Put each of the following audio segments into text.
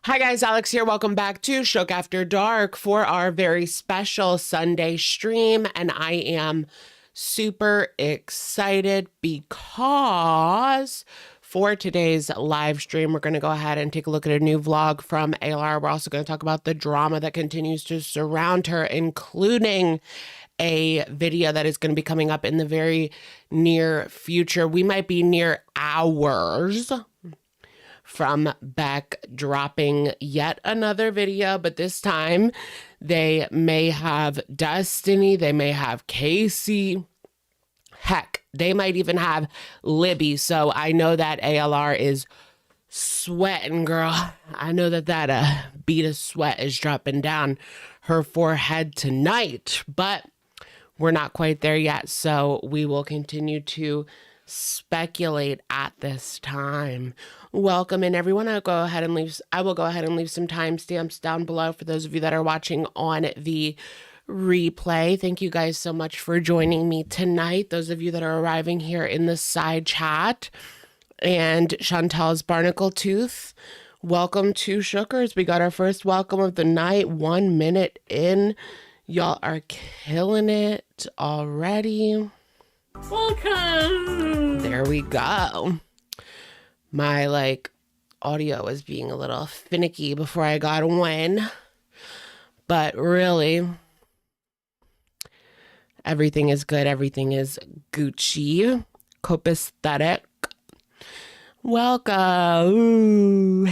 Hi guys, Alex here. Welcome back to Shook After Dark for our very special Sunday stream. And I am super excited because for today's live stream, we're going to go ahead and take a look at a new vlog from ALR. We're also going to talk about the drama that continues to surround her, including a video that is going to be coming up in the very near future. We might be near hours from Beck dropping yet another video, but this time they may have Destiny, they may have Casey, heck, they might even have Libby. So I know that ALR is sweating, girl. I know that bead of sweat is dropping down her forehead tonight, but we're not quite there yet. So we will continue to speculate at this time. Welcome in, everyone. I will go ahead and leave some timestamps down below for those of you that are watching on the replay. Thank you guys so much for joining me tonight. Those of you that are arriving here in the side chat, and Chantal's Barnacle Tooth, welcome to Shookers. We got our first welcome of the night, 1 minute in. Y'all are killing it already. Welcome. There we go. My audio was being a little finicky before I got on, but really everything is good. Everything is Gucci. Copaesthetic. Welcome.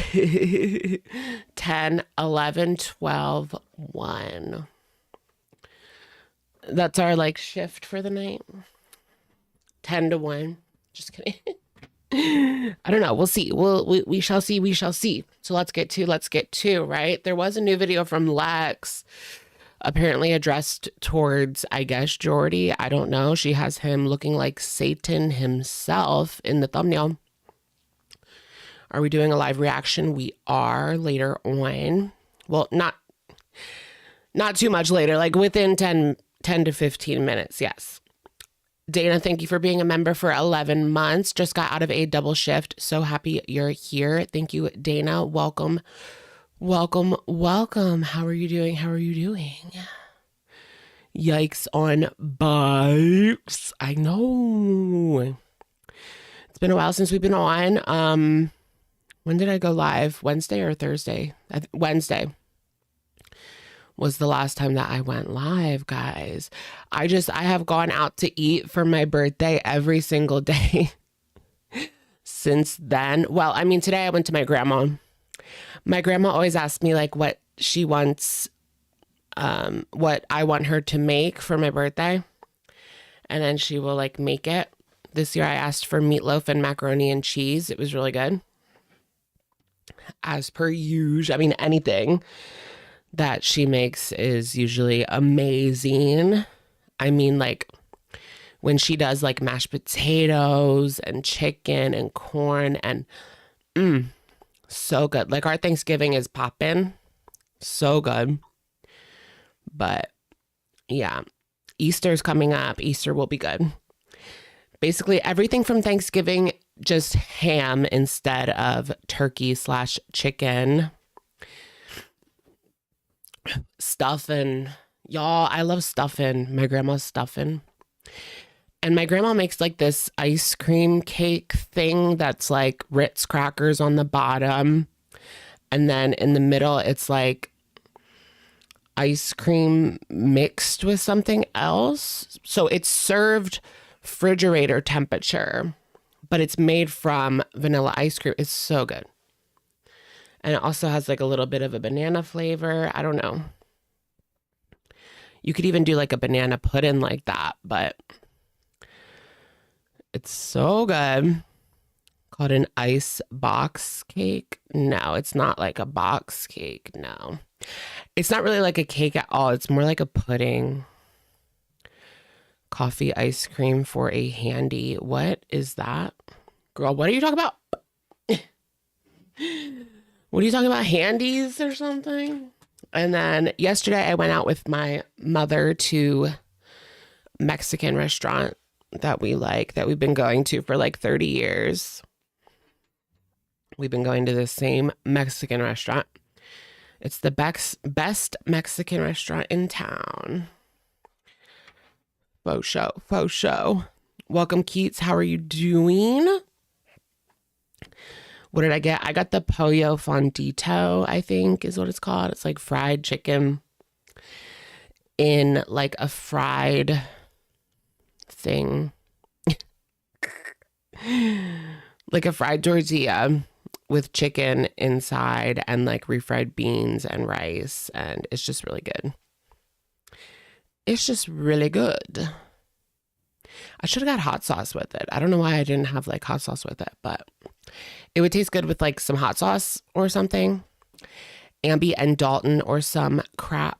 10, 11, 12, 1. That's our shift for the night. 10 to 1. Just kidding. I don't know. We'll see. We shall see. We shall see. So let's get to, right? There was a new video from Lex, apparently addressed towards, I guess, Jordy. I don't know. She has him looking like Satan himself in the thumbnail. Are we doing a live reaction? We are later on. Well, not too much later, within 10 to 15 minutes. Yes. Dana, thank you for being a member for 11 months. Just got out of a double shift. So happy you're here. Thank you, Dana. Welcome. Welcome. Welcome. How are you doing? How are you doing? Yikes on bikes. I know. It's been a while since we've been on. When did I go live? Wednesday or Thursday? Wednesday was the last time that I went live, guys. I have gone out to eat for my birthday every single day since then. Well, I mean, today I went to my grandma. My grandma always asks me what she wants, what I want her to make for my birthday. And then she will make it. This year I asked for meatloaf and macaroni and cheese. It was really good. As per usual. I mean, anything that she makes is usually amazing. I mean, when she does mashed potatoes and chicken and corn and so good. Our Thanksgiving is poppin'. So good. But yeah, Easter's coming up. Easter will be good. Basically everything from Thanksgiving, just ham instead of turkey/chicken. Stuffing. Y'all, I love stuffing. My grandma's stuffing. And my grandma makes this ice cream cake thing that's Ritz crackers on the bottom. And then in the middle, it's ice cream mixed with something else. So it's served refrigerator temperature, but it's made from vanilla ice cream. It's so good. And it also has a little bit of a banana flavor. I don't know. You could even do a banana pudding like that, but it's so good. Called an ice box cake. No, it's not a box cake. No, it's not really a cake at all. It's more like a pudding. Coffee ice cream for a handy. What is that? Girl, what are you talking about? What are you talking about? Handies or something? And then yesterday I went out with my mother to Mexican restaurant that we that we've been going to for 30 years. We've been going to the same Mexican restaurant. It's the best Mexican restaurant in town. Faux show, faux show. Welcome, Keats. How are you doing? What did I get? I got the pollo fondito, I think is what it's called. It's like fried chicken in like a fried thing. Like a fried tortilla with chicken inside and like refried beans and rice. And it's just really good. It's just really good. I should have got hot sauce with it. I don't know why I didn't have like hot sauce with it, but it would taste good with like some hot sauce or something. Ambi and Dalton or some crap.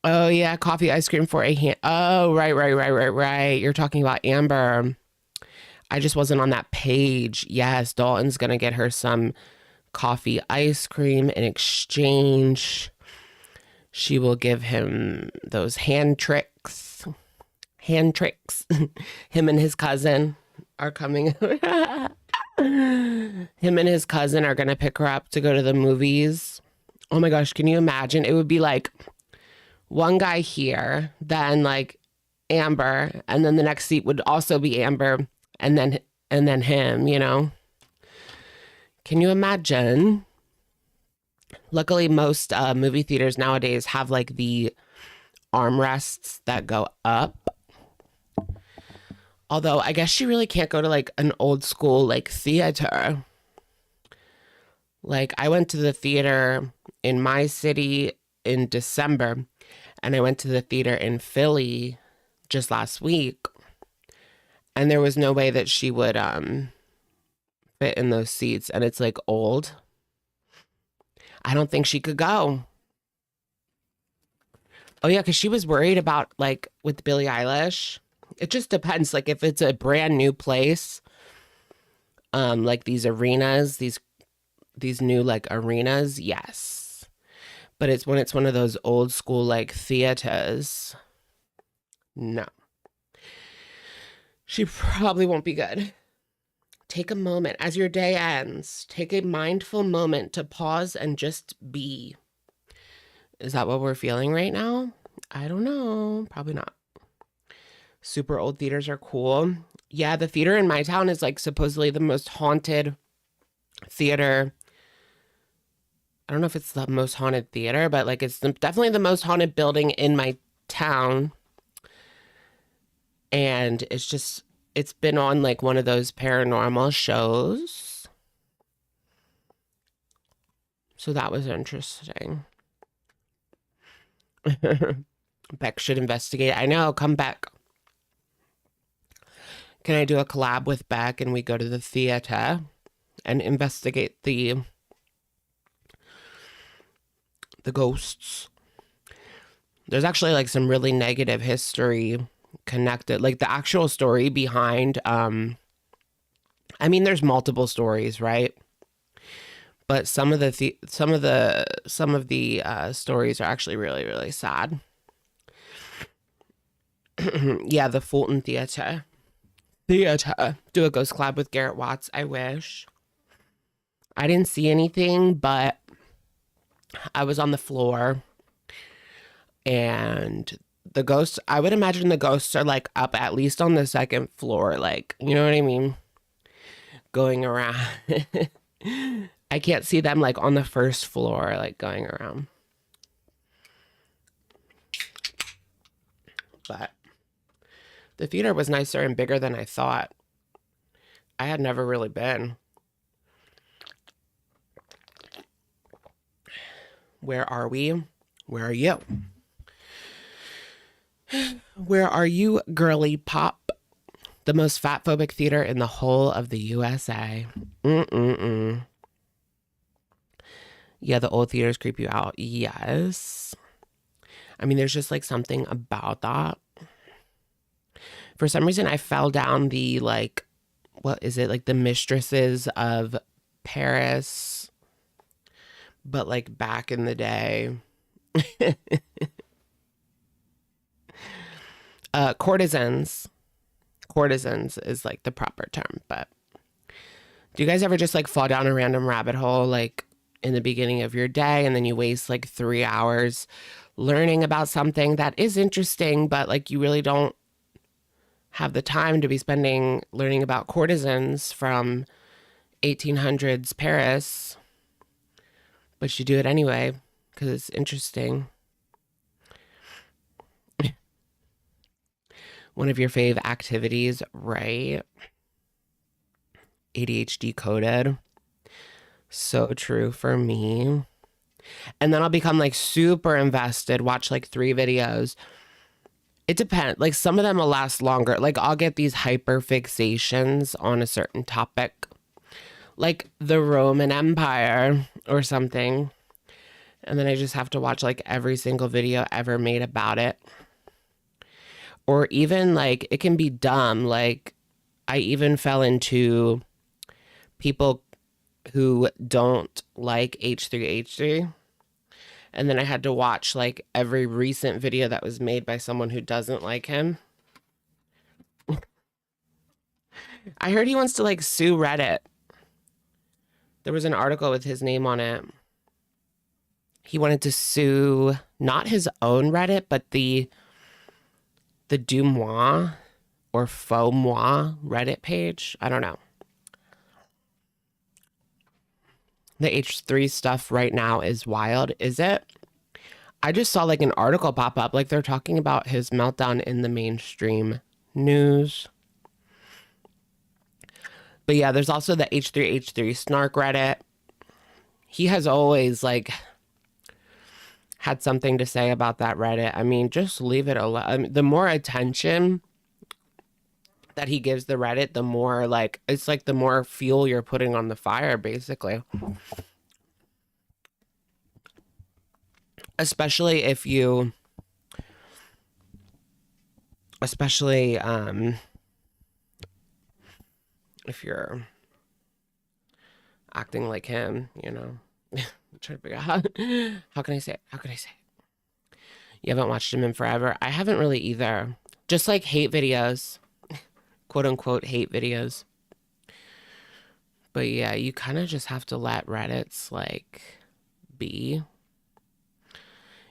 Oh yeah, coffee ice cream for a hand. Oh, right. You're talking about Amber. I just wasn't on that page. Yes, Dalton's gonna get her some coffee ice cream in exchange. She will give him those hand tricks. Him and his cousin are coming. Him and his cousin are going to pick her up to go to the movies. Oh my gosh, can you imagine? It would be like one guy here, then like Amber, and then the next seat would also be Amber, and then him, you know? Can you imagine? Luckily, most movie theaters nowadays have like the armrests that go up. Although I guess she really can't go to like an old school like theater. Like I went to the theater in my city in December, and I went to the theater in Philly just last week, and there was no way that she would fit in those seats, and it's like old. I don't think she could go. Oh yeah, because she was worried about like with Billie Eilish. It just depends. Like if it's a brand new place, like these arenas, these new like arenas, yes. But it's when it's one of those old school like theaters, no. She probably won't be good. Take a moment as your day ends. Take a mindful moment to pause and just be. Is that what we're feeling right now? I don't know. Probably not. Super old theaters are cool. Yeah, the theater in my town is like supposedly the most haunted theater. I don't know if it's the most haunted theater, but like it's definitely the most haunted building in my town. And it's been on like one of those paranormal shows. So that was interesting. Beck should investigate. I know, come back. Can I do a collab with Beck and we go to the theater and investigate the ghosts? There's actually like some really negative history connected, like the actual story behind I mean there's multiple stories, right? But some of the stories are actually really, really sad. Yeah, the Fulton Theater. Do a ghost collab with Garrett Watts. I wish. I didn't see anything, but I was on the floor and the ghosts, I would imagine the ghosts are like up at least on the second floor, like, you know what I mean? Going around. I can't see them like on the first floor, like going around. But the theater was nicer and bigger than I thought. I had never really been. Where are we? Where are you? Where are you, girly pop? The most fat-phobic theater in the whole of the USA. Yeah, the old theaters creep you out. Yes. I mean, there's just like something about that. For some reason, I fell down the like, what is it? Like the Mistresses of Paris. But like back in the day. Courtesans is like the proper term, but Do you guys ever just like fall down a random rabbit hole like in the beginning of your day and then you waste like 3 hours learning about something that is interesting, but like you really don't have the time to be spending learning about courtesans from 1800s Paris, but you do it anyway because it's interesting. One of your fave activities, right? ADHD coded. So true for me. And then I'll become like super invested, watch like 3 videos. It depends. Like some of them will last longer. Like I'll get these hyper fixations on a certain topic, like the Roman Empire or something. And then I just have to watch like every single video ever made about it. Or even like it can be dumb. Like I even fell into people who don't like H3H3. And then I had to watch like every recent video that was made by someone who doesn't like him. I heard he wants to like sue Reddit. There was an article with his name on it. He wanted to sue not his own Reddit, but the Du Moi or Faux Moi Reddit page. I don't know. The H3 stuff right now is wild, is it? I just saw like an article pop up, like they're talking about his meltdown in the mainstream news. But yeah, there's also the H3H3 snark Reddit. He has always like had something to say about that Reddit. I mean, just leave it alone. I mean, the more attention that he gives the Reddit, the more like, it's like the more fuel you're putting on the fire, basically. Especially if you, if you're acting like him, you know. I'm trying to figure out how can I say it? How can I say it? You haven't watched him in forever. I haven't really either. Just like hate videos, quote unquote hate videos. But yeah, you kind of just have to let Reddit's like be.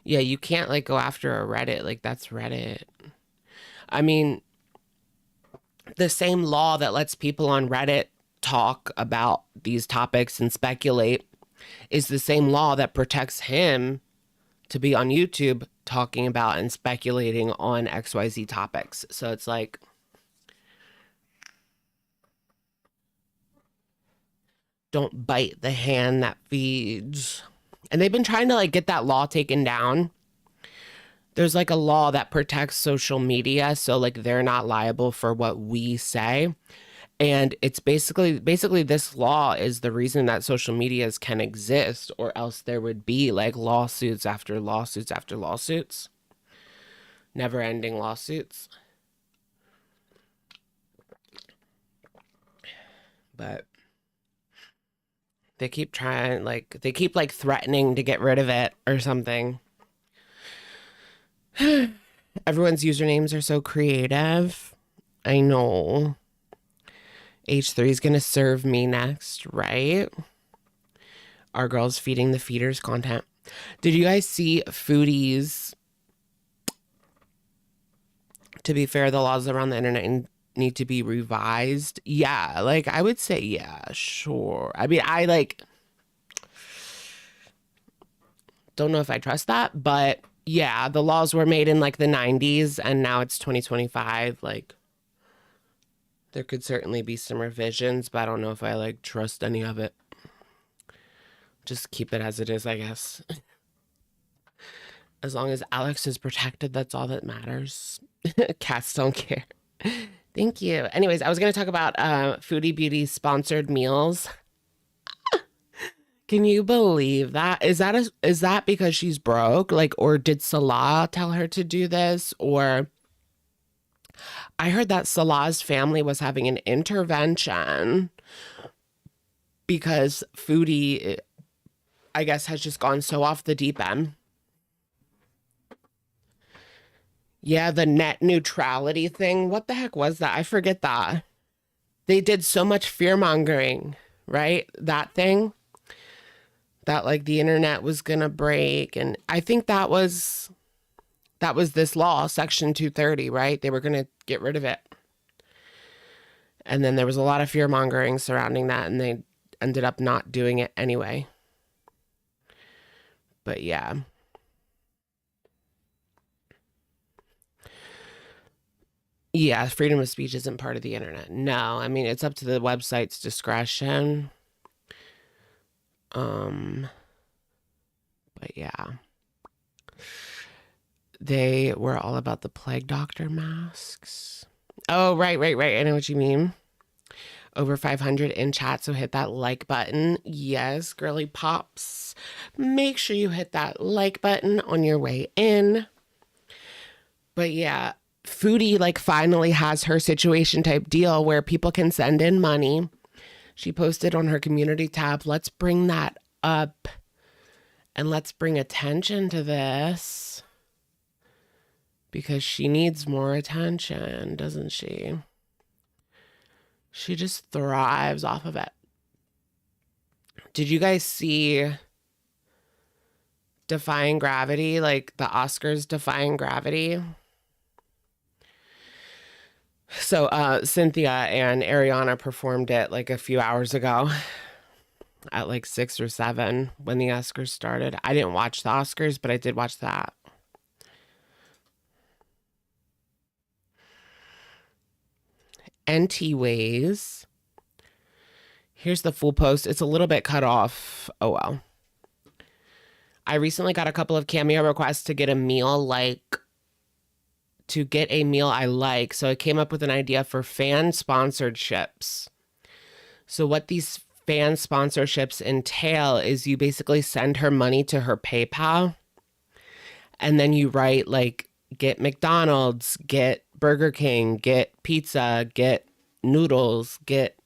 Yeah, you can't like go after a Reddit. Like that's Reddit. I mean, the same law that lets people on Reddit talk about these topics and speculate is the same law that protects him to be on YouTube talking about and speculating on XYZ topics. So it's like, don't bite the hand that feeds. And they've been trying to like get that law taken down. There's like a law that protects social media, so like they're not liable for what we say. And it's basically this law is the reason that social medias can exist, or else there would be like lawsuits after lawsuits after lawsuits. Never-ending lawsuits. But they keep trying, like they keep like threatening to get rid of it or something. Everyone's usernames are so creative. I know. H3 is going to serve me next, right? Our girl's feeding the feeders content. Did you guys see Foodie's? To be fair, the laws around the internet need to be revised. Yeah, like I would say, yeah, sure. I mean, I like don't know if I trust that, but yeah, the laws were made in like the 90s and now it's 2025. Like there could certainly be some revisions, but I don't know if I like trust any of it. Just keep it as it is, I guess. As long as Alex is protected, that's all that matters. Cats don't care. Thank you. Anyways, I was going to talk about Foodie Beauty sponsored meals. Can you believe that? Is that because she's broke? Like, or did Salah tell her to do this? Or I heard that Salah's family was having an intervention because Foodie, I guess, has just gone so off the deep end. Yeah, the net neutrality thing. What the heck was that? I forget that. They did so much fear mongering. right? That thing that like the internet was gonna break. And I think that was this law, Section 230, right? They were gonna get rid of it. And then there was a lot of fear mongering surrounding that, and they ended up not doing it anyway. But yeah. Yeah, freedom of speech isn't part of the internet. No, I mean, it's up to the website's discretion. But yeah. They were all about the plague doctor masks. Oh, right. I know what you mean. Over 500 in chat, so hit that like button. Yes, girly pops. Make sure you hit that like button on your way in. But yeah, Foodie like finally has her situation type deal where people can send in money. She posted on her community tab, let's bring that up and let's bring attention to this because she needs more attention, doesn't she? She just thrives off of it. Did you guys see Defying Gravity, like the Oscars Defying Gravity? So Cynthia and Ariana performed it like a few hours ago at like 6 or 7 when the Oscars started. I didn't watch the Oscars, but I did watch that. NT Ways. Here's the full post. It's a little bit cut off. Oh, well. I recently got a couple of cameo requests to get a meal I like. So I came up with an idea for fan sponsorships. So what these fan sponsorships entail is you basically send her money to her PayPal. And then you write like, get McDonald's, get Burger King, get pizza, get noodles, get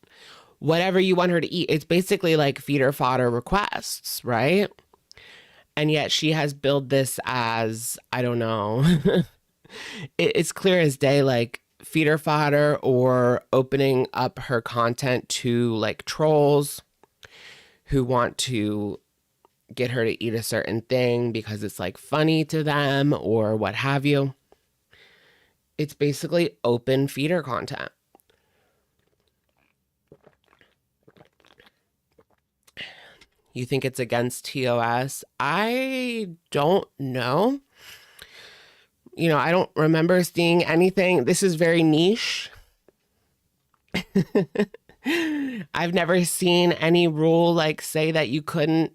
whatever you want her to eat. It's basically like feeder fodder requests, right? And yet she has billed this as, I don't know, it's clear as day, like feeder fodder or opening up her content to like trolls who want to get her to eat a certain thing because it's like funny to them or what have you. It's basically open feeder content. You think it's against TOS? I don't know. You know, I don't remember seeing anything. This is very niche. I've never seen any rule like say that you couldn't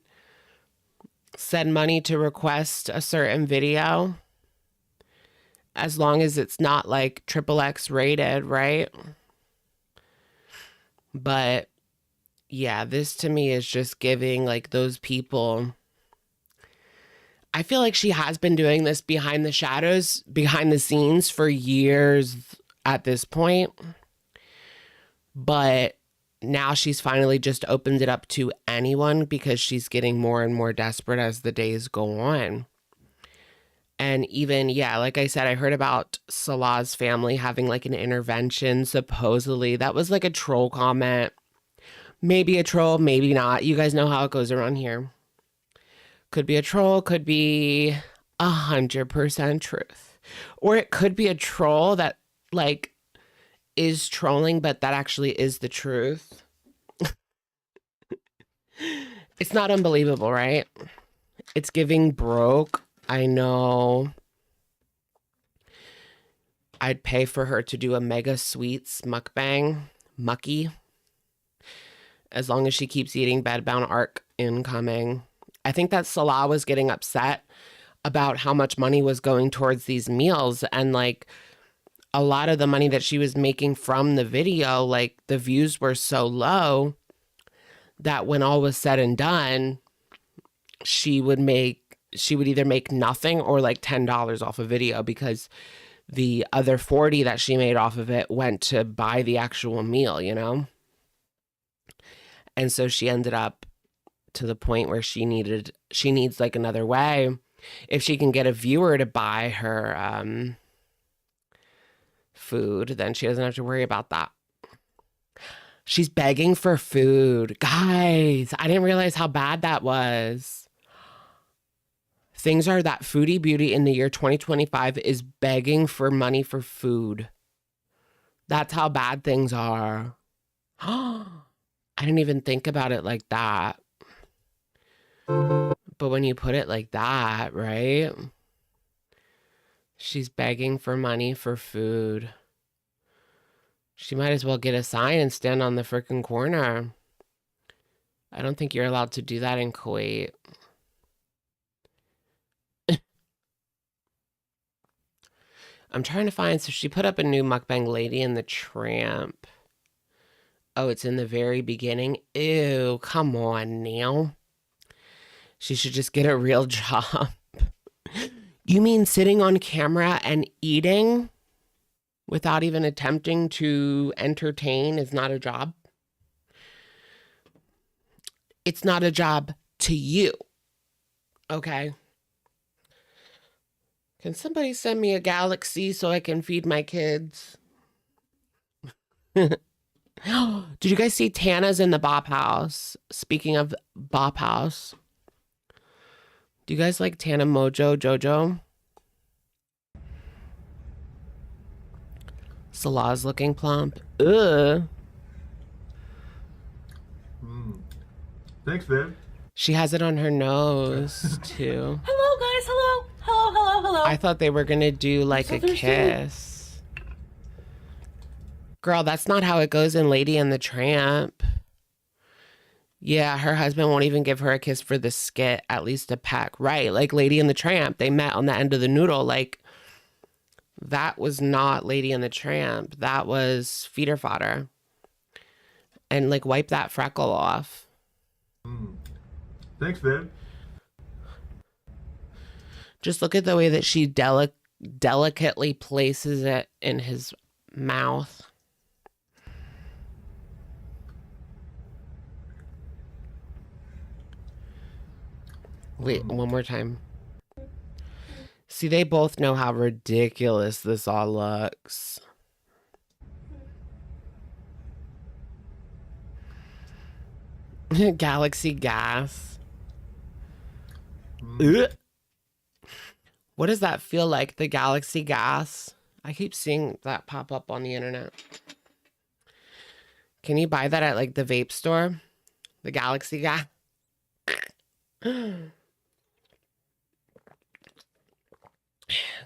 send money to request a certain video as long as it's not like XXX rated, right? But yeah, this to me is just giving like those people. I feel like she has been doing this behind the shadows, behind the scenes for years at this point. But now she's finally just opened it up to anyone because she's getting more and more desperate as the days go on. And even, yeah, like I said, I heard about Salah's family having like an intervention, supposedly. That was like a troll comment. Maybe a troll, maybe not. You guys know how it goes around here. Could be a troll, could be 100% truth. Or it could be a troll that like is trolling, but that actually is the truth. It's not unbelievable, right? It's giving broke. I know. I'd pay for her to do a mega sweets mukbang, mucky, as long as she keeps eating bedbound arc incoming. I think that Salah was getting upset about how much money was going towards these meals, and like a lot of the money that she was making from the video, like the views were so low that when all was said and done, she would either make nothing or like $10 off a video because the other 40 that she made off of it went to buy the actual meal, you know? And so she ended up to the point where she needs like another way. If she can get a viewer to buy her food, then she doesn't have to worry about that. She's begging for food. Guys, I didn't realize how bad that was. Things are that Foodie Beauty in the year 2025 is begging for money for food. That's how bad things are. I didn't even think about it like that. But when you put it like that, right? She's begging for money for food. She might as well get a sign and stand on the freaking corner. I don't think you're allowed to do that in Kuwait. I'm trying to find, so she put up a new mukbang, Lady and the Tramp. Oh, it's in the very beginning. Ew, come on now. She should just get a real job. You mean sitting on camera and eating without even attempting to entertain is not a job? It's not a job to you. Okay? Can somebody send me a Galaxy so I can feed my kids? Did you guys see Tana's in the Bop House? Speaking of Bop House. Do you guys like Tana Mojo Jojo? Salah's looking plump. Ugh. Thanks, babe. She has it on her nose, too. Hello, guys. Hello. Hello, hello, hello. I thought they were going to do like so a thirsty. kiss. Girl, that's not how it goes in Lady and the Tramp. Yeah, her husband won't even give her a kiss for the skit, at least a peck. Right, like Lady and the Tramp. They met on the end of the noodle. Like, that was not Lady and the Tramp. That was feeder fodder. And, like, wipe that freckle off. Thanks, babe. Just look at the way that she delicately places it in his mouth. Wait, one more time. See, they both know how ridiculous this all looks. Galaxy gas. Ugh. What does that feel like, the Galaxy gas? I keep seeing that pop up on the internet. Can you buy that at like the vape store? The Galaxy gas?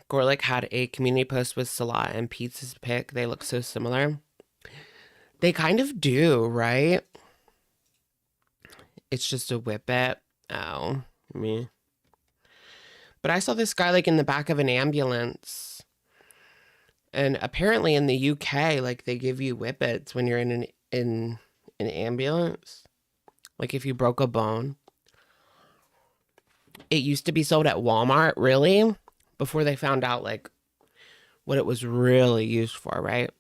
Gorlick had a community post with Salah and Pete's pic. They look so similar. They kind of do, right? It's just a whippet. Oh, me. But I saw this guy like in the back of an ambulance. And apparently in the UK, like they give you whippets when you're in an ambulance. Like if you broke a bone. It used to be sold at Walmart, really? Before they found out like what it was really used for, right?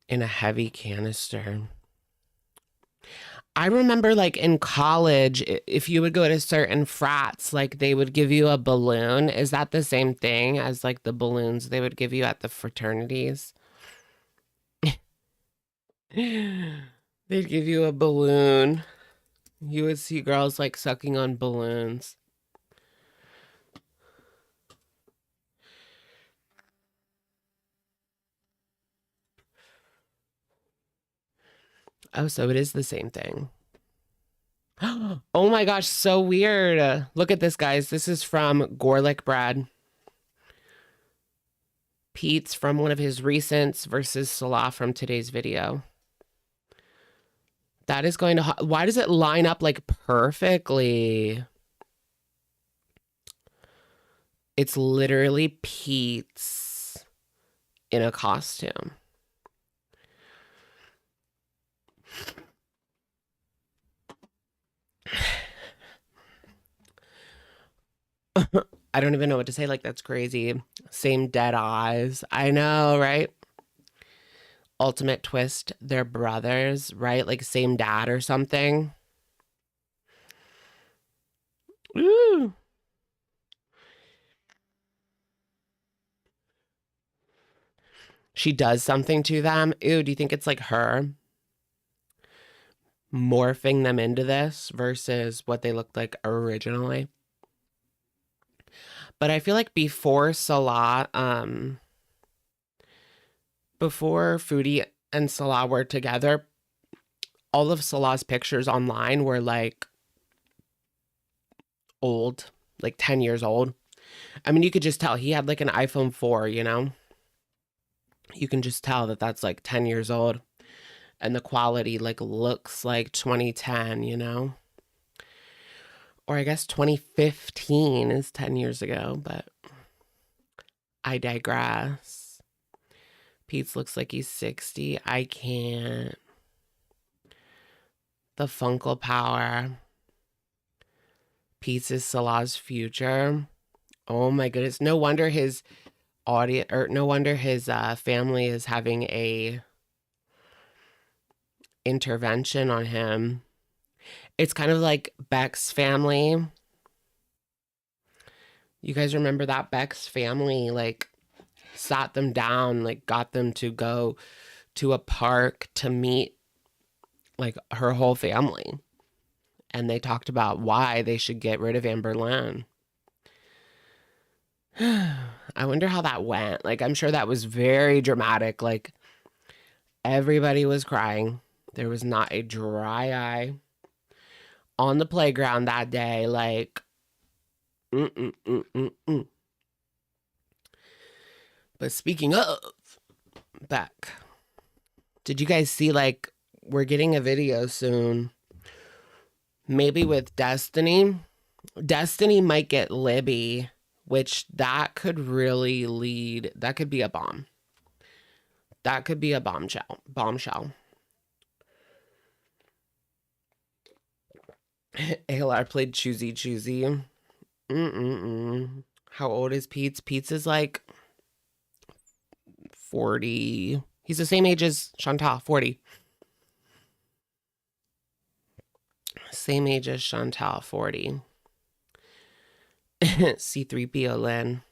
In a heavy canister. I remember like in college, if you would go to certain frats, like they would give you a balloon. Is that the same thing as like the balloons they would give you at the fraternities? They'd give you a balloon. You would see girls like sucking on balloons. Oh, so it is the same thing. Oh my gosh, so weird. Look at this, guys. This is from Gorlick Brad. Pete's from one of his recents versus Salah from today's video. That is going to... Why does it line up like perfectly? It's literally Pete's in a costume. I don't even know what to say. Like, that's crazy. Same dead eyes. I know, right? Ultimate twist. They're brothers, right? Like, same dad or something. Ooh. she does something to them. Ew, do you think it's like her morphing them into this versus what they looked like originally? But I feel like before Salah, before Foodie and Salah were together, all of Salah's pictures online were like old, like 10 years old. I mean, you could just tell he had like an iPhone 4, you know? You can just tell that that's like 10 years old. And the quality like looks like 2010, you know? Or I guess 2015 is 10 years ago, but I digress. Pete looks like he's 60. I can't. The Funkle Power. Pete's is Salah's future. Oh my goodness. No wonder his audience, or no wonder his family is having a intervention on him. It's kind of like Beck's family. You guys remember that? Beck's family like sat them down, like got them to go to a park to meet like her whole family. And they talked about why they should get rid of Amberlynn. I wonder how that went. Like, I'm sure that was very dramatic. Like, everybody was crying. There was not a dry eye on the playground that day. Like, But speaking of Beck, did you guys see, like, we're getting a video soon, maybe with Destiny? Destiny might get Libby, which that could really lead, that could be a bomb. That could be a bombshell. ALR played choosey. How old is Pete's? Pete's is like 40. He's the same age as Chantal, 40. Same age as Chantal, 40. C3PO Lynn.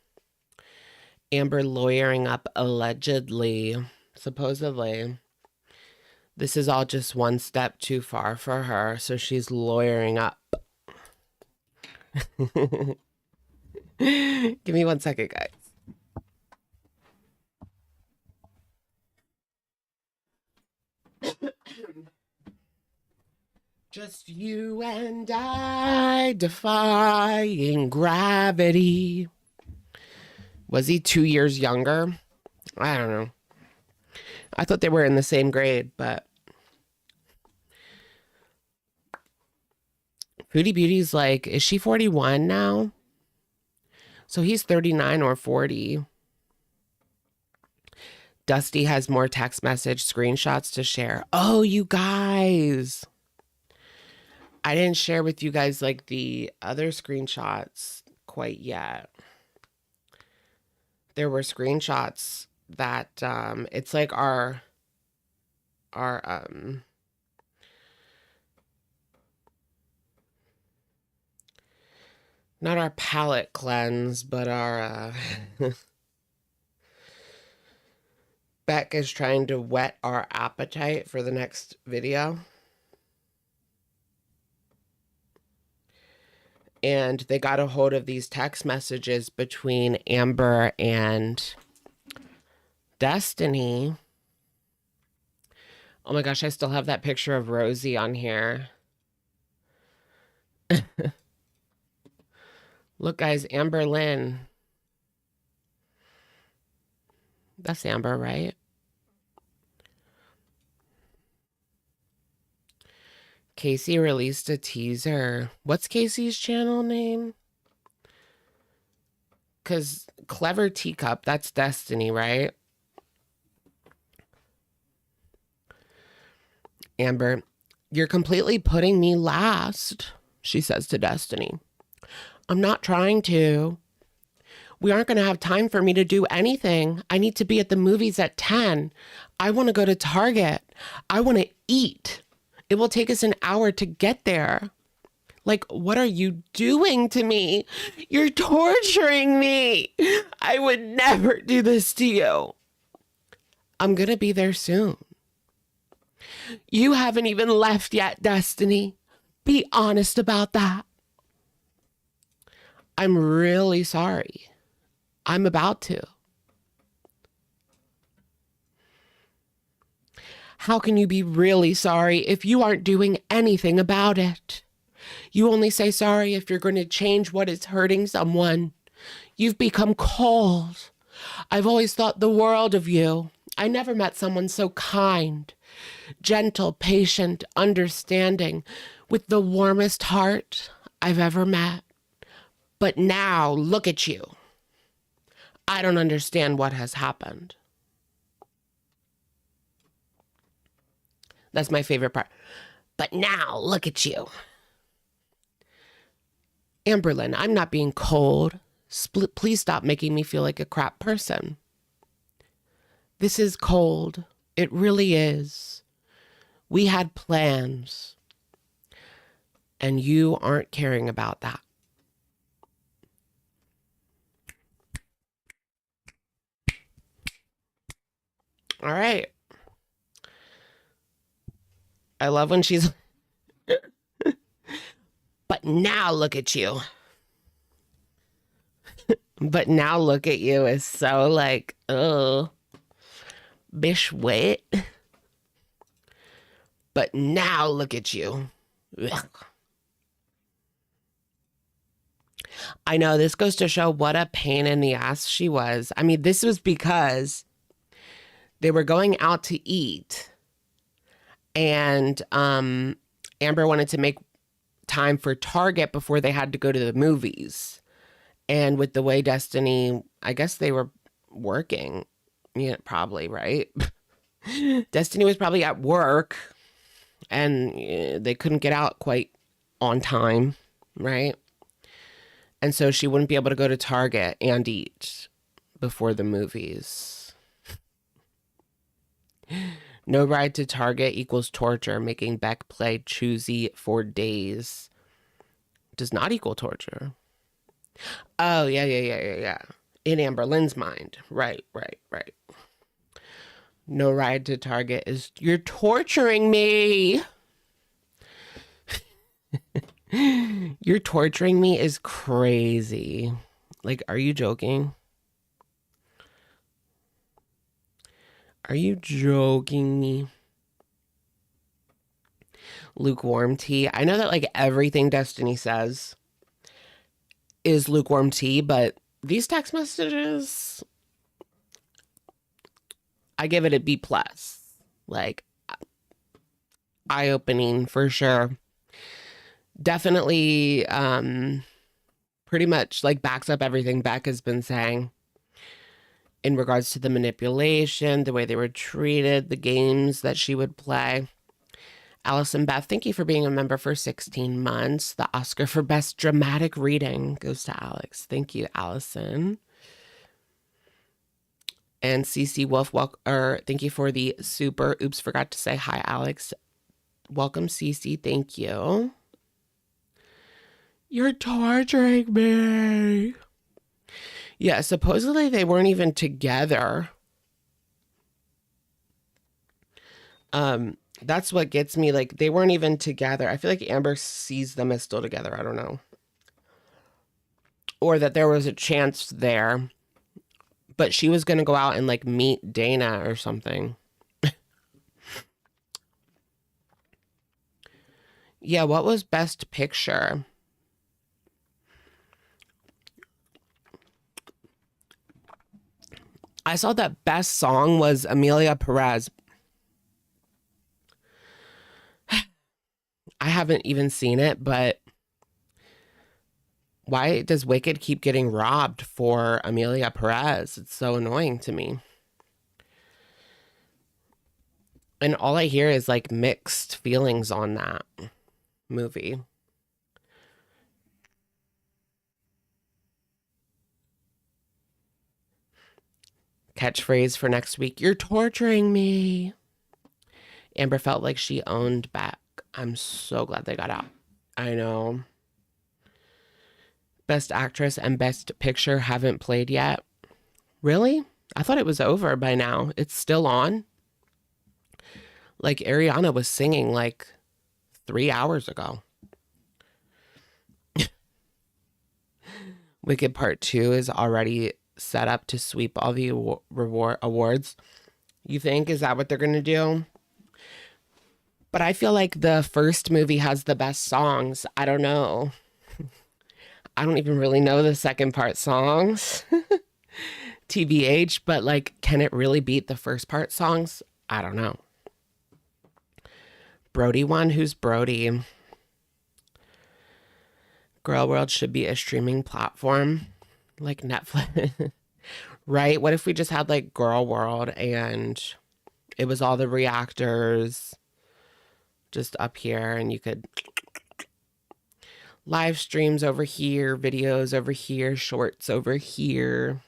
Amber lawyering up allegedly, supposedly. This is all just one step too far for her, so she's lawyering up. Give me 1 second, guys. Just you and I defying gravity. Was he 2 years younger? I don't know. I thought they were in the same grade, but Foodie Beauty's like, is she 41 now? So he's 39 or 40. Dusty has more text message screenshots to share. Oh, you guys. I didn't share with you guys like the other screenshots quite yet. There were screenshots that it's like our not our palate cleanse, but our Beck is trying to whet our appetite for the next video. And they got a hold of these text messages between Amber and Destiny. Oh my gosh, I still have that picture of Rosie on here. Look, guys, Amberlynn. That's Amber, right? Casey released a teaser. What's Casey's channel name? Because Clever Teacup, that's Destiny, right? Amber, you're completely putting me last, she says to Destiny. I'm not trying to. We aren't going to have time for me to do anything. I need to be at the movies at 10. I want to go to Target. I want to eat. It will take us an hour to get there. Like, what are you doing to me? You're torturing me. I would never do this to you. I'm going to be there soon. You haven't even left yet, Destiny. Be honest about that. I'm really sorry. I'm about to. How can you be really sorry if you aren't doing anything about it? You only say sorry if you're going to change what is hurting someone. You've become cold. I've always thought the world of you. I never met someone so kind, gentle, patient, understanding, with the warmest heart I've ever met. But now, look at you. I don't understand what has happened. That's my favorite part. But now, look at you. Amberlynn, I'm not being cold. Please stop making me feel like a crap person. This is cold. It really is. We had plans. And you aren't caring about that. All right. I love when she's... But now look at you. But now look at you is so like, oh, bish wet. But now look at you. Ugh. I know, this goes to show what a pain in the ass she was. I mean, this was because they were going out to eat. And Amber wanted to make time for Target before they had to go to the movies. And with the way Destiny, I guess they were working. Yeah, probably, right? Destiny was probably at work and they couldn't get out quite on time, right? And so she wouldn't be able to go to Target and eat before the movies. No ride to Target equals torture. Making Beck play choosey for days does not equal torture. Oh, yeah. In Amberlynn's mind. Right. No ride to Target is... You're torturing me. You're torturing me is crazy. Like, are you joking? Are you joking me? Lukewarm tea. I know that like everything Destiny says is lukewarm tea, but these text messages, I give it a B+. Like, eye-opening for sure. Definitely pretty much like backs up everything Beck has been saying in regards to the manipulation, the way they were treated, the games that she would play. Allison Beth, thank you for being a member for 16 months. The Oscar for Best Dramatic Reading goes to Alex. Thank you, Allison. And CC Wolf, thank you for the super. Oops, forgot to say hi, Alex. Welcome, CC. Thank you. You're torturing me. Yeah, supposedly they weren't even together. That's what gets me. Like, they weren't even together. I feel like Amber sees them as still together. I don't know. Or that there was a chance there. But she was going to go out and, like, meet Dana or something. Yeah, what was Best Picture? I saw that Best Song was Amelia Perez. I haven't even seen it, but why does Wicked keep getting robbed for Amelia Perez? It's so annoying to me. And all I hear is like mixed feelings on that movie. Catchphrase for next week. You're torturing me. Amber felt like she owned Beck. I'm so glad they got out. I know. Best Actress and Best Picture haven't played yet. Really? I thought it was over by now. It's still on. Like Ariana was singing like 3 hours ago. Wicked Part 2 is already set up to sweep all the awards. You think? Is that what they're going to do? But I feel like the first movie has the best songs. I don't know. I don't even really know the second part songs. TBH, but like, can it really beat the first part songs? I don't know. Brody won. Who's Brody? Girl World should be a streaming platform like Netflix. Right? What if we just had like Girl World and it was all the reactors just up here and you could live streams over here, videos over here, shorts over here.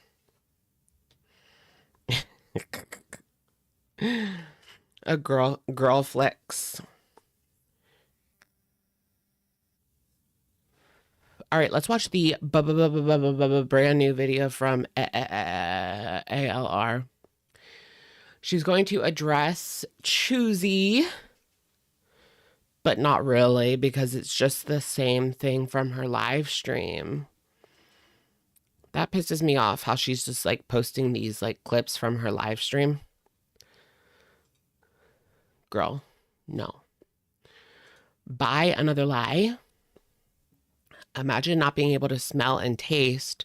A girl flicks. All right, let's watch the brand new video from ALR. She's going to address Choosey, but not really, because it's just the same thing from her live stream. That pisses me off, how she's just like posting these like clips from her live stream. Girl, no. Buy another lie. Imagine not being able to smell and taste,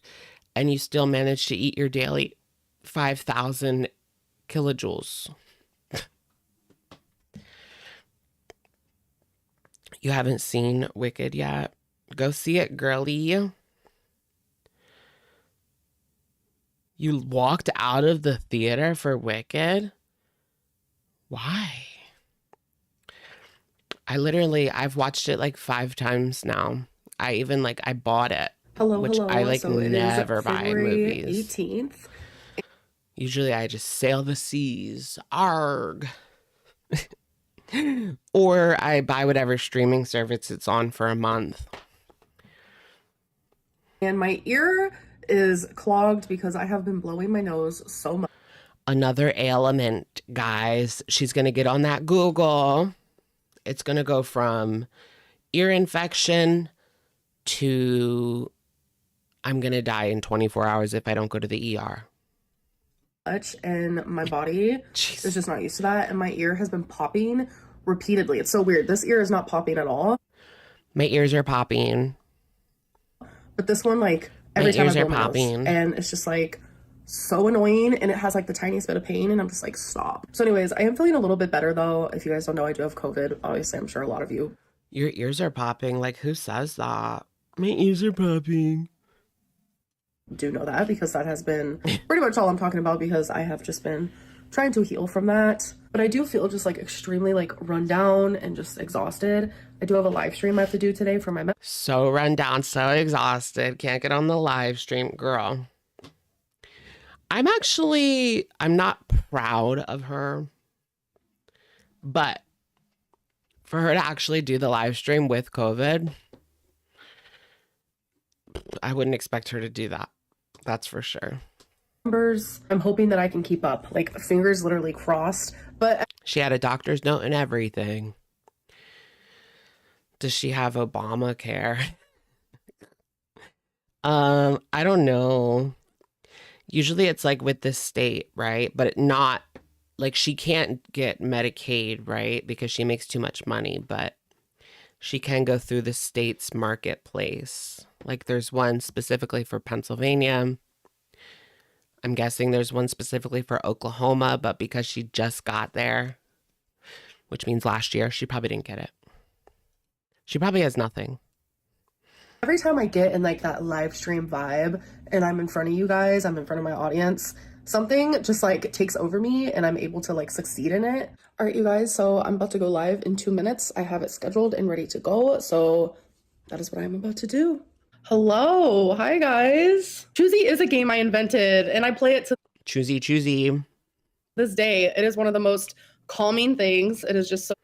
and you still manage to eat your daily 5,000 kilojoules. You haven't seen Wicked yet? Go see it, girly. You walked out of the theater for Wicked? Why? I've watched it like 5 times now. I bought it. Hello, which hello. I like So never buy February movies. 18th. Usually I just sail the seas. Arg. Or I buy whatever streaming service it's on for a month. And my ear is clogged because I have been blowing my nose so much. Another ailment, guys. She's going to get on that Google. It's going to go from ear infection to I'm going to die in 24 hours if I don't go to the ER. And my body Jeez. is just not used to that. And my ear has been popping repeatedly. It's so weird. This ear is not popping at all. My ears are popping. But this one, like, every time I ears blow are my nose, popping. and it's just like so annoying, and it has like the tiniest bit of pain, and I'm just like, stop. So anyways, I am feeling a little bit better though. If you guys don't know, I do have COVID. Obviously, I'm sure a lot of you. Your ears are popping? Like, who says that? My ears are popping. Do know that, because that has been pretty much all I'm talking about, because I have just been trying to heal from that. But I do feel just like extremely like run down and just exhausted. I do have a live stream I have to do today for my So run down, so exhausted. Can't get on the live stream. Girl. I'm not proud of her. But for her to actually do the live stream with COVID, I wouldn't expect her to do that. That's for sure. numbers. I'm hoping that I can keep up. Like, fingers literally crossed. But She had a doctor's note and everything. Does she have Obamacare? I don't know. Usually it's like with the state, right? But not like she can't get Medicaid, right? Because she makes too much money, but she can go through the state's marketplace. Like there's one specifically for Pennsylvania. I'm guessing there's one specifically for Oklahoma, but because she just got there, which means last year, she probably didn't get it. She probably has nothing. every time I get in like that live stream vibe and I'm in front of you guys, I'm in front of my audience, something just like takes over me and I'm able to like succeed in it. All right, you guys, so I'm about to go live in 2 minutes. I have it scheduled and ready to go. So that is what I'm about to do. Hello. Hi, guys. Choosey is a game I invented and I play it to Choosey. this day. It is one of the most calming things. It is just so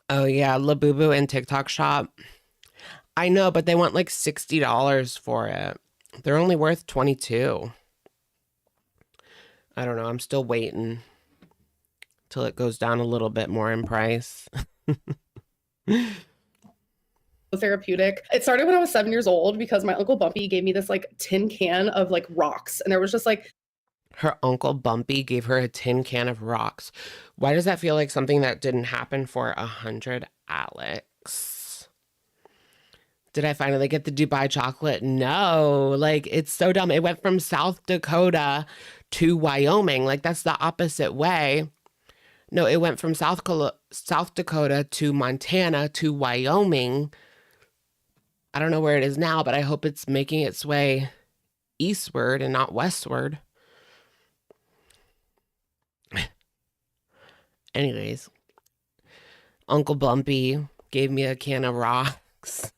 Oh, yeah. Labubu and TikTok Shop. I know, but they want like $60 for it. They're only worth $22. I don't know. I'm still waiting till it goes down a little bit more in price. Therapeutic. It started when I was 7 years old because my Uncle Bumpy gave me this like tin can of like rocks. And there was just like Her Uncle Bumpy gave her a tin can of rocks. Why does that feel like something that didn't happen for 100, Alex? Did I finally get the Dubai chocolate? No. Like, it's so dumb. It went from South Dakota to Wyoming. Like, that's the opposite way. No, it went from South Dakota to Montana to Wyoming. I don't know where it is now, but I hope it's making its way eastward and not westward. Anyways, Uncle Bumpy gave me a can of rocks.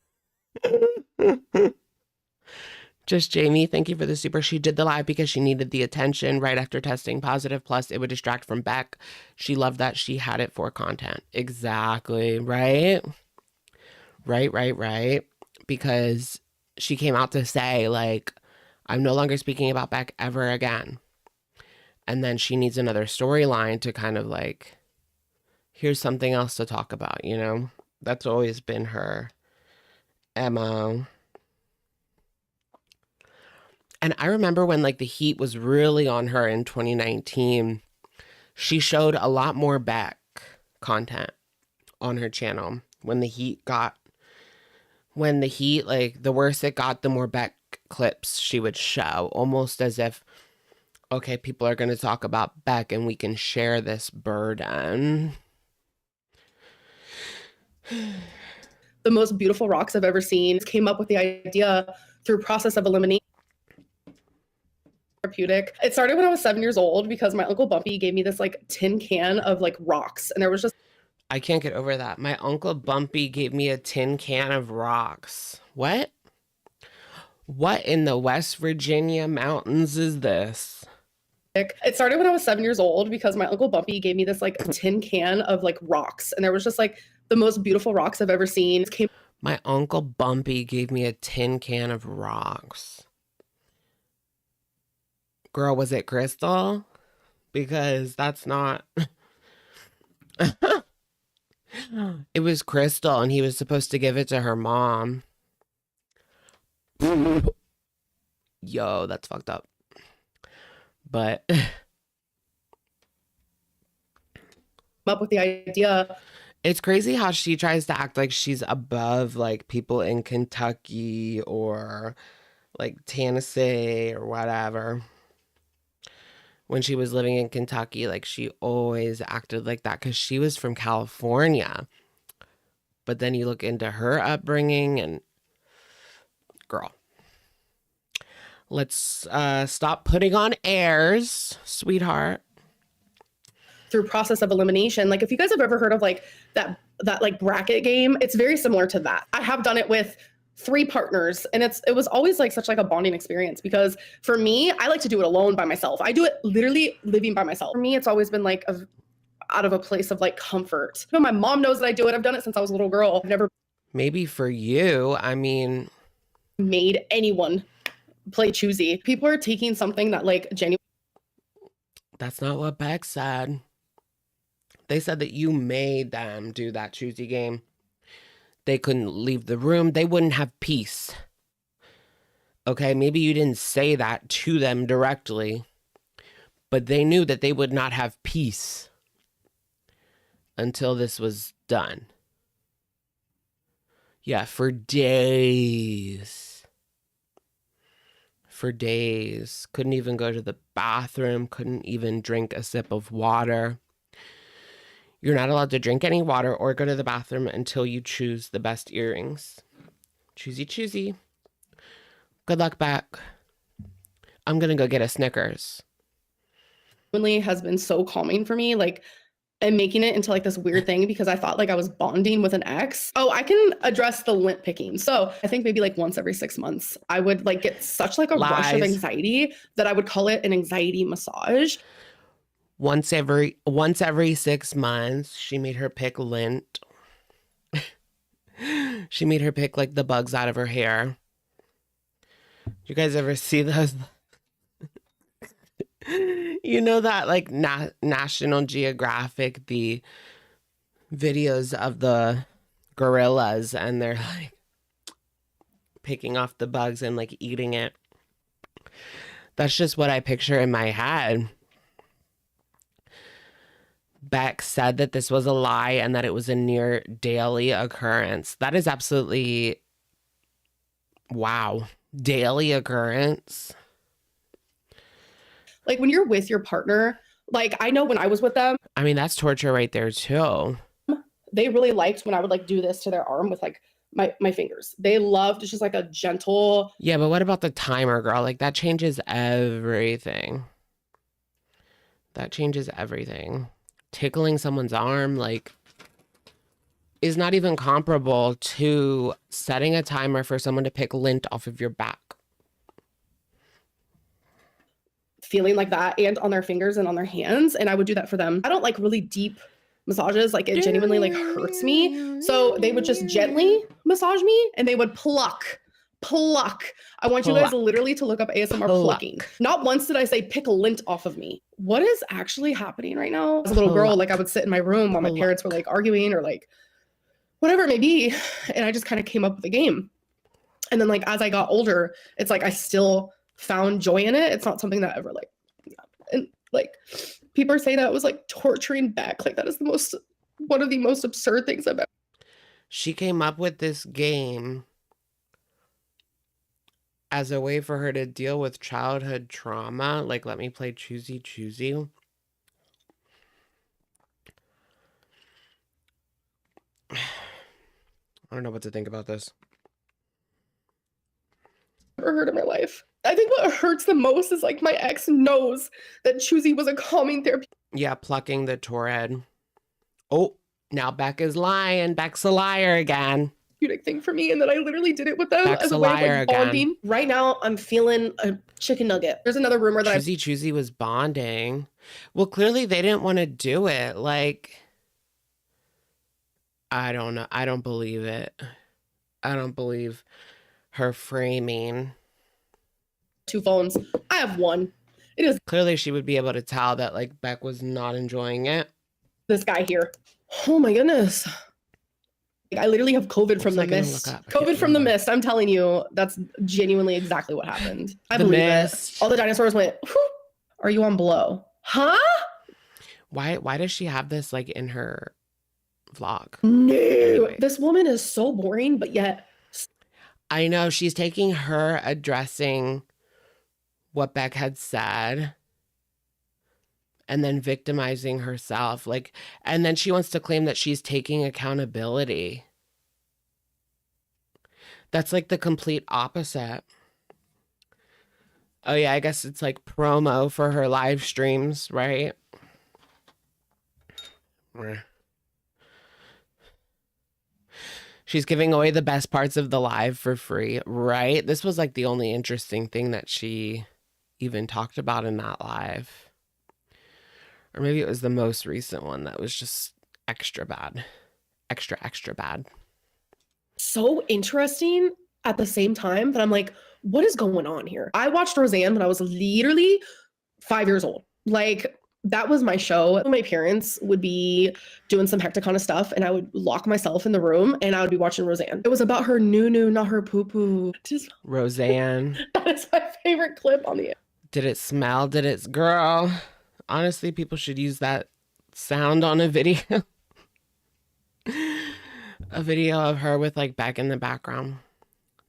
Just Jamie, thank you for the super. She did the live because she needed the attention right after testing positive. Plus, it would distract from Beck. She loved that she had it for content. Exactly, right? Right. Because she came out to say, like, I'm no longer speaking about Beck ever again. And then she needs another storyline to kind of like, here's something else to talk about, you know? That's always been her MO. And I remember when like the heat was really on her in 2019, she showed a lot more Beck content on her channel. When the heat, like the worse it got, the more Beck clips she would show, almost as if, okay, people are going to talk about Beck and we can share this burden. the most beautiful rocks I've ever seen. Came up with the idea through process of elimination. Therapeutic. It started when I was 7 years old because my Uncle Bumpy gave me this like tin can of like rocks. And there was just I can't get over that. My Uncle Bumpy gave me a tin can of rocks. What? What in the West Virginia mountains is this? It started when I was 7 years old because my Uncle Bumpy gave me this like tin can of like rocks. And there was just like the most beautiful rocks I've ever seen. My Uncle Bumpy gave me a tin can of rocks. Girl, was it crystal? Because that's not... It was crystal and he was supposed to give it to her mom. Yo, that's fucked up. But... up with the idea. It's crazy how she tries to act like she's above like people in Kentucky or like Tennessee or whatever. When she was living in Kentucky, like she always acted like that because she was from California. But then you look into her upbringing and girl. Let's stop putting on airs, sweetheart. Through process of elimination. Like if you guys have ever heard of like that like bracket game, it's very similar to that. I have done it with 3 partners and it was always like such like a bonding experience because for me, I like to do it alone by myself. I do it literally living by myself. For me, it's always been like out of a place of like comfort. You know, my mom knows that I do it. I've done it since I was a little girl. I've never Maybe for you, I mean, made anyone play choosey. People are taking something that like genuinely. That's not what Beck said. They said that you made them do that choosey game. They couldn't leave the room. They wouldn't have peace. Okay, maybe you didn't say that to them directly, but they knew that they would not have peace until this was done. Yeah, for days. For days. Couldn't even go to the bathroom. Couldn't even drink a sip of water. You're not allowed to drink any water or go to the bathroom until you choose the best earrings. Choosey. Good luck, Beck. I'm going to go get a Snickers. Has been so calming for me, like, and making it into like this weird thing because I thought like I was bonding with an ex. Oh, I can address the lint picking. So I think maybe like once every 6 months, I would like get such like a rush of anxiety that I would call it an anxiety massage. Once every 6 months, she made her pick lint. She made her pick like the bugs out of her hair. You guys ever see those? You know that like National Geographic, the videos of the gorillas and they're like picking off the bugs and like eating it. That's just what I picture in my head. Beck said that this was a lie and that it was a near daily occurrence. That is absolutely, wow. Daily occurrence. Like when you're with your partner, like I know when I was with them, I mean, that's torture right there too. they really liked when I would like do this to their arm with like my fingers. They loved just like a gentle. Yeah, but what about the timer, girl? Like that changes everything. That changes everything. Tickling someone's arm, like, is not even comparable to setting a timer for someone to pick lint off of your back. Feeling like that and on their fingers and on their hands. And I would do that for them. I don't like really deep massages. Like it genuinely like hurts me. So they would just gently massage me and they would pluck. I want you guys literally to look up ASMR plucking. Not once did I say pick a lint off of me. What is actually happening right now? As a little girl, like I would sit in my room while my parents were like arguing or like whatever it may be. And I just kind of came up with a game. And then like as I got older, it's like I still found joy in it. It's not something that ever like, yeah. And like people say that it was like torturing Beck. Like that is one of the most absurd things I've ever. She came up with this game as a way for her to deal with childhood trauma. Like, let me play choosey. I don't know what to think about this. Ever heard in my life. I think what hurts the most is like my ex knows that choosey was a calming therapy. Yeah, plucking the forehead. Oh, now Beck is lying. Beck's a liar again. Thing for me, and then I literally did it with them Beck's as a a way of liar like bonding. again. Right now, I'm feeling a chicken nugget. There's another rumor that choosey was bonding. Well, clearly they didn't want to do it. Like, I don't know. I don't believe it. I don't believe her framing. 2 phones. I have one. It is clearly she would be able to tell that like Beck was not enjoying it. This guy here. Oh my goodness. I literally have COVID from the mist. COVID from the mist. I'm telling you, that's genuinely exactly what happened. I believe it. All the dinosaurs went, whew. Are you on blow? Huh? Why does she have this like in her vlog? No. Anyway. This woman is so boring, but yet. I know, she's taking her addressing what Beck had said and then victimizing herself, like, and then she wants to claim that she's taking accountability. That's like the complete opposite. Oh yeah, I guess it's like promo for her live streams, right? She's giving away the best parts of the live for free, right? This was like the only interesting thing that she even talked about in that live. Or maybe it was the most recent one that was just extra bad. Extra bad. So interesting at the same time that I'm like, what is going on here? I watched Roseanne when I was literally 5 years old. Like, that was my show. My parents would be doing some hectic kind of stuff and I would lock myself in the room and I would be watching Roseanne. It was about her noo-noo, not her poo-poo. Just Roseanne. That is my favorite clip on the. Did it smell? Did it, girl? Honestly, people should use that sound on a video. A video of her with like Beck in the background.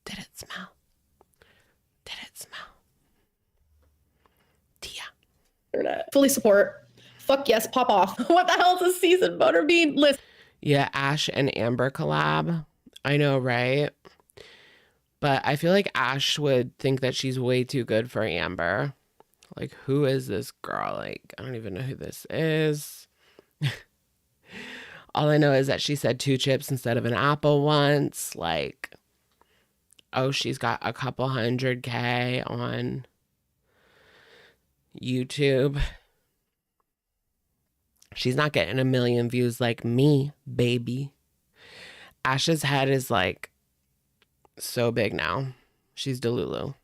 Did it smell? Did it smell? Tia. Internet. Fully support. Fuck yes, pop off. What the hell is a seasoned butterbean? Listen. Yeah, Ash and Amber collab. I know, right? But I feel like Ash would think that she's way too good for Amber. Like, who is this girl? Like, I don't even know who this is. All I know is that she said 2 chips instead of an apple once. Like, oh, she's got a couple 100K on YouTube. She's not getting 1 million views like me, baby. Ash's head is like so big now. She's Delulu.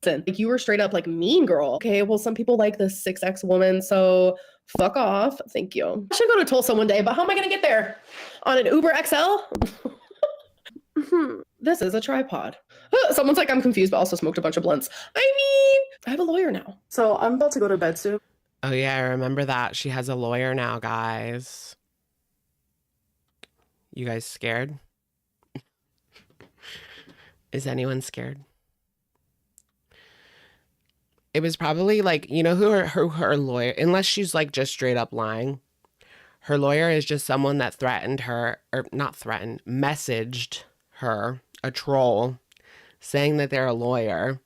Like you were straight up like mean girl. Okay, well, some people like the 6X woman, so fuck off. Thank you. I should go to Tulsa one day, but how am I gonna get there? On an Uber XL? This is a tripod. Someone's like, I'm confused, but also smoked a bunch of blunts. I mean, I have a lawyer now. So I'm about to go to bed soon. Oh yeah, I remember that. She has a lawyer now, guys. You guys scared? Is anyone scared? It was probably like, you know who her lawyer, unless she's like just straight up lying. Her lawyer is just someone that threatened her, or not threatened, messaged her, a troll, saying that they're a lawyer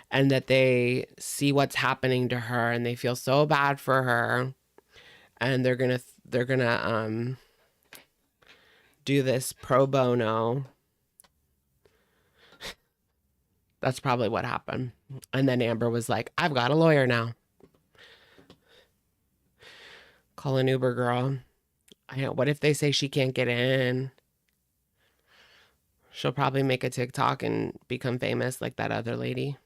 and that they see what's happening to her and they feel so bad for her and they're gonna do this pro bono. That's probably what happened. And then Amber was like, I've got a lawyer now. Call an Uber girl. What if they say she can't get in? She'll probably make a TikTok and become famous like that other lady.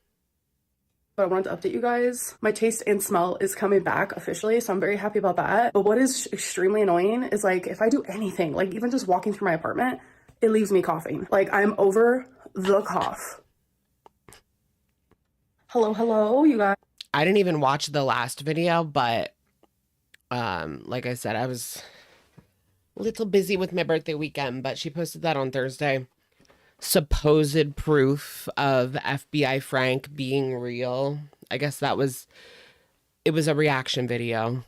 But I wanted to update you guys. My taste and smell is coming back officially, so I'm very happy about that. But what is extremely annoying is like if I do anything, like even just walking through my apartment, it leaves me coughing. Like I'm over the cough. Hello, you guys. I didn't even watch the last video, but like I said, I was a little busy with my birthday weekend, but she posted that on Thursday. Supposed proof of FBI Frank being real. I guess it was a reaction video.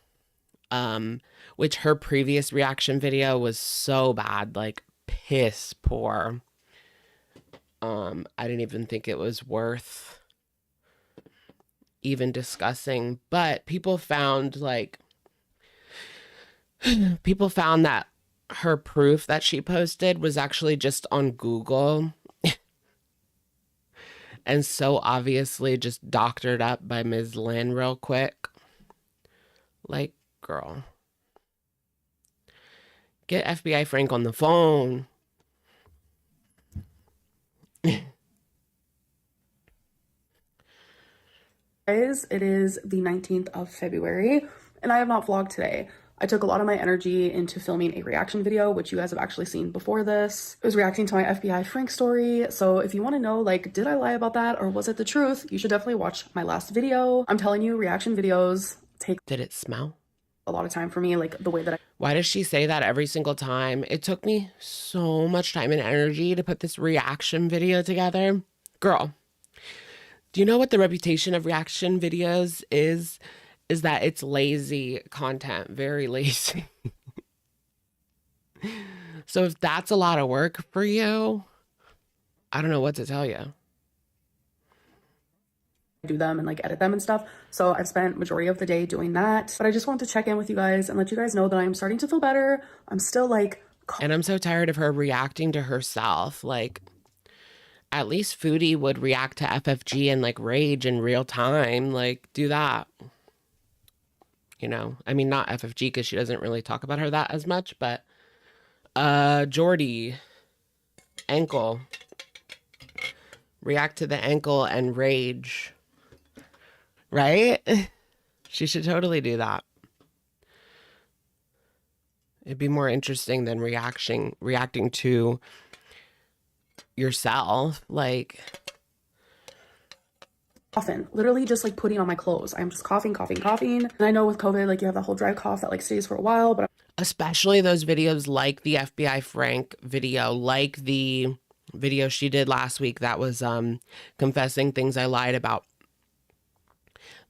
Which her previous reaction video was so bad, like piss poor. I didn't even think it was worth even discussing, but people found that her proof that she posted was actually just on Google and so obviously just doctored up by Ms. Lynn real quick. Like, girl, get FBI Frank on the phone. Guys, it is the 19th of February and I have not vlogged today. I took a lot of my energy into filming a reaction video, which you guys have actually seen before this. I was reacting to my FBI Frank story. So if you want to know, like, did I lie about that or was it the truth? You should definitely watch my last video. I'm telling you, reaction videos take Did it smell? a lot of time for me, like the way that Why does she say that every single time? It took me so much time and energy to put this reaction video together. Girl, do you know what the reputation of reaction videos is? Is that it's lazy content, very lazy. So if that's a lot of work for you, I don't know what to tell you. do them and like edit them and stuff. So I've spent majority of the day doing that. But I just wanted to check in with you guys and let you guys know that I'm starting to feel better. I'm still like... And I'm so tired of her reacting to herself. Like, at least Foodie would react to FFG and like Rage in real time. Like, do that. You know, I mean, not FFG because she doesn't really talk about her that as much, but Jordy, ankle, react to the ankle and Rage, right? She should totally do that. It'd be more interesting than reacting to yourself, like... Often, literally just like putting on my clothes. I'm just coughing. And I know with COVID, like you have that whole dry cough that like stays for a while, but especially those videos like the FBI Frank video, like the video she did last week that was confessing things I lied about.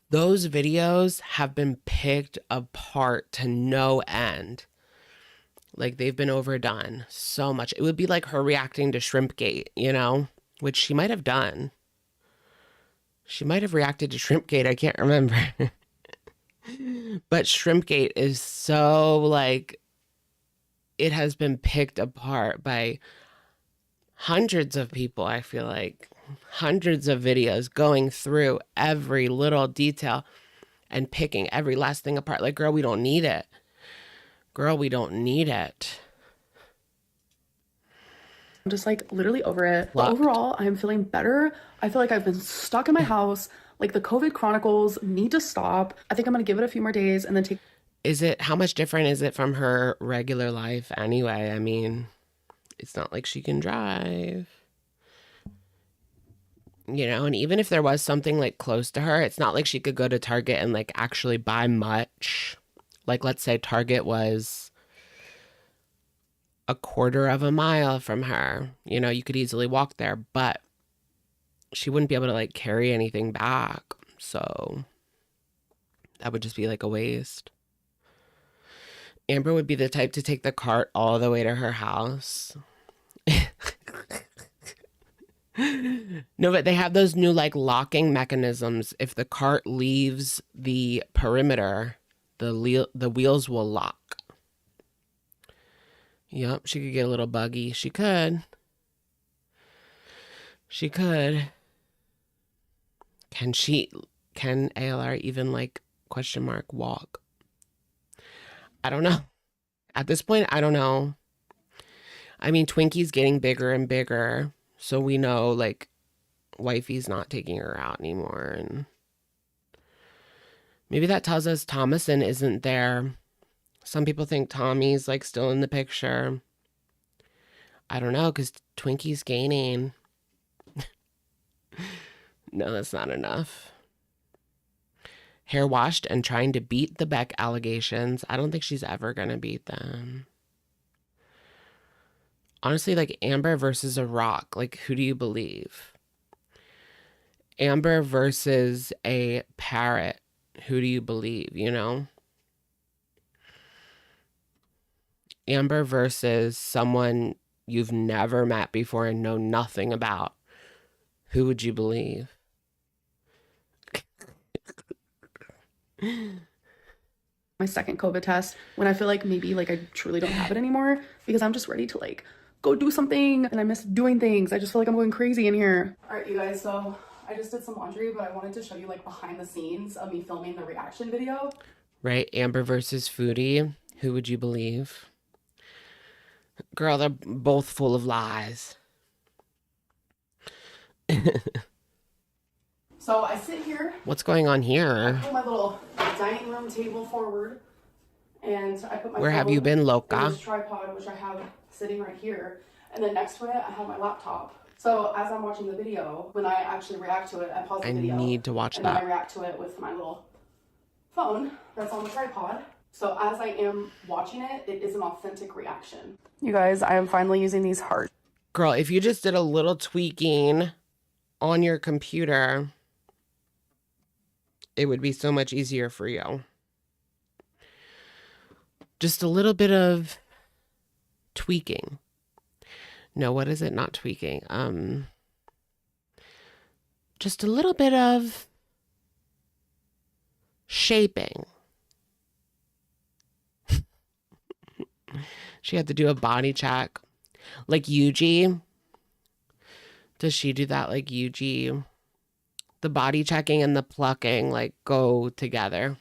Those videos have been picked apart to no end. Like they've been overdone so much. It would be like her reacting to Shrimpgate, you know, which she might have done. She might have reacted to Shrimpgate. I can't remember. But Shrimpgate is so like, it has been picked apart by hundreds of people. I feel like hundreds of videos going through every little detail and picking every last thing apart. Like, girl, we don't need it. Girl, we don't need it. I'm just like literally over it. But Plucked. overall, I'm feeling better. I feel like I've been stuck in my house. Like the COVID chronicles need to stop. I think I'm gonna give it a few more days and then take. Is it, how much different is it from her regular life anyway? I mean, it's not like she can drive. You know, and even if there was something like close to her, it's not like she could go to Target and like actually buy much. Like, let's say Target was a quarter of a mile from her. You know, you could easily walk there, but she wouldn't be able to like carry anything back. So that would just be like a waste. Amber would be the type to take the cart all the way to her house. No, but they have those new like locking mechanisms. If the cart leaves the perimeter, the wheels will lock. Yep, she could get a little buggy. She could. She could. Can ALR even like question mark walk? I don't know. At this point, I don't know. I mean, Twinkie's getting bigger and bigger. So we know, like, wifey's not taking her out anymore. And maybe that tells us Thomason isn't there. Some people think Tommy's, like, still in the picture. I don't know, because Twinkie's gaining. No, that's not enough. Hair washed and trying to beat the Beck allegations. I don't think she's ever going to beat them. Honestly, like Amber versus a rock. Like, who do you believe? Amber versus a parrot. Who do you believe, you know? Amber versus someone you've never met before and know nothing about. Who would you believe? My second COVID test when I feel like maybe like I truly don't have it anymore because I'm just ready to like go do something and I miss doing things. I just feel like I'm going crazy in here. All right, you guys, so I just did some laundry, but I wanted to show you like behind the scenes of me filming the reaction video. Right, Amber versus Foodie. Who would you believe? Girl, they're both full of lies. So I sit here. What's going on here? I put my little dining room table forward and I put my Where have you been, loca? this tripod, which I have sitting right here. And then next to it, I have my laptop. So as I'm watching the video, when I actually react to it, I pause the video. I need to watch and that. then I react to it with my little phone that's on the tripod. So as I am watching it, it is an authentic reaction. You guys, I am finally using these hearts. Girl, if you just did a little tweaking on your computer, it would be so much easier for you. Just a little bit of tweaking. No, what is it? Not tweaking. Just a little bit of shaping. She had to do a body check. Like Yuji. Does she do that like Yuji? The body checking and the plucking like go together.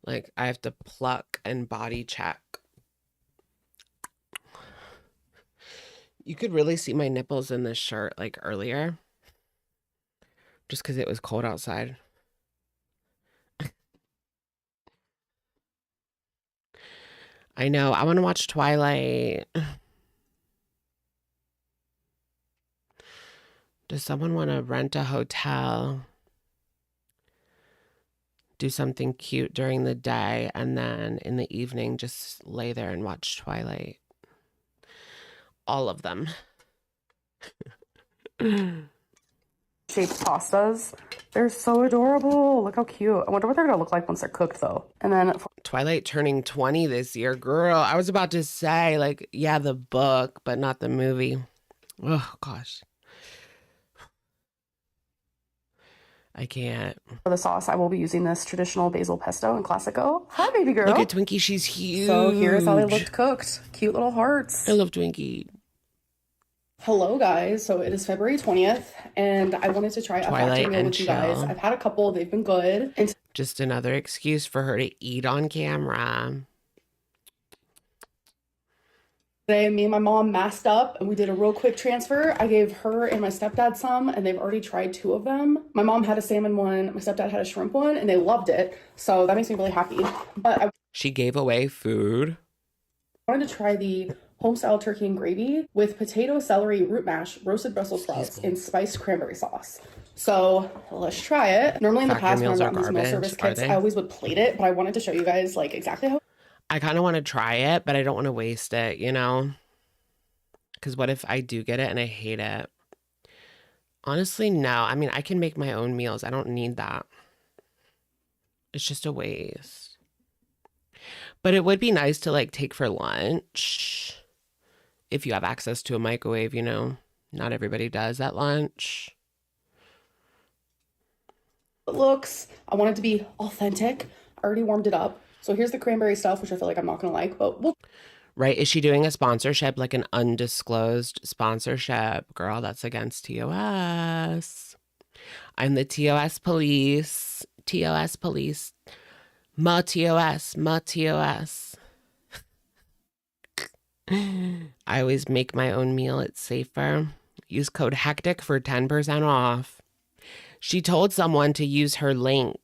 Like I have to pluck and body check. You could really see my nipples in this shirt like earlier. Just because it was cold outside. I know. I want to watch Twilight. Does someone want to rent a hotel? Do something cute during the day and then in the evening just lay there and watch Twilight. All of them. Shaped pastas. They're so adorable. Look how cute. I wonder what they're gonna look like once they're cooked though. And then Twilight turning 20 this year. Girl, I was about to say like, yeah, the book, but not the movie. Oh gosh. I can't. for the sauce, I will be using this traditional basil pesto and Classico. Hi, baby girl. Look at Twinkie. She's huge. So here's how they looked cooked. Cute little hearts. I love Twinkie. Hello, guys. So it is February 20th, and I wanted to try a Twilight factory meal and with you guys. chill. I've had a couple. They've been good. And Just another excuse for her to eat on camera. Today, me and my mom masked up and we did a real quick transfer. I gave her and my stepdad some, and they've already tried 2 of them. My mom had a salmon one, my stepdad had a shrimp one, and they loved it. So that makes me really happy. But She gave away food. I wanted to try the home-style turkey and gravy with potato, celery, root mash, roasted Brussels sprouts, and spiced cranberry sauce. So let's try it. Normally in the past when I've gotten these meal service kits, I always would plate it, but I wanted to show you guys like exactly how. I kind of want to try it, but I don't want to waste it, you know? Because what if I do get it and I hate it? Honestly, no. I mean, I can make my own meals. I don't need that. It's just a waste. But it would be nice to like take for lunch if you have access to a microwave, you know? Not everybody does at lunch. It looks, I want it to be authentic. I already warmed it up. So here's the cranberry stuff, which I feel like I'm not going to like, but we'll. Right? Is she doing a sponsorship, like an undisclosed sponsorship? Girl, that's against TOS. I'm the TOS police. TOS police. Ma TOS. Ma TOS. I always make my own meal. It's safer. Use code HECTIC for 10% off. She told someone to use her link.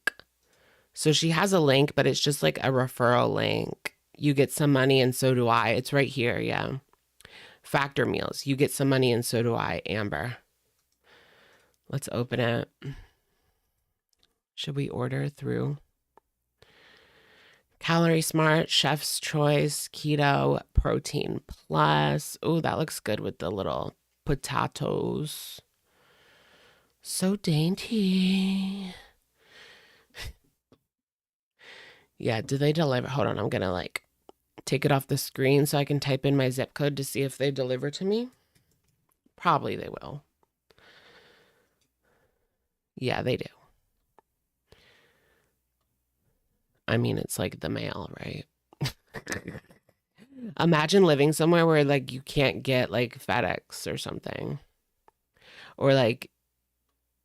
So she has a link, but it's just like a referral link. You get some money and so do I. It's right here, yeah. Factor meals. You get some money and so do I, Amber. Let's open it. Should we order through? Calorie Smart, Chef's Choice, Keto, Protein Plus. Oh, that looks good with the little potatoes. So dainty. Yeah, do they deliver? Hold on, I'm gonna like take it off the screen so I can type in my zip code to see if they deliver to me. Probably they will. Yeah, they do. I mean, it's like the mail, right? Imagine living somewhere where like you can't get like FedEx or something. Or like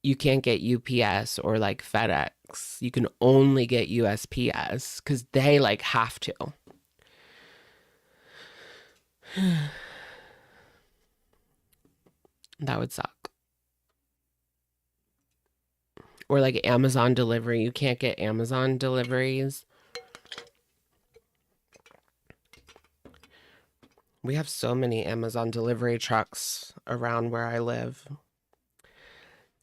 you can't get UPS or like FedEx. You can only get USPS because they like have to. That would suck. Or like Amazon delivery. You can't get Amazon deliveries. We have so many Amazon delivery trucks around where I live.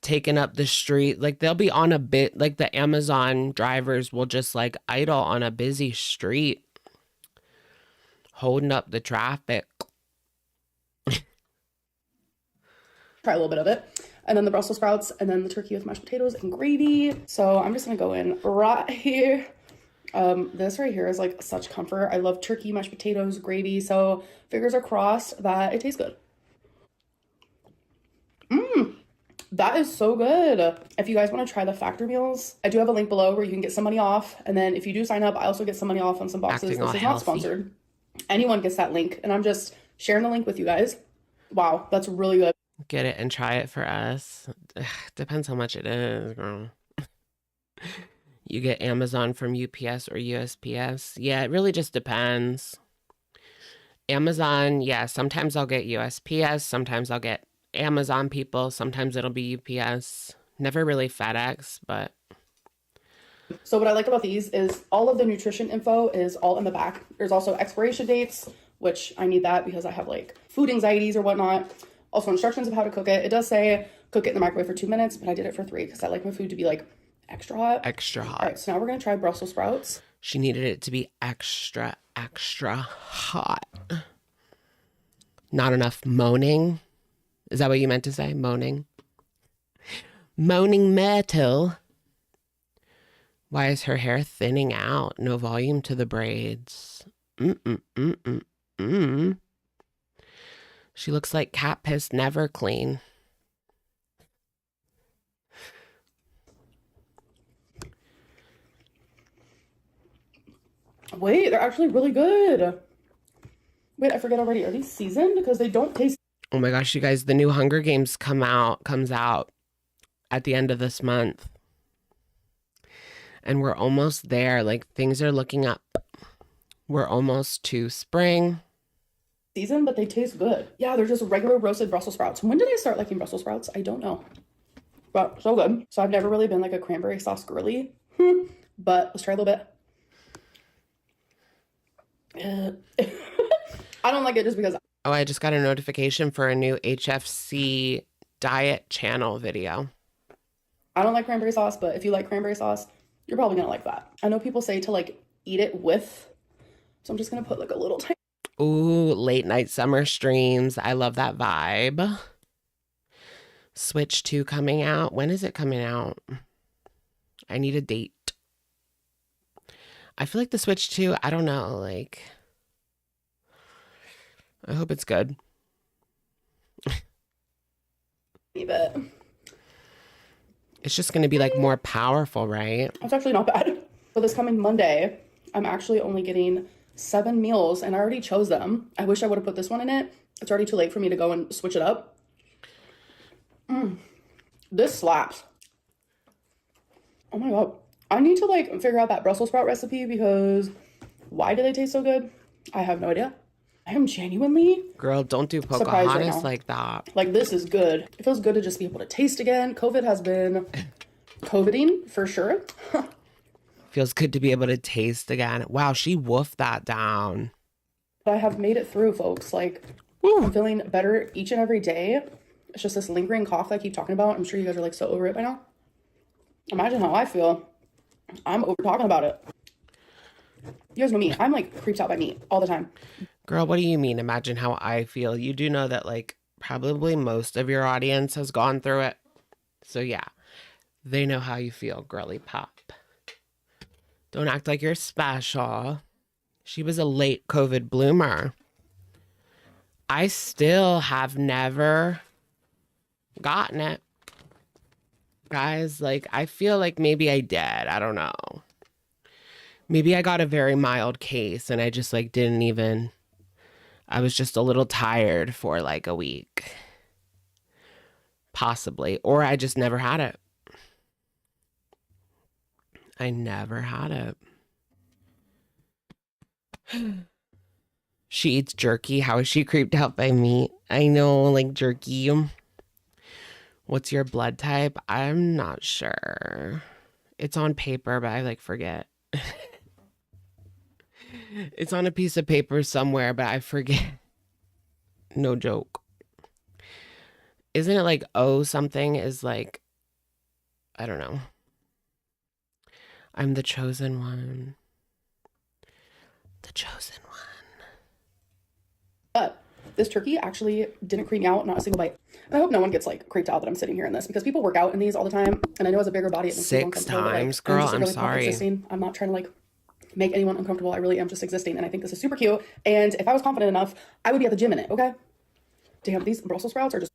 Taking up the street. Like they'll be on a bit, like the Amazon drivers will just like idle on a busy street. Holding up the traffic. Try a little bit of it. And then the Brussels sprouts, and then the turkey with mashed potatoes and gravy. So I'm just gonna go in right here. This right here is like such comfort. I love turkey, mashed potatoes, gravy. So fingers are crossed that it tastes good. That is so good. If you guys want to try the factor meals, I do have a link below where you can get some money off. And then if you do sign up, I also get some money off on some boxes. This is not sponsored. Anyone gets that link. And I'm just sharing the link with you guys. Wow, that's really good. Get it and try it for us. Depends how much it is, girl. You get Amazon from UPS or USPS. Yeah, it really just depends. Amazon, yeah, sometimes I'll get USPS. Sometimes I'll get Amazon people. Sometimes it'll be UPS. Never really FedEx, but. So what I like about these is all of the nutrition info is all in the back. There's also expiration dates, which I need that because I have like food anxieties or whatnot. Also instructions of how to cook it. It does say cook it in the microwave for 2 minutes, but I did it for 3 because I like my food to be like extra hot. Extra hot. All right, so now we're going to try Brussels sprouts. She needed it to be extra, extra hot. Not enough moaning. Is that what you meant to say? Moaning? Moaning metal. Why is her hair thinning out? No volume to the braids. She looks like cat piss never clean. Wait, they're actually really good. Wait, I forget already. Are these seasoned? Because they don't taste. Oh my gosh, you guys, the new Hunger Games comes out at the end of this month. And we're almost there. Like things are looking up. We're almost to spring. season, but they taste good. Yeah, they're just regular roasted Brussels sprouts. When did I start liking Brussels sprouts? I don't know, but so good. So I've never really been like a cranberry sauce girly, but let's try a little bit. I don't like it just because. Oh, I just got a notification for a new HFC diet channel video. I don't like cranberry sauce, but if you like cranberry sauce, you're probably gonna like that. I know people say to like eat it with, so I'm just gonna put like a little tiny. Ooh, late night summer streams. I love that vibe. Switch 2 coming out. When is it coming out? I need a date. I feel like the Switch 2, I don't know, like, I hope it's good. Bit. It's just going to be like more powerful, right? It's actually not bad. So this coming Monday, I'm actually only getting 7 meals and I already chose them. I wish I would have put this one in it. It's already too late for me to go and switch it up. This slaps. Oh my God. I need to like figure out that Brussels sprout recipe because why do they taste so good? I have no idea. I am genuinely Girl, don't do surprised Pocahontas right like that. like, this is good. It feels good to just be able to taste again. COVID has been COVIDing for sure. Feels good to be able to taste again. Wow, she woofed that down. But I have made it through, folks. Like, I'm feeling better each and every day. It's just this lingering cough that I keep talking about. I'm sure you guys are like so over it by now. Imagine how I feel. I'm over talking about it. You guys know me. I'm like creeped out by meat all the time. Girl, what do you mean? Imagine how I feel. You do know that like probably most of your audience has gone through it. So yeah, they know how you feel, girly pop. Don't act like you're special. She was a late COVID bloomer. I still have never gotten it. Guys, like, I feel like maybe I did. I don't know. Maybe I got a very mild case and I just like didn't even, I was just a little tired for like a week. Possibly. Or I just never had it. I never had it. She eats jerky. How is she creeped out by meat? I know, like jerky. What's your blood type? I'm not sure. It's on paper, but I like forget. It's on a piece of paper somewhere, but I forget. No joke. Isn't it like O something is like, I don't know. I'm the chosen one. The chosen one. But this turkey actually didn't creep me out, not a single bite. And I hope no one gets like creeped out that I'm sitting here in this because people work out in these all the time. And I know as a bigger body, it makes people 6 uncomfortable. times, but, like, girl. just a I'm really sorry. existing. I'm not trying to like make anyone uncomfortable. I really am just existing. And I think this is super cute. And if I was confident enough, I would be at the gym in it. Okay. Damn, these Brussels sprouts are just.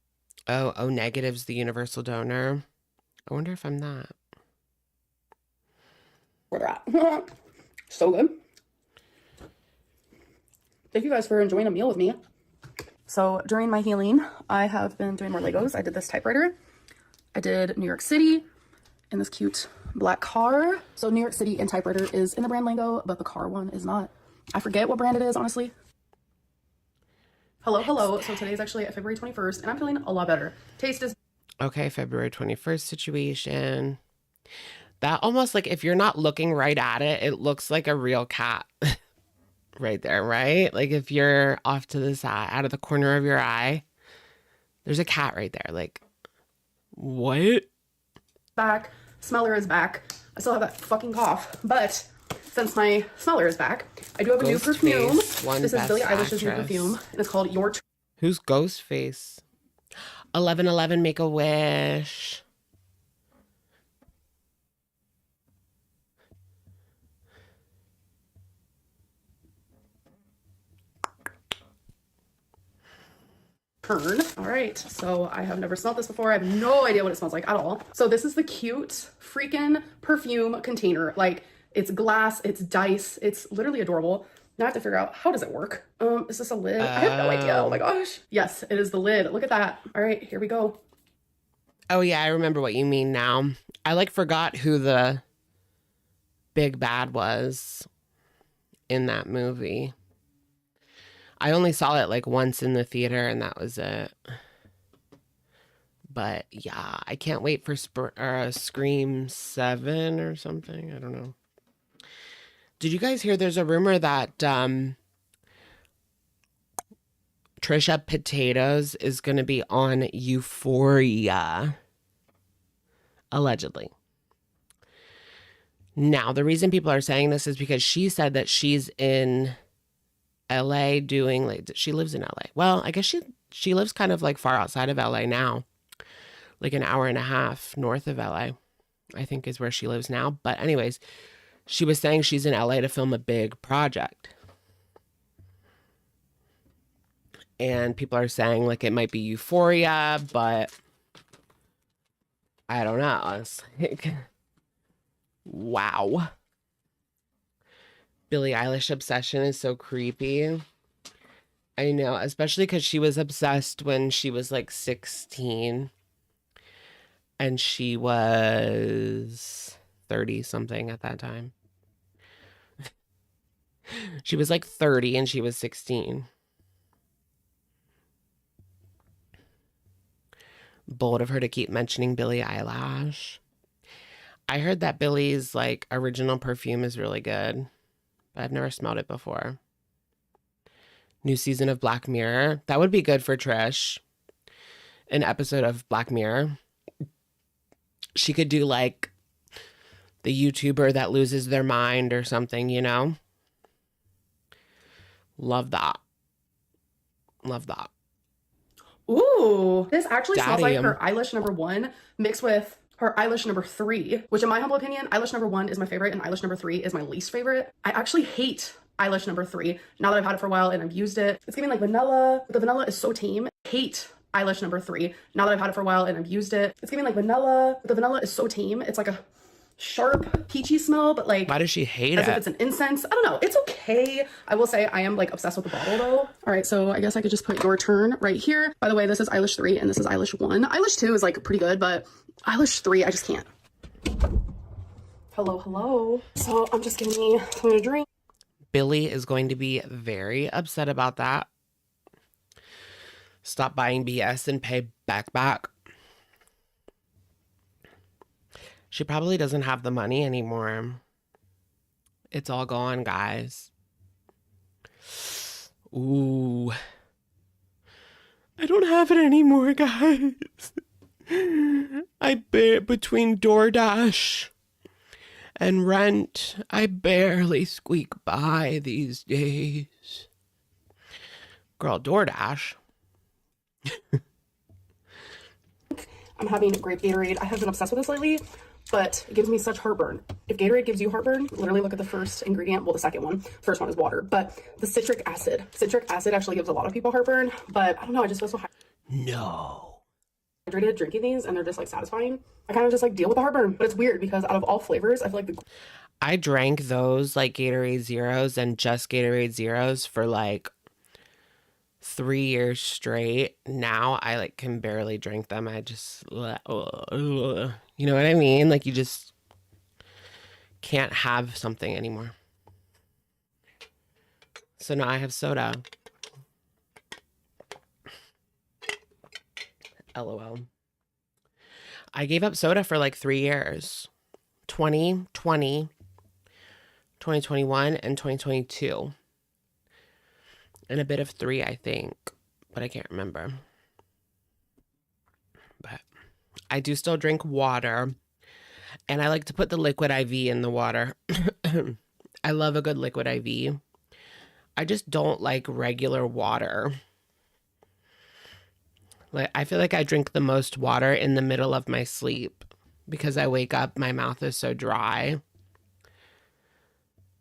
Oh, O negative's the universal donor. I wonder if I'm that. Where they're at. So good. Thank you guys for enjoying a meal with me. So during my healing, I have been doing more Legos. I did this typewriter. I did New York City in this cute black car. So New York City and typewriter is in the brand Lego, but the car one is not. I forget what brand it is, honestly. Hello, hello. So today's actually February 21st, and I'm feeling a lot better. Taste is. Okay, February 21st situation. That almost like if you're not looking right at it, it looks like a real cat right there, right? Like if you're off to the side, out of the corner of your eye, there's a cat right there. Like, what? Back. Smeller is back. I still have that fucking cough, but since my smeller is back, I do have a new perfume. This is Billie Eilish's new perfume, and it's called Your. Who's Ghostface? 1111 Make a Wish. Turn. All right, so I have never smelled this before. I have no idea what it smells like at all. So this is the cute freaking perfume container. Like, it's glass, it's dice, it's literally adorable. Now I have to figure out, how does it work? Is this a lid? I have no idea. Oh my gosh. Yes, it is the lid. Look at that. All right, here we go. Oh yeah, I remember what you mean now. I like forgot who the big bad was in that movie. I only saw it like once in the theater and that was it. But yeah, I can't wait for Scream 7 or something. I don't know. Did you guys hear there's a rumor that Trisha Potatoes is going to be on Euphoria? Allegedly. Now, the reason people are saying this is because she said that she's in LA doing, like, she lives in LA. Well, I guess she lives kind of like far outside of LA now. Like an hour and a half north of LA, I think is where she lives now. But anyways, she was saying she's in LA to film a big project. And people are saying like it might be Euphoria, but I don't know. It's like, wow. Billie Eilish obsession is so creepy. I know, especially because she was obsessed when she was like 16. And she was 30 something at that time. She was like 30 and she was 16. Bold of her to keep mentioning Billie Eilish. I heard that Billie's like original perfume is really good, but I've never smelled it before. New season of Black Mirror. That would be good for Trish. An episode of Black Mirror. She could do like the YouTuber that loses their mind or something, you know? Love that. Love that. Ooh, this actually smells like Daddy. her eyelash number 1 mixed with her eyelash number 3, which in my humble opinion, eyelash number 1 is my favorite and eyelash number 3 is my least favorite. I actually hate eyelash number 3 now that I've had it for a while and I've used it. It's giving like vanilla. The vanilla is so tame. Hate eyelash number 3 now that I've had it for a while and I've used it. It's giving like vanilla. The vanilla is so tame. It's like a sharp peachy smell, but like, why does she hate as it? if it's an incense. I don't know. It's okay. I will say I am like obsessed with the bottle though. All right, so I guess I could just put your turn right here. By the way, this is eyelash 3 and this is eyelash 1. Eyelash 2 is like pretty good, but eyelash 3 I just can't. Hello. So I'm just giving me something to drink. Billie is going to be very upset about that. Stop buying BS and pay back. She probably doesn't have the money anymore. It's all gone, guys. Ooh. I don't have it anymore, guys. Between DoorDash and rent, I barely squeak by these days. Girl, DoorDash. I'm having grape Gatorade. I have been obsessed with this lately, but it gives me such heartburn. If Gatorade gives you heartburn, literally look at the first ingredient. Well, the second one. First one is water, but the citric acid. Citric acid actually gives a lot of people heartburn, but I don't know. I just feel so hydrated drinking these, and they're just like satisfying. I kind of just like deal with the heartburn, but it's weird because out of all flavors, I feel like I drank those like Gatorade Zeros and just Gatorade Zeros for like 3 years straight. Now I like can barely drink them. I just, you know what I mean? Like you just can't have something anymore. So now I have soda. LOL. I gave up soda for like 3 years. 2020, 2021, and 2022. And a bit of 3, I think. But I can't remember. But I do still drink water. And I like to put the liquid IV in the water. I love a good liquid IV. I just don't like regular water. Like I feel like I drink the most water in the middle of my sleep because I wake up, my mouth is so dry.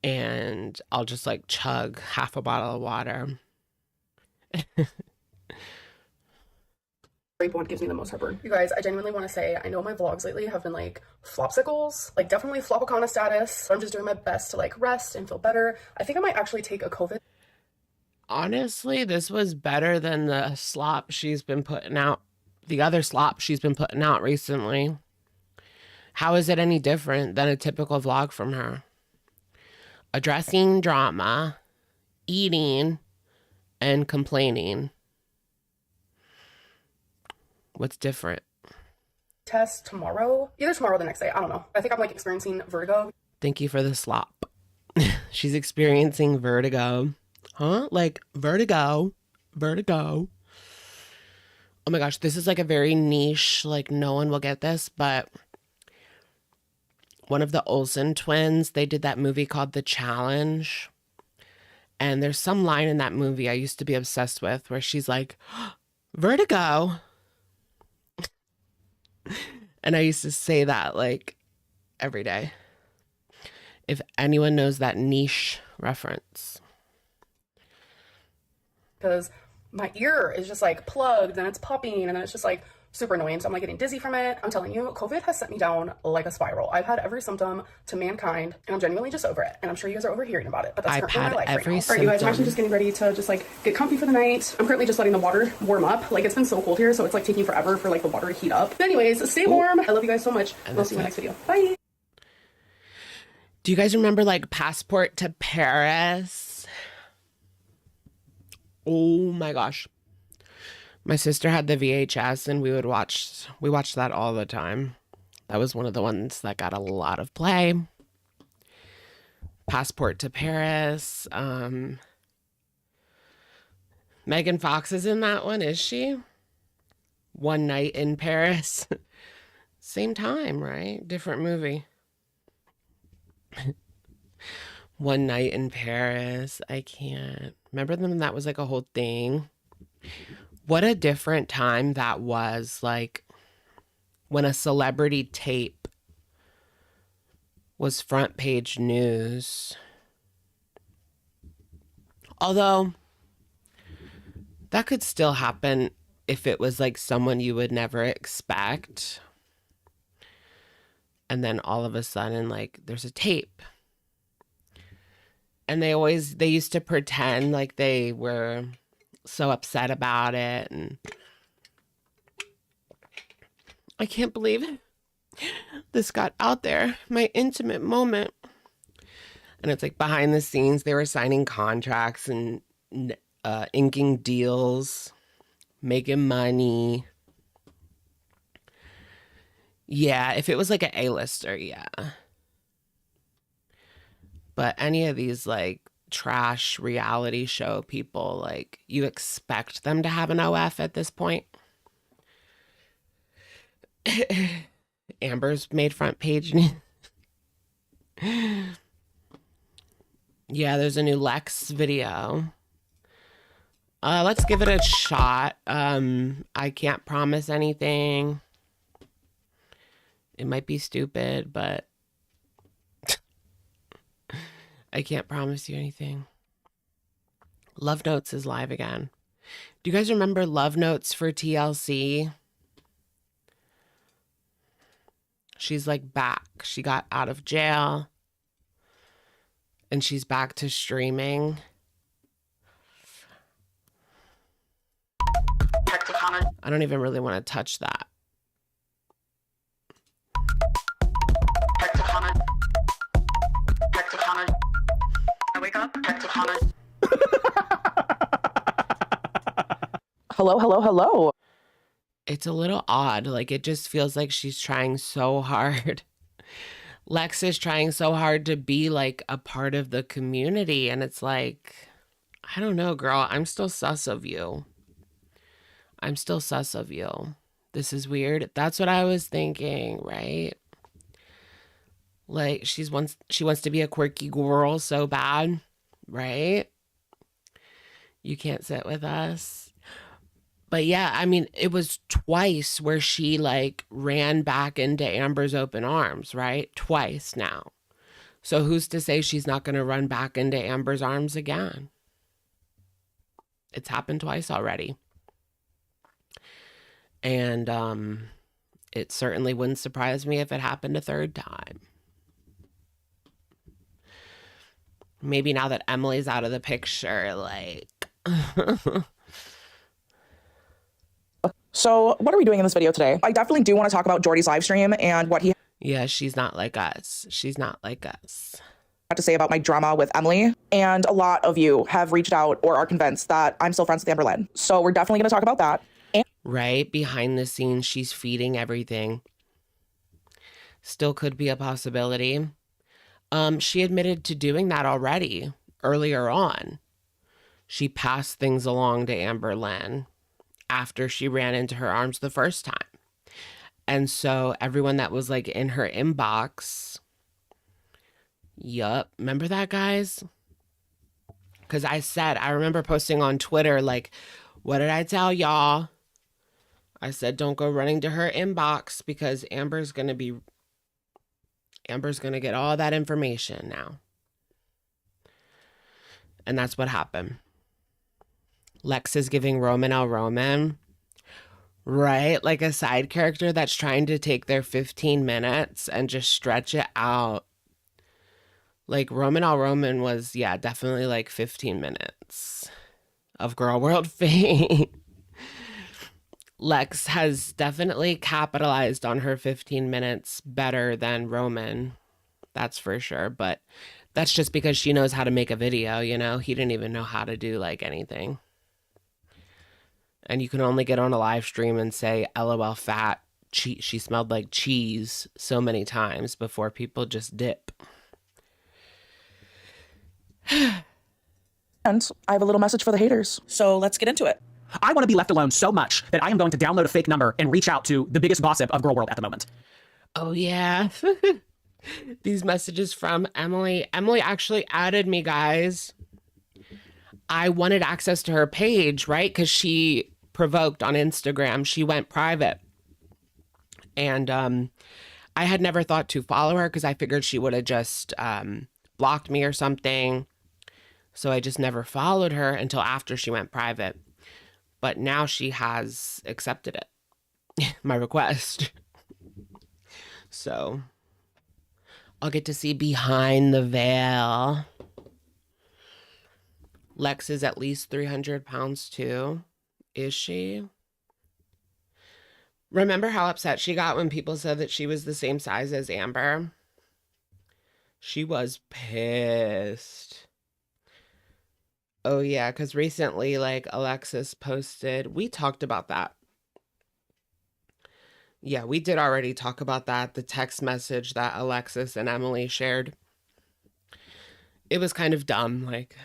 And I'll just like chug half a bottle of water. grape one gives me the most heartburn. You guys, I genuinely want to say, I know my vlogs lately have been like flopsicles, like definitely flopicana status. So I'm just doing my best to like rest and feel better. I think I might actually take a COVID. Honestly, this was better than the slop she's been putting out. The other slop she's been putting out recently. How is it any different than a typical vlog from her? Addressing drama, eating, and complaining. What's different? Test tomorrow, either tomorrow or the next day. I don't know. I think I'm like experiencing vertigo. Thank you for the slop. She's experiencing vertigo. Huh? Like vertigo. Vertigo. Oh my gosh, this is like a very niche, like no one will get this, but one of the Olsen twins, they did that movie called The Challenge. And there's some line in that movie I used to be obsessed with where she's like, vertigo. And I used to say that like every day. If anyone knows that niche reference. Because my ear is just like plugged and it's popping and then it's just like super annoying. So I'm like getting dizzy from it. I'm telling you, COVID has sent me down like a spiral. I've had every symptom to mankind and I'm genuinely just over it. And I'm sure you guys are over hearing about it, but that's currently my life right now. All right, you guys, I'm actually just getting ready to just like get comfy for the night. I'm currently just letting the water warm up. Like it's been so cold here, so it's like taking forever for like the water to heat up. But anyways, stay warm. I love you guys so much. And I'll see you in the next video. Bye. Do you guys remember like Passport to Paris? Oh my gosh. My sister had the VHS and we watched that all the time. That was one of the ones that got a lot of play. Passport to Paris. Megan Fox is in that one, is she? One Night in Paris. Same time, right? Different movie. One Night in Paris. I can't remember them. That was like a whole thing. What a different time that was, like when a celebrity tape was front page news. Although that could still happen if it was like someone you would never expect. And then all of a sudden, like there's a tape. And they used to pretend like they were so upset about it, and I can't believe this got out there, my intimate moment. And it's like behind the scenes they were signing contracts and inking deals, making money. Yeah, if it was like an A-lister, yeah. But any of these like trash reality show people, like you expect them to have an OF at this point. Amber's made front page. Yeah, there's a new Lex video. Let's give it a shot. I can't promise anything. It might be stupid, but I can't promise you anything. Love Notes is live again. Do you guys remember Love Notes for TLC? She's like back. She got out of jail and she's back to streaming. I don't even really want to touch that. Wake up. Hello. It's a little odd. Like, it just feels like she's trying so hard. Lex is trying so hard to be like a part of the community. And it's like, I don't know, girl. I'm still sus of you. This is weird. That's what I was thinking, right? Like she wants to be a quirky girl so bad, right? You can't sit with us. But yeah, I mean, it was twice where she like ran back into Amber's open arms, right? Twice now. So who's to say she's not going to run back into Amber's arms again? It's happened twice already. And it certainly wouldn't surprise me if it happened a third time. Maybe now that Emily's out of the picture, like... So what are we doing in this video today? I definitely do want to talk about Jordy's live stream and what he Yeah, she's not like us. to say about my drama with Emily. And a lot of you have reached out or are convinced that I'm still friends with Amberlynn. So we're definitely going to talk about that. Right? Behind the scenes, she's feeding everything. Still could be a possibility. She admitted to doing that already earlier on. She passed things along to Amberlynn after she ran into her arms the first time. And so everyone that was like in her inbox, yup, remember that, guys? Because I remember posting on Twitter, like, what did I tell y'all? I said, don't go running to her inbox because Amber's going to get all that information now. And that's what happened. Lex is giving Roman, right? Like a side character that's trying to take their 15 minutes and just stretch it out. Like Roman was, yeah, definitely like 15 minutes of Girl World fame. Lex has definitely capitalized on her 15 minutes better than Roman. That's for sure. But that's just because she knows how to make a video, you know? He didn't even know how to do like anything. And you can only get on a live stream and say, LOL fat, she smelled like cheese so many times before people just dip. And I have a little message for the haters. So let's get into it. I want to be left alone so much that I am going to download a fake number and reach out to the biggest gossip of Girl World at the moment. Oh, yeah. These messages from Emily. Emily actually added me, guys. I wanted access to her page, right? Because she provoked on Instagram. She went private. And I had never thought to follow her because I figured she would have just blocked me or something. So I just never followed her until after she went private. But now she has accepted it, my request. So I'll get to see behind the veil. Lex is at least 300 pounds too. Is she? Remember how upset she got when people said that she was the same size as Amber? She was pissed. Oh, yeah, because recently, like, Alexis posted, we talked about that. Yeah, we did already talk about that, the text message that Alexis and Emily shared. It was kind of dumb, like,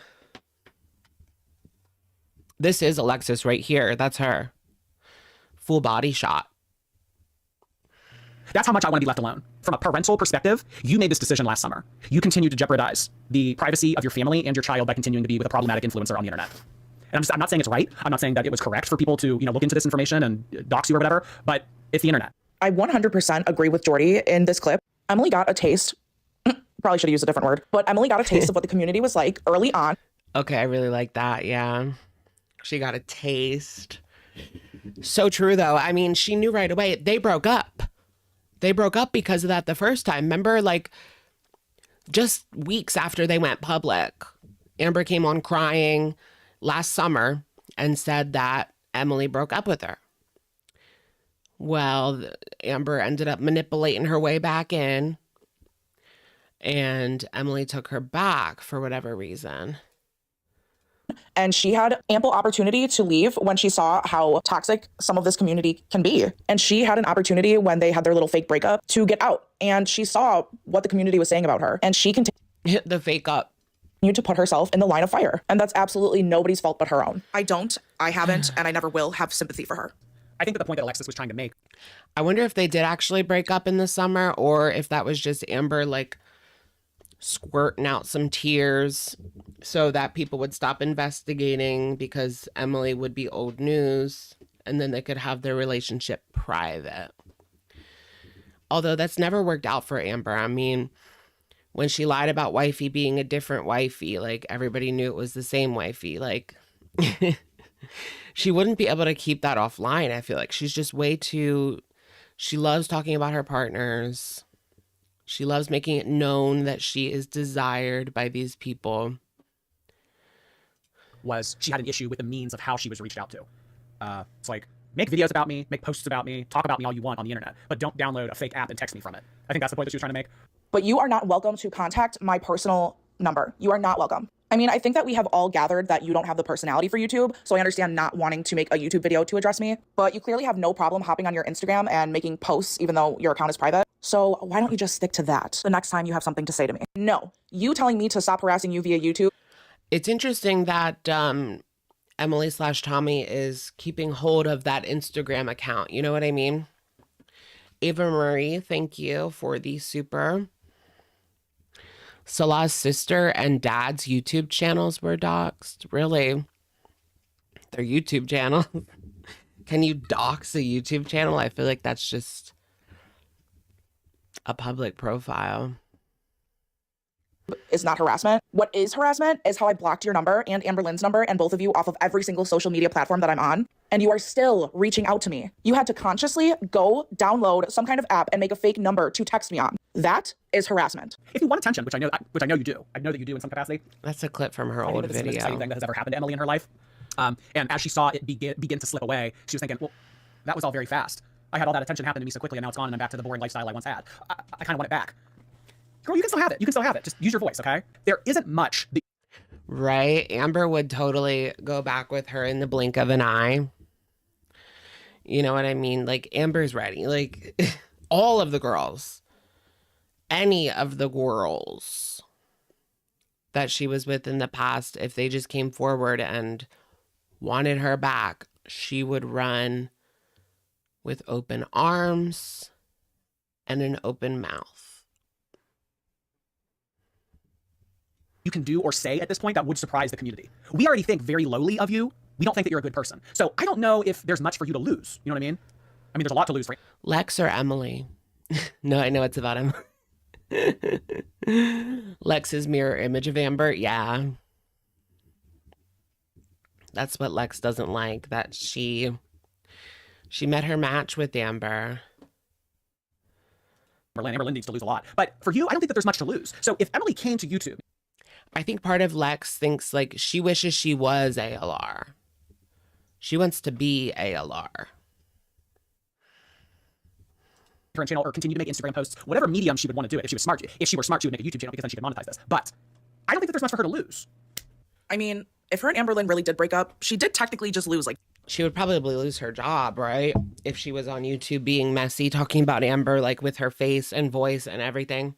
this is Alexis right here. That's her. Full body shot. That's how much I want to be left alone. From a parental perspective, you made this decision last summer. You continue to jeopardize the privacy of your family and your child by continuing to be with a problematic influencer on the internet. And I'm not saying it's right. I'm not saying that it was correct for people to, look into this information and dox you or whatever, but it's the internet. I 100% agree with Jordy in this clip. Emily got a taste, probably should have used a different word, but Emily got a taste of what the community was like early on. Okay, I really like that, yeah. She got a taste. So true, though. I mean, she knew right away. They broke up. They broke up because of that the first time. Remember, like, just weeks after they went public, Amber came on crying last summer and said that Emily broke up with her. Well, Amber ended up manipulating her way back in, and Emily took her back for whatever reason. And she had ample opportunity to leave when she saw how toxic some of this community can be. And she had an opportunity when they had their little fake breakup to get out. And she saw what the community was saying about her. And she continued The fake up. to put herself in the line of fire. And that's absolutely nobody's fault but her own. I haven't, and I never will have sympathy for her. I think that the point that Alexis was trying to make. I wonder if they did actually break up in the summer or if that was just Amber, like, squirting out some tears so that people would stop investigating because Emily would be old news and then they could have their relationship private. Although that's never worked out for Amber. I mean, when she lied about wifey being a different wifey, like, everybody knew it was the same wifey. Like, she wouldn't be able to keep that offline. I feel like she's just way too, she loves talking about her partners. She loves making it known that she is desired by these people. Was she had an issue with the means of how she was reached out to. It's like, make videos about me, make posts about me, talk about me all you want on the internet, but don't download a fake app and text me from it. I think that's the point that she was trying to make. but you are not welcome to contact my personal number. You are not welcome. I mean, I think that we have all gathered that you don't have the personality for YouTube, so I understand not wanting to make a YouTube video to address me, but you clearly have no problem hopping on your Instagram and making posts even though your account is private. So why don't you just stick to that the next time you have something to say to me? No, you telling me to stop harassing you via YouTube. It's interesting that Emily/Tommy is keeping hold of that Instagram account. You know what I mean? Ava Marie, thank you for the super. Salah's sister and dad's YouTube channels were doxxed. Really? Their YouTube channel? Can you dox a YouTube channel? I feel like that's just a public profile. Is not harassment. What is harassment is how I blocked your number and Amberlynn's number and both of you off of every single social media platform that I'm on. And you are still reaching out to me. You had to consciously go download some kind of app and make a fake number to text me on. That is harassment. If you want attention, which I know you do, I know that you do in some capacity. That's a clip from her I think old that this is the most video. exciting thing that has ever happened to Emily in her life. And as she saw it begin to slip away, she was thinking, well, that was all very fast. I had all that attention happen to me so quickly, and now it's gone, and I'm back to the boring lifestyle I once had. I kind of want it back. Girl, you can still have it. You can still have it. Just use your voice, okay? There isn't much. Right? Amber would totally go back with her in the blink of an eye. You know what I mean? Like, Amber's ready. Like, all of the girls, any of the girls that she was with in the past, if they just came forward and wanted her back, she would run with open arms and an open mouth. You can do or say at this point that would surprise the community. We already think very lowly of you. We don't think that you're a good person. So I don't know if there's much for you to lose. You know what I mean? I mean, there's a lot to lose for you. Lex or Emily? No, I know it's about Emily. Lex's mirror image of Amber? Yeah. That's what Lex doesn't like, that she met her match with Amber. Amberlynn needs to lose a lot. But for you, I don't think that there's much to lose. So if Emily came to YouTube, I think part of Lex thinks like she wishes she was ALR. She wants to be ALR. her channel or continue to make Instagram posts, whatever medium she would want to do it. If she was smart, she would make a YouTube channel because then she could monetize this. But I don't think that there's much for her to lose. I mean, if her and Amberlynn really did break up, she did technically just lose. Like, she would probably lose her job, right? If she was on YouTube being messy, talking about Amber, like with her face and voice and everything.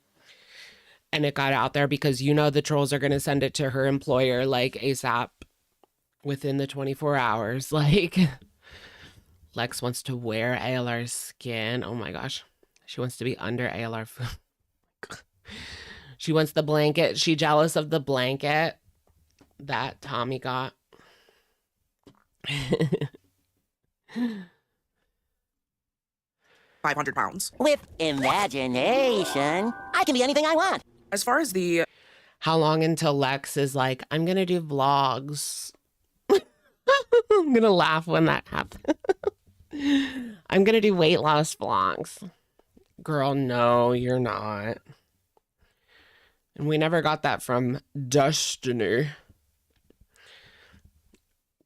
And it got out there because, you know, the trolls are going to send it to her employer like ASAP within the 24 hours. Like, Lex wants to wear ALR's skin. Oh my gosh. She wants to be under ALR food. She wants the blanket. She jealous of the blanket that Tommy got. 500 pounds. With imagination, I can be anything I want. As far as the... How long until Lex is like, I'm going to do vlogs. I'm going to laugh when that happens. I'm going to do weight loss vlogs. Girl, no, you're not. And we never got that from Destiny.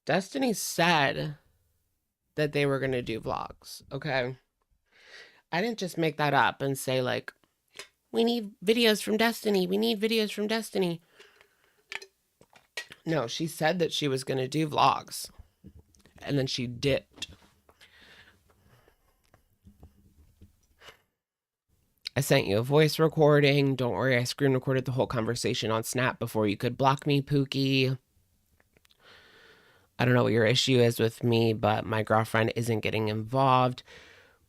Destiny said that they were going to do vlogs, okay? I didn't just make that up and say, like, we need videos from Destiny. We need videos from Destiny. No, she said that she was going to do vlogs. And then she dipped. I sent you a voice recording. Don't worry, I screen recorded the whole conversation on Snap before you could block me, Pookie. I don't know what your issue is with me, but my girlfriend isn't getting involved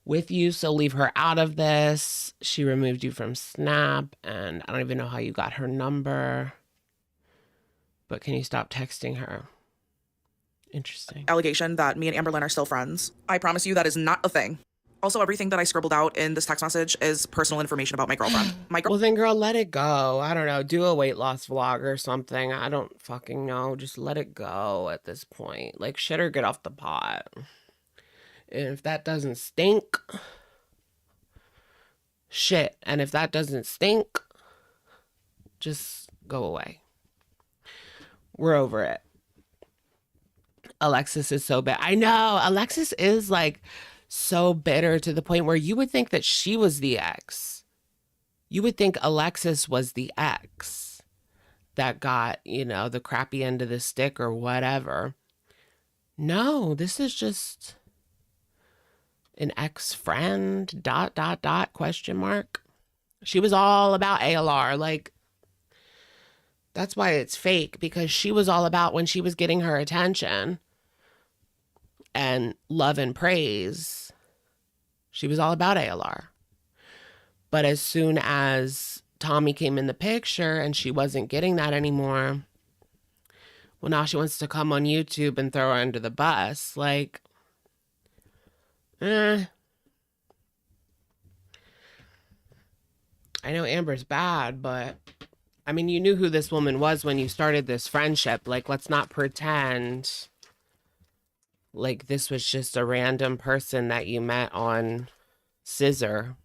with you, so leave her out of this. She removed you from Snap, and I don't even know how you got her number. But can you stop texting her? Interesting. allegation that me and Amberlynn are still friends. I promise you that is not a thing. Also, everything that I scribbled out in this text message is personal information about my girlfriend. Well, then, girl, let it go. I don't know. Do a weight loss vlog or something. I don't fucking know. Just let it go at this point. Like, shit or get off the pot. And if that doesn't stink, shit. And if that doesn't stink, just go away. We're over it. Alexis is so bad. I know. Alexis is like so bitter to the point where you would think that she was the ex. You would think Alexis was the ex that got, the crappy end of the stick or whatever. No, this is just an ex-friend, ... question mark. She was all about ALR. Like, that's why it's fake, because she was all about when she was getting her attention and love and praise. She was all about ALR. But as soon as Tommy came in the picture and she wasn't getting that anymore, well, now she wants to come on YouTube and throw her under the bus. Like, I know Amber's bad, but I mean, you knew who this woman was when you started this friendship. Like, let's not pretend like this was just a random person that you met on Scissor,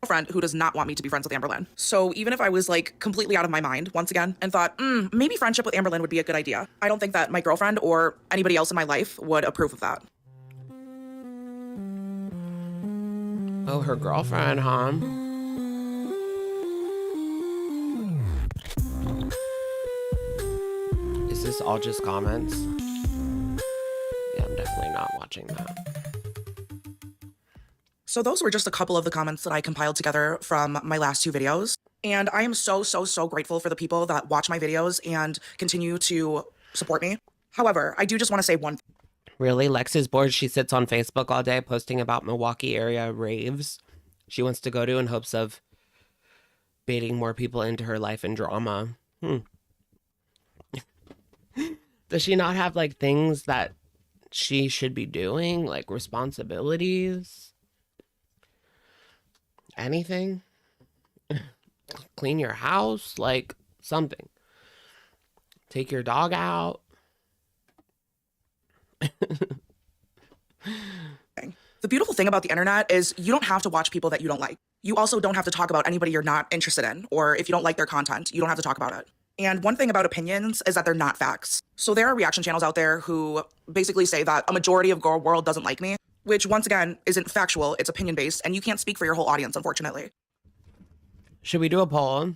Friend who does not want me to be friends with Amberlynn. So even if I was like completely out of my mind once again and thought, maybe friendship with Amberlynn would be a good idea, I don't think that my girlfriend or anybody else in my life would approve of that. Oh, her girlfriend, huh? Is this all just comments? Yeah, I'm definitely not watching that. So those were just a couple of the comments that I compiled together from my last 2 videos. And I am so grateful for the people that watch my videos and continue to support me. However, I do just want to say one thing. Really? Lex is bored. She sits on Facebook all day posting about Milwaukee area raves she wants to go to in hopes of baiting more people into her life and drama. Does she not have like things that she should be doing, like responsibilities? Anything? Clean your house, like something. Take your dog out. The beautiful thing about the internet is you don't have to watch people that you don't like. You also don't have to talk about anybody you're not interested in, or if you don't like their content, you don't have to talk about it. And one thing about opinions is that they're not facts. So there are reaction channels out there who basically say that a majority of girl world doesn't like me, which once again isn't factual, it's opinion based, and you can't speak for your whole audience, unfortunately. Should we do a poll?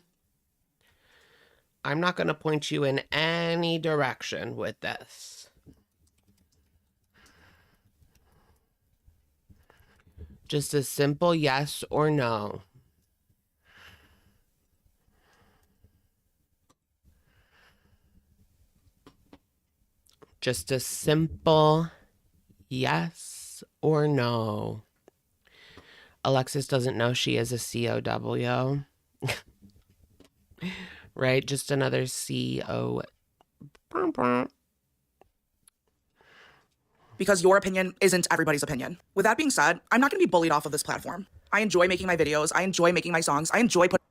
I'm not going to point you in any direction with this. Just a simple yes or no. Just a simple yes or no. Alexis doesn't know she is a COW. Right? Just another CO. Because your opinion isn't everybody's opinion. With that being said, I'm not going to be bullied off of this platform. I enjoy making my videos. I enjoy making my songs. I enjoy putting...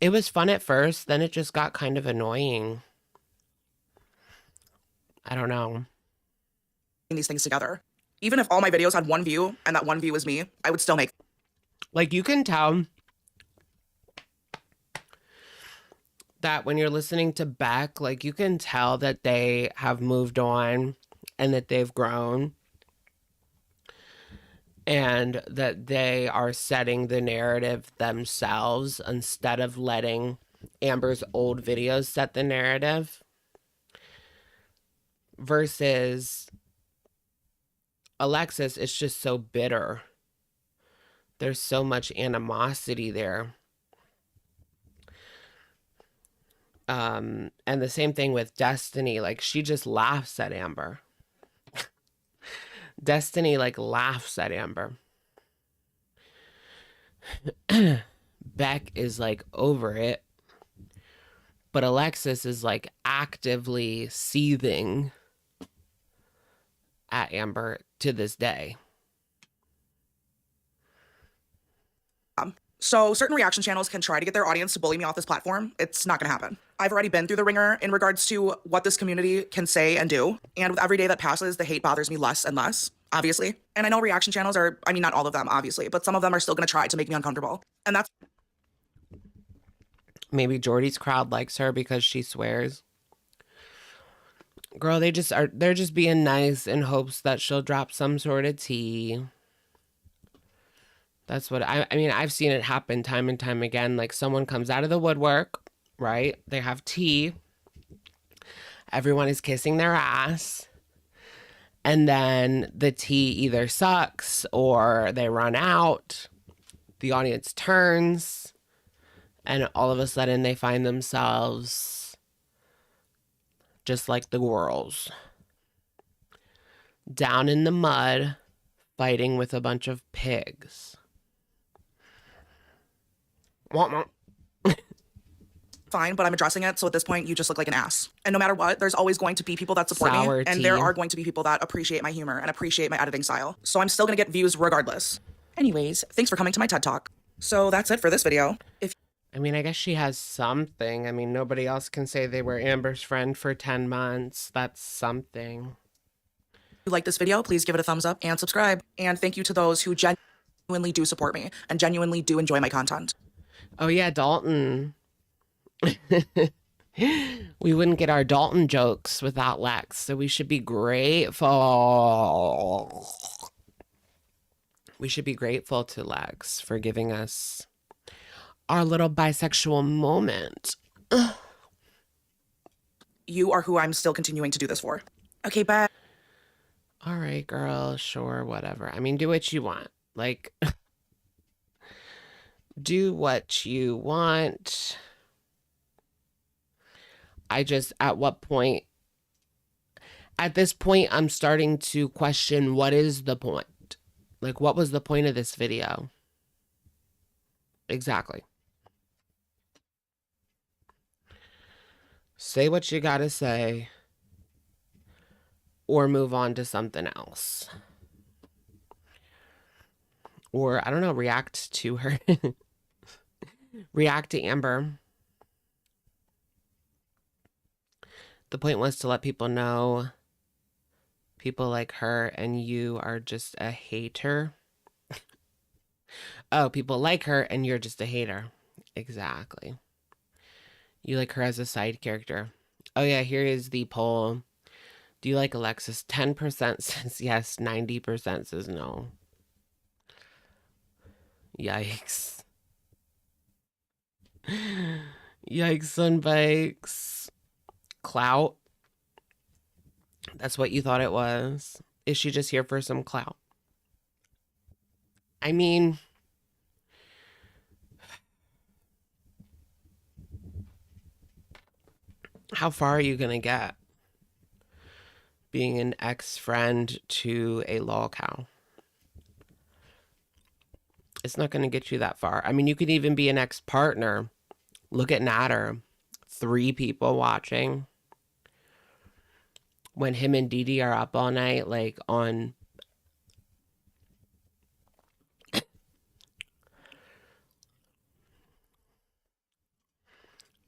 It was fun at first, then it just got kind of annoying. I don't know. these things together. Even if all my videos had 1 view and that 1 view was me, I would still make... Like, you can tell that when you're listening to Beck, like, you can tell that they have moved on and that they've grown and that they are setting the narrative themselves instead of letting Amber's old videos set the narrative. Versus Alexis, it's just so bitter. There's so much animosity there. And the same thing with Destiny. Like, she just laughs at Amber. Destiny, like, laughs at Amber. Beck is, like, over it. But Alexis is, like, actively seething at Amber to this day. So certain reaction channels can try to get their audience to bully me off this platform. It's not gonna happen. I've already been through the ringer in regards to what this community can say and do. And with every day that passes, the hate bothers me less and less, obviously. And I know reaction channels are, I mean, not all of them, obviously, but some of them are still gonna try to make me uncomfortable. And that's... Maybe Jordy's crowd likes her because she swears. Girl, they're just being nice in hopes that she'll drop some sort of tea. That's what I mean, I've seen it happen time and time again. Like someone comes out of the woodwork, right? They have tea. Everyone is kissing their ass. And then the tea either sucks or they run out. The audience turns. And all of a sudden they find themselves just like the girls. Down in the mud, fighting with a bunch of pigs. Fine, but I'm addressing it. So at this point, you just look like an ass. And no matter what, there's always going to be people that support Sour me. tea. And there are going to be people that appreciate my humor and appreciate my editing style. So I'm still going to get views regardless. Anyways, thanks for coming to my TED Talk. So that's it for this video. If I mean, I guess she has something. I mean, nobody else can say they were Amber's friend for 10 months. That's something. you like this video, please give it a thumbs up and subscribe. And thank you to those who genuinely do support me and genuinely do enjoy my content. Oh, yeah, Dalton. We wouldn't get our Dalton jokes without Lex, so we should be grateful. We should be grateful to Lex for giving us our little bisexual moment. You are who I'm still continuing to do this for. Okay, bye. All right, girl, sure, whatever. I mean, do what you want. Like, do what you want. I just, at this point, I'm starting to question what is the point? Like, what was the point of this video? Exactly. Say what you gotta say, or move on to something else. Or, I don't know, react to her. React to Amber. The point was to let people know people like her and you are just a hater. Oh, people like her and you're just a hater. Exactly. You like her as a side character. Oh yeah, here is the poll. Do you like Alexis? 10% says yes, 90% says no. Yikes. Yikes on bikes. Clout. That's what you thought it was. Is she just here for some clout? I mean, how far are you gonna get being an ex-friend to a lol cow? It's not gonna get you that far. I mean, you could even be an ex-partner. Look at Natter. 3 people watching. When him and Dee Dee are up all night, like on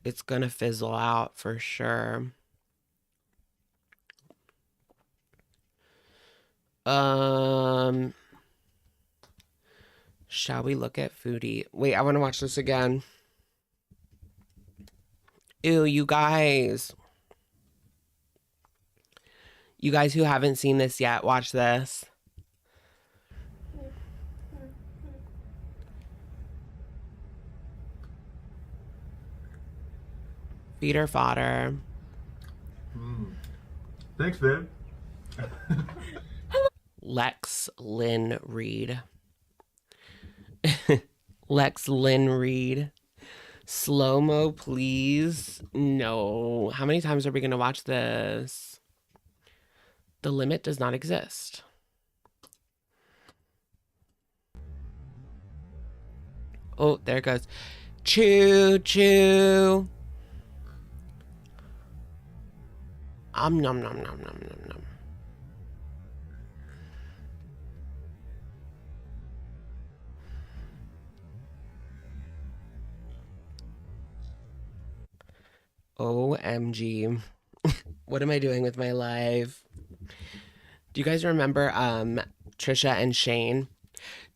it's gonna fizzle out for sure. Shall we look at Foodie? Wait, I want to watch this again. Ew, you guys. You guys who haven't seen this yet, watch this. Feeder fodder. Thanks, babe. Lex Lynn Reed. Lex Lynn Reed. Slow-mo, please. No. How many times are we going to watch this? The limit does not exist. Oh, there it goes. Choo choo. Nom nom nom nom nom nom. OMG. What am I doing with my life? Do you guys remember Trisha and Shane?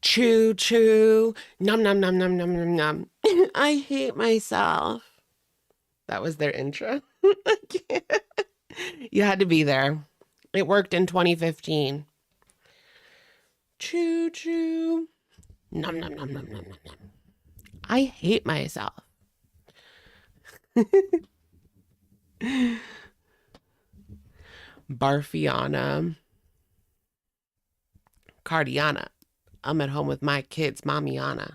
Choo choo. Nom nom nom nom nom nom nom. I hate myself. That was their intro. I can't. You had to be there. It worked in 2015. Choo choo. Nom, nom, nom, nom, nom, nom, nom. I hate myself. Barfiana. Cardiana. I'm at home with my kids, Mamiana.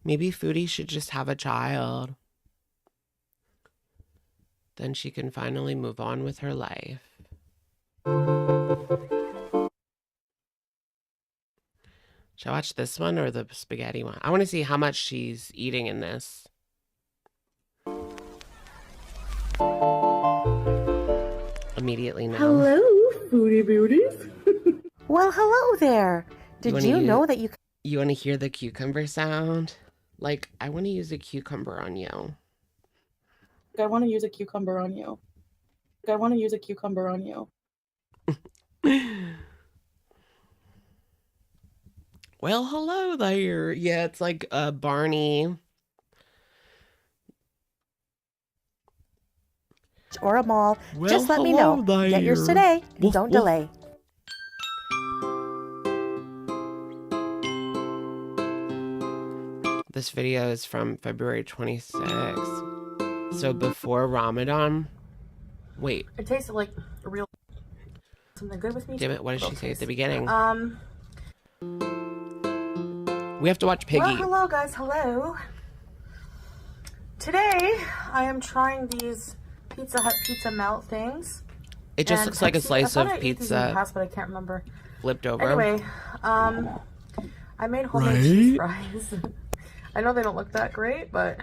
Maybe Foodie should just have a child. Then she can finally move on with her life. Should I watch this one or the spaghetti one? I want to see how much she's eating in this. Immediately now. Hello, Foodie Beauties. Well, hello there. Did you know that you... You want to hear the cucumber sound? Like, I want to use a cucumber on you. I want to use a cucumber on you. I want to use a cucumber on you. Well, hello there. Yeah, it's like Barney. Or a mall. Well, Just let me know. hello Get yours there. today. And Woof, don't woof. delay. This video is from February 26th. So before Ramadan. Wait, It tasted like real something good with me. damn it. What did she say at the beginning? We have to watch Well, Piggy. hello guys, hello. Today I am trying these Pizza Hut pizza melt things. It just And looks like a I slice thought of I ate these in the pizza past, but I can't remember. flipped over. Anyway, I made homemade cheese fries. I know they don't look that great, but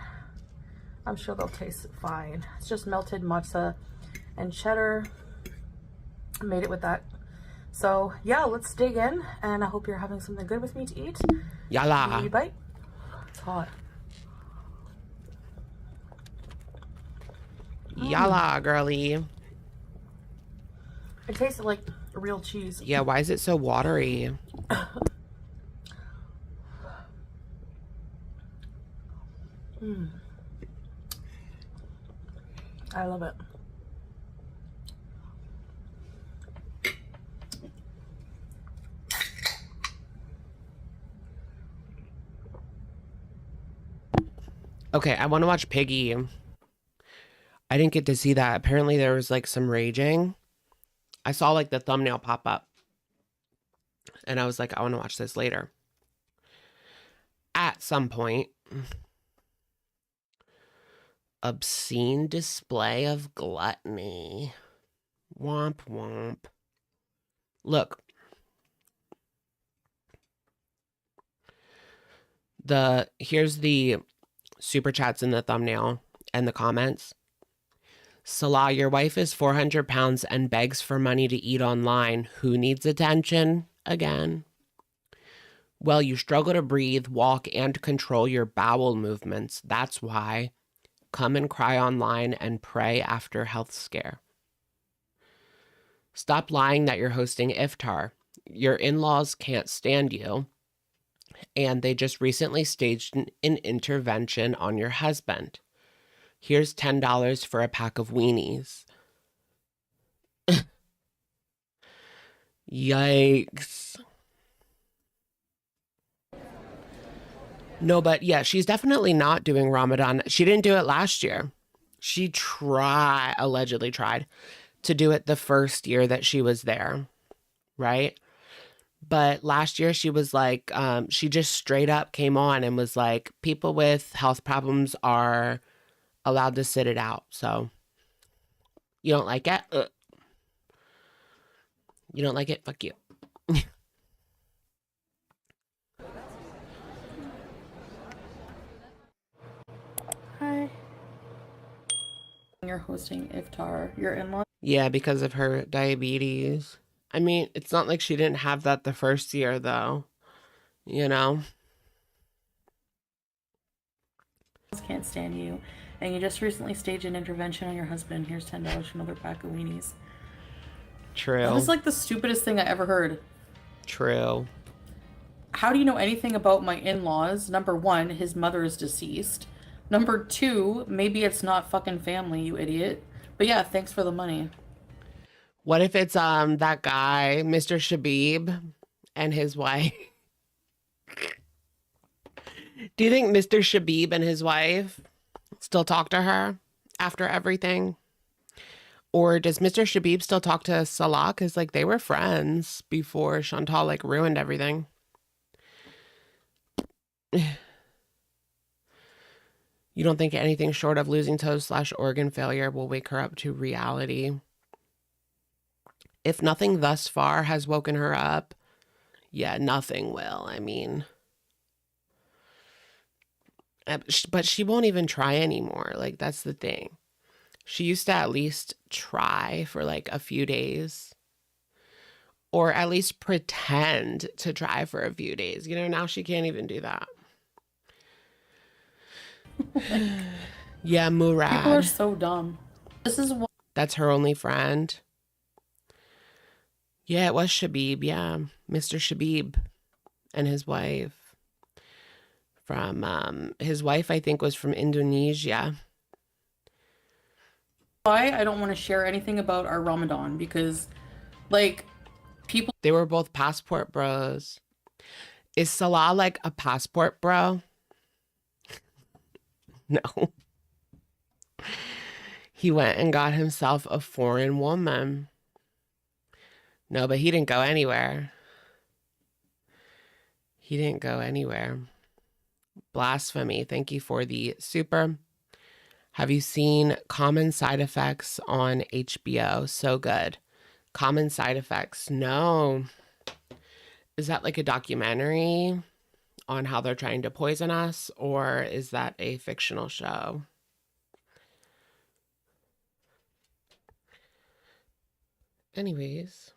I'm sure they'll taste fine. It's just melted matzo and cheddar. I made it with that. So yeah, let's dig in, and I hope you're having something good with me to eat. Yalla. Maybe bite. It's hot. Yalla, girly. It tasted like real cheese. Yeah, why is it so watery? I love it. Okay, I want to watch Piggy. I didn't get to see that. Apparently there was like some raging. I saw like the thumbnail pop up. And I was like, I want to watch this later. At some point. Obscene display of gluttony. Womp womp. Look. Here's the super chats in the thumbnail and the comments. Salah, your wife is 400 pounds and begs for money to eat online. Who needs attention? Again. Well, you struggle to breathe, walk, and control your bowel movements. That's why. Come and cry online and pray after health scare. Stop lying that you're hosting iftar. Your in-laws can't stand you. And they just recently staged an intervention on your husband. Here's $10 for a pack of weenies. Yikes. No, but yeah, she's definitely not doing Ramadan. She didn't do it last year. She allegedly tried to do it the first year that she was there, right? But last year she was like, she just straight up came on and was like, people with health problems are allowed to sit it out. So you don't like it? You don't like it? Fuck you. Hi. You're hosting iftar. Your in-laws. Yeah, because of her diabetes. I mean, it's not like she didn't have that the first year, though. You know? Can't stand you, and you just recently staged an intervention on your husband. Here's $10 for another pack of weenies. True. That was like the stupidest thing I ever heard. True. How do you know anything about my in-laws? Number one, his mother is deceased. Number two, maybe it's not fucking family, you idiot. But yeah, thanks for the money. What if it's that guy, Mr. Shabib, and his wife? Do you think Mr. Shabib and his wife still talk to her after everything? Or does Mr. Shabib still talk to Salah? Because, like, they were friends before Chantal, like, ruined everything. You don't think anything short of losing toes / organ failure will wake her up to reality? If nothing thus far has woken her up, yeah, nothing will. I mean, but she won't even try anymore. Like, that's the thing. She used to at least try for like a few days, or at least pretend to try for a few days. You know, now she can't even do that. Yeah, Murad. People are so dumb. This is what. That's her only friend. Yeah, it was Shabib. Yeah, Mr. Shabib and his wife. From his wife, I think, was from Indonesia. Why I don't want to share anything about our Ramadan, because, like, people. They were both passport bros. Is Salah like a passport bro? No. He went and got himself a foreign woman. No, but he didn't go anywhere. He didn't go anywhere. Blasphemy. Thank you for the super. Have you seen Common Side Effects on HBO? So good. Common Side Effects. No. Is that like a documentary on how they're trying to poison us, or is that a fictional show? Anyways.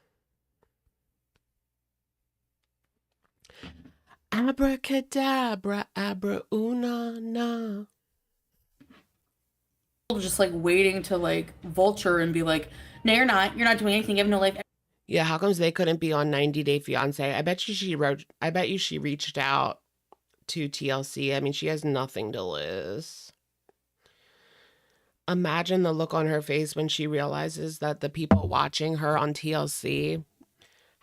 Abracadabra, abra una na. Just like waiting to like vulture and be like, no, you're not doing anything, you have no life. Yeah, how comes they couldn't be on 90 Day Fiance? I bet you she reached out to TLC. I mean, she has nothing to lose. Imagine the look on her face when she realizes that the people watching her on TLC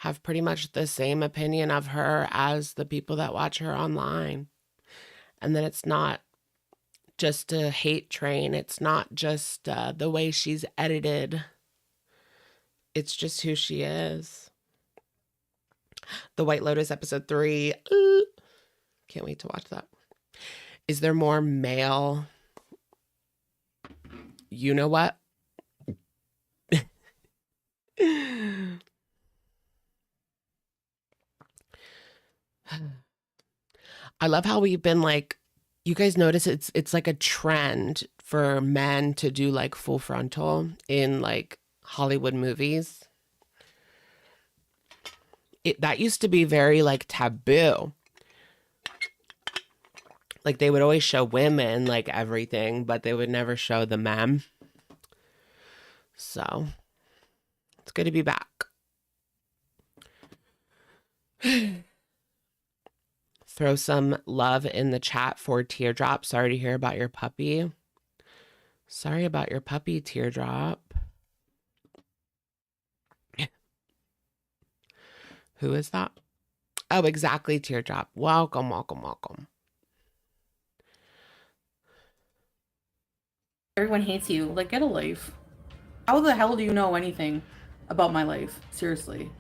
have pretty much the same opinion of her as the people that watch her online. And then it's not just a hate train. It's not just the way she's edited. It's just who she is. The White Lotus episode 3. Can't wait to watch that. Is there more male? You know what? I love how we've been like, you guys notice it's like a trend for men to do like full frontal in like Hollywood movies. That used to be very like taboo. Like they would always show women like everything, but they would never show the men. So it's good to be back. Throw some love in the chat for Teardrop. Sorry to hear about your puppy. Sorry about your puppy, Teardrop. Who is that? Oh, exactly, Teardrop. Welcome, welcome, welcome. Everyone hates you. Like, get a life. How the hell do you know anything about my life? Seriously.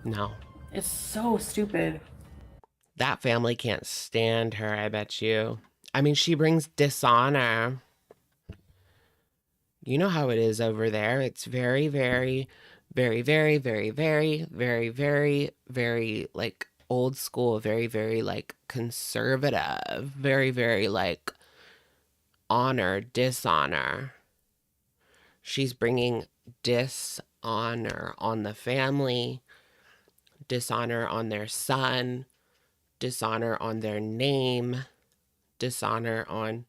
No. It's so stupid. That family can't stand her, I bet you. I mean, she brings dishonor. You know how it is over there. It's very, very, very, very, very, very, very, very, very, like, old school, very, very, like, conservative, very, very, like, honor, dishonor. She's bringing dishonor on the family, dishonor on their son, dishonor on their name, dishonor on...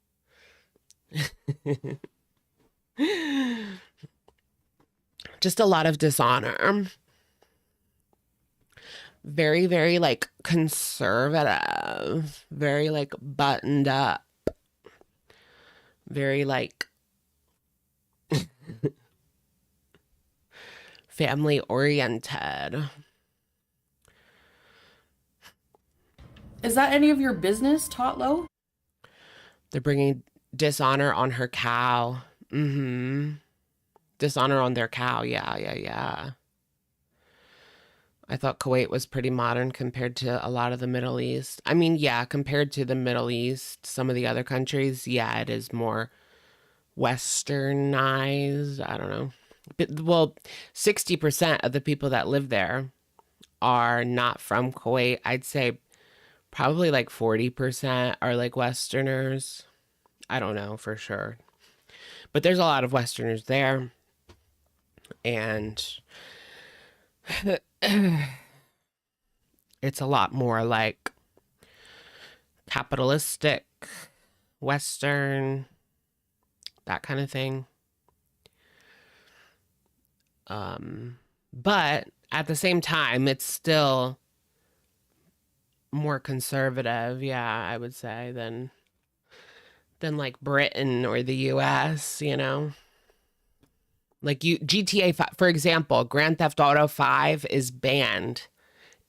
Just a lot of dishonor. Very, very, like, conservative. Very, like, buttoned up. Very, like... family oriented. Is that any of your business, Totlo? They're bringing dishonor on her cow. Dishonor on their cow. Yeah. I thought Kuwait was pretty modern compared to a lot of the Middle East. I mean, yeah, compared to the Middle East, some of the other countries, yeah, it is more westernized. I don't know. But, well, 60% of the people that live there are not from Kuwait. I'd say probably like 40% are like Westerners. I don't know for sure. But there's a lot of Westerners there. And it's a lot more like capitalistic, Western, that kind of thing. But at the same time, it's still more conservative, yeah, I would say, than like Britain or the US, you know? Like GTA 5, for example, Grand Theft Auto 5 is banned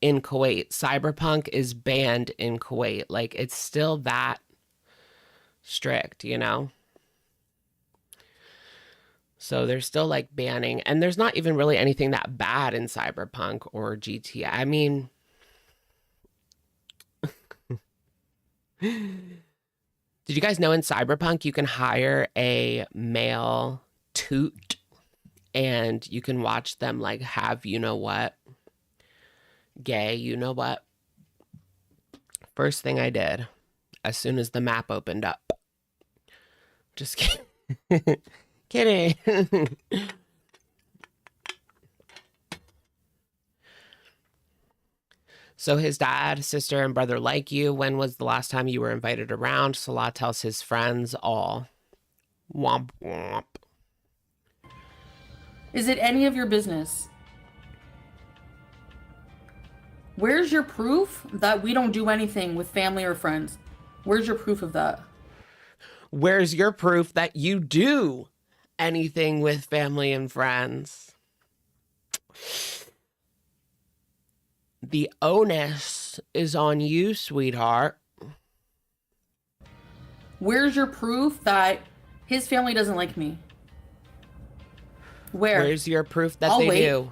in Kuwait. Cyberpunk is banned in Kuwait. Like, it's still that strict, you know? So they're still like banning, and there's not even really anything that bad in Cyberpunk or GTA. I mean, did you guys know in Cyberpunk you can hire a male toot and you can watch them like have you know what? Gay, you know what? First thing I did as soon as the map opened up. Just kidding. Kidding. So his dad, sister, and brother like you. When was the last time you were invited around? Salah tells his friends all. Womp womp. Is it any of your business? Where's your proof that we don't do anything with family or friends? Where's your proof of that? Where's your proof that you do anything with family and friends? The onus is on you, sweetheart. Where's your proof that his family doesn't like me? Where's your proof that I'll they wait. do?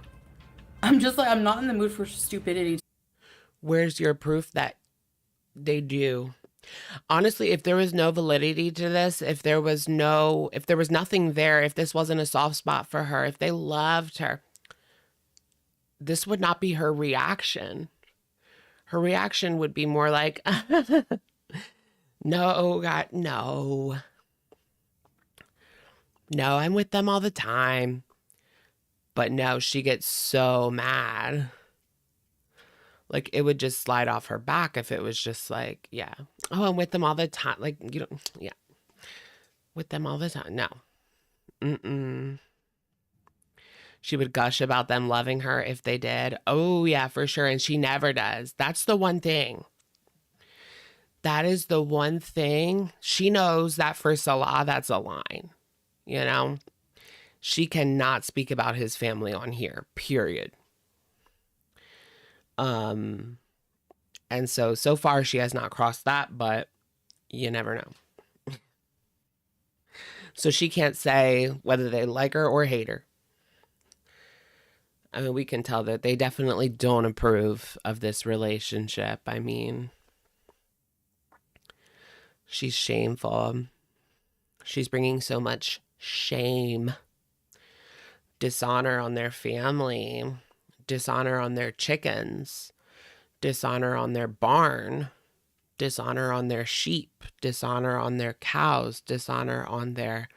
I'm just like, I'm not in the mood for stupidity. Where's your proof that they do? Honestly, if there was no validity to this, if there was nothing there, if this wasn't a soft spot for her, if they loved her, this would not be her reaction. Her reaction would be more like, no, God, no. No, I'm with them all the time. But no, she gets so mad. Like, it would just slide off her back if it was just like, yeah. Oh, I'm with them all the time. Like, you don't, yeah. With them all the time. No. Mm-mm. She would gush about them loving her if they did. Oh, yeah, for sure. And she never does. That's the one thing. That is the one thing. She knows that for Salah, that's a line. You know? She cannot speak about his family on here, period. And so far she has not crossed that, but you never know. So she can't say whether they like her or hate her. I mean, we can tell that they definitely don't approve of this relationship. I mean, she's shameful. She's bringing so much shame, dishonor on their family, dishonor on their chickens, dishonor on their barn, dishonor on their sheep, dishonor on their cows, dishonor on their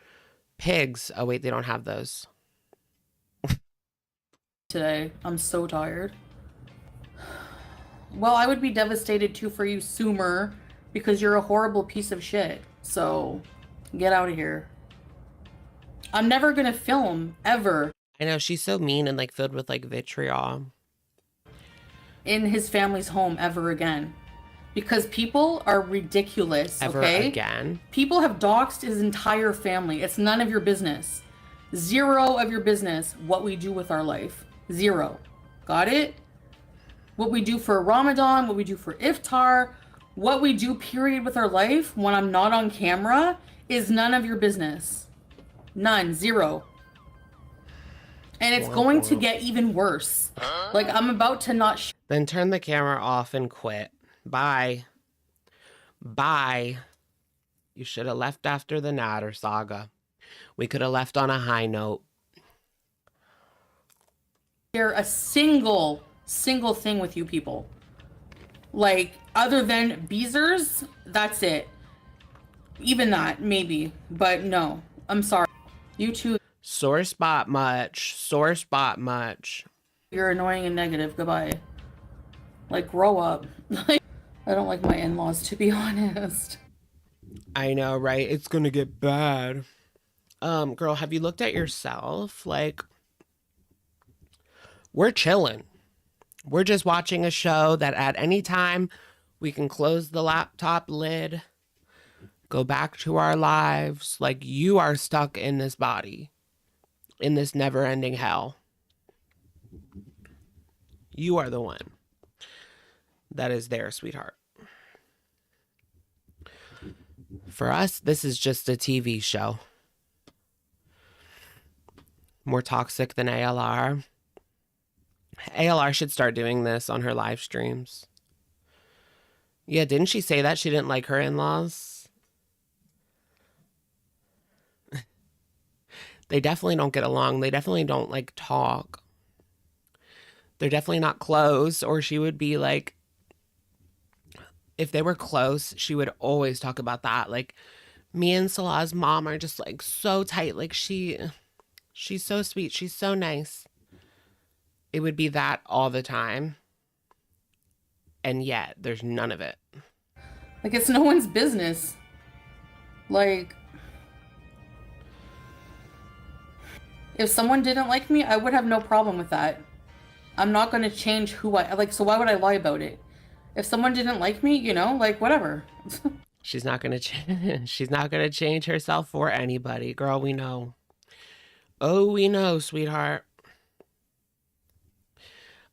pigs. Oh, wait, they don't have those. Today, I'm so tired. Well, I would be devastated too for you, Sumer, because you're a horrible piece of shit. So, get out of here. I'm never gonna film, ever. I know, she's so mean and like filled with like vitriol. In his family's home ever again. Because people are ridiculous, Ever okay? again? People have doxed his entire family. It's none of your business. Zero of your business what we do with our life. Zero. Got it? What we do for Ramadan, what we do for iftar, what we do period with our life when I'm not on camera is none of your business. None. Zero. And it's going to get even worse. Like, I'm about to not Then turn the camera off and quit. Bye. Bye. You should have left after the Natter saga. We could have left on a high note. share a single thing with you people. Like, other than Beezers, that's it. Even that, maybe. But no, I'm sorry. You two, Sore spot much. Sore spot much. you're annoying and negative. Goodbye. Like, grow up. Like, I don't like my in-laws, to be honest. I know, right? It's gonna get bad. Girl, have you looked at yourself? Like, we're chilling. We're just watching a show that at any time we can close the laptop lid, go back to our lives. Like, you are stuck in this body, in this never-ending hell. You are the one that is there, sweetheart. For us, this is just a TV show. More toxic than ALR. ALR should start doing this on her live streams. Yeah, didn't she say that she didn't like her in-laws? They definitely don't get along. They definitely don't, like, talk. They're definitely not close, or she would be like, if they were close, she would always talk about that. Like, me and Salah's mom are just, like, so tight. Like, she's so sweet. She's so nice. It would be that all the time. And yet, there's none of it. Like, it's no one's business. Like, if someone didn't like me, I would have no problem with that. I'm not going to change who I like. So why would I lie about it? If someone didn't like me, you know, like, whatever. She's not gonna she's not gonna change herself for anybody, girl. We know. Oh, we know, sweetheart.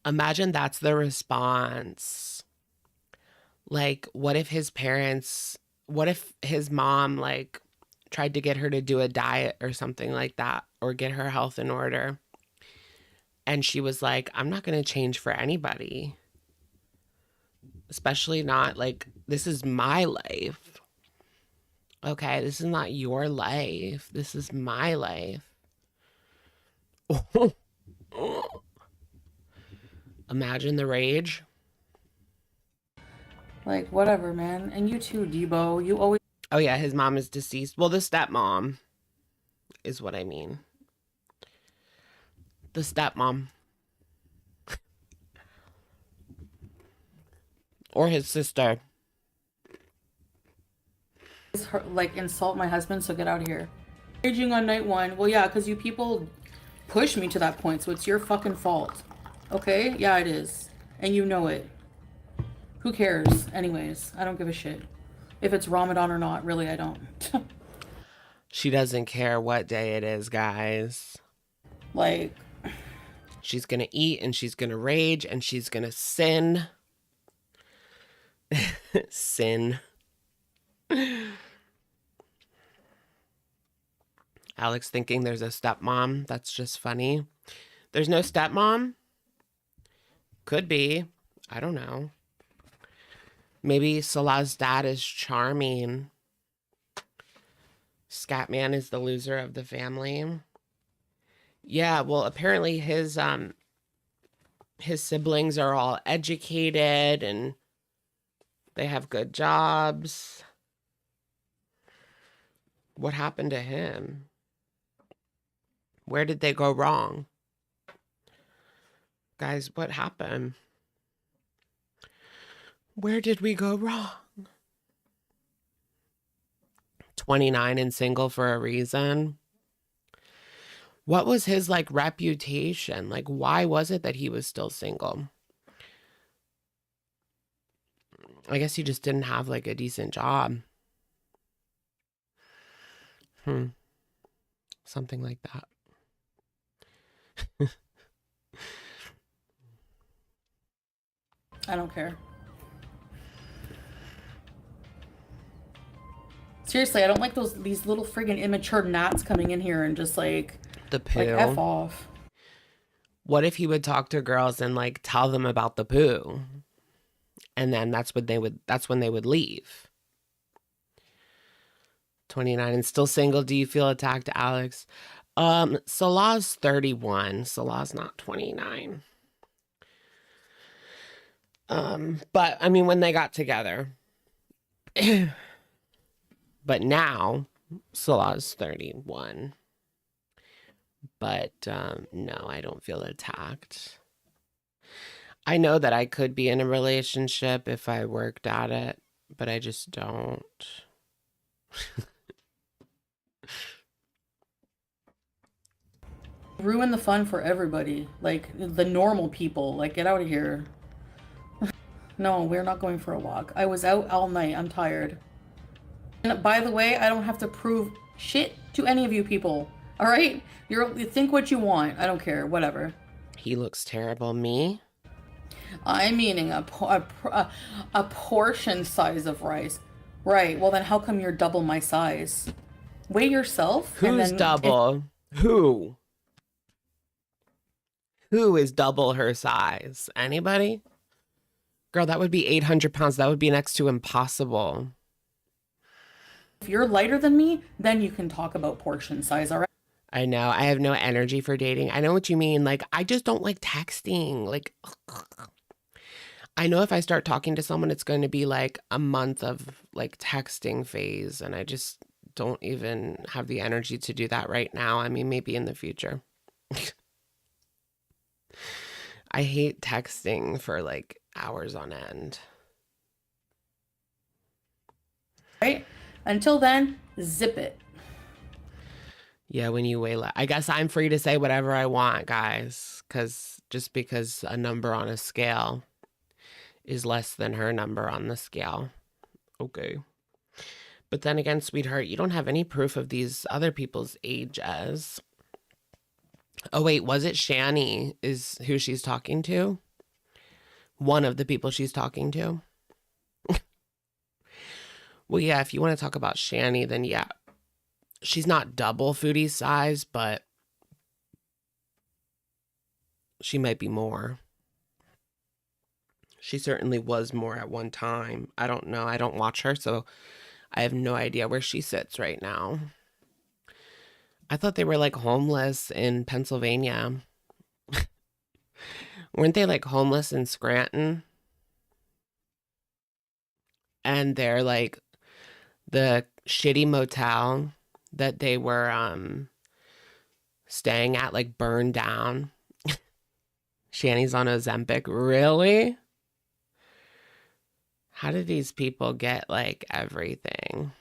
Imagine that's the response. Like, what if his mom, like, tried to get her to do a diet or something like that, or get her health in order, and she was like, I'm not gonna change for anybody. Especially not, like, this is my life. Okay, this is not your life. This is my life. Imagine the rage. Like, whatever, man. And you too, Debo. You always Oh, yeah, his mom is deceased. Well, the stepmom is what I mean. The stepmom. Or his sister. like insult my husband, so get out of here. Raging on night one. Well, yeah, because you people pushed me to that point, so it's your fucking fault. Okay? Yeah, it is. And you know it. Who cares? Anyways, I don't give a shit. If it's Ramadan or not, really, I don't. She doesn't care what day it is, guys. Like, She's gonna eat and she's gonna rage and she's gonna sin. Sin. Alex thinking there's a stepmom. That's just funny. There's no stepmom? Could be. I don't know. Maybe Salah's dad is charming. Scatman is the loser of the family. Yeah, well, apparently his siblings are all educated and they have good jobs. What happened to him? Where did they go wrong? Guys, what happened? Where did we go wrong? 29 and single for a reason. What was his, like, reputation? Like, why was it that he was still single? I guess he just didn't have, like, a decent job. Something like that. I don't care. Seriously, I don't like these little friggin' immature gnats coming in here and just like The poo. like F off. What if he would talk to girls and like tell them about the poo? And then that's when they would leave. 29 and still single. Do you feel attacked, Alex? Salah's 31. Salah's not 29. But I mean, when they got together. But now Salah's 31. But no, I don't feel attacked. I know that I could be in a relationship if I worked at it, but I just don't. Ruin the fun for everybody. Like the normal people. Like, get out of here. No, we're not going for a walk. I was out all night. I'm tired. And by the way, I don't have to prove shit to any of you people. All right? You think what you want. I don't care. Whatever. He looks terrible. Me? I'm eating a portion size of rice. Right. Well, then how come you're double my size? Weigh yourself. Who's double? Who? Who is double her size? Anybody? Girl, that would be 800 pounds. That would be next to impossible. If you're lighter than me, then you can talk about portion size, all right? I know. I have no energy for dating. I know what you mean. Like, I just don't like texting. Like, I know if I start talking to someone, it's going to be like a month of like texting phase. And I just don't even have the energy to do that right now. I mean, maybe in the future. I hate texting for like hours on end. Right? Until then, zip it. Yeah, when you weigh less. I guess I'm free to say whatever I want, guys. Just because a number on a scale is less than her number on the scale. Okay. But then again, sweetheart, you don't have any proof of these other people's ages. Oh, wait, was it Shani is who she's talking to? One of the people she's talking to? Well, yeah, if you want to talk about Shani, then yeah. She's not double Foodie's size, but she might be more. She certainly was more at one time. I don't know. I don't watch her, so I have no idea where she sits right now. I thought they were like homeless in Pennsylvania. Weren't they like homeless in Scranton? And they're like the shitty motel that they were staying at like burned down. Shani's on Ozempic. Really? How did these people get like everything?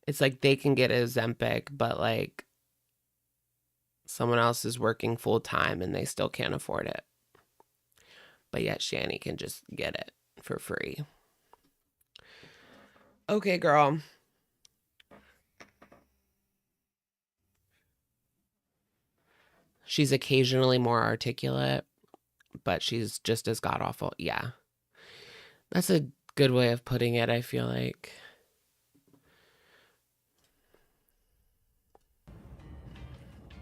It's like they can get Ozempic, but like someone else is working full time and they still can't afford it. But yet Shani can just get it for free. Okay, girl. She's occasionally more articulate, but she's just as god-awful. Yeah. That's a good way of putting it, I feel like.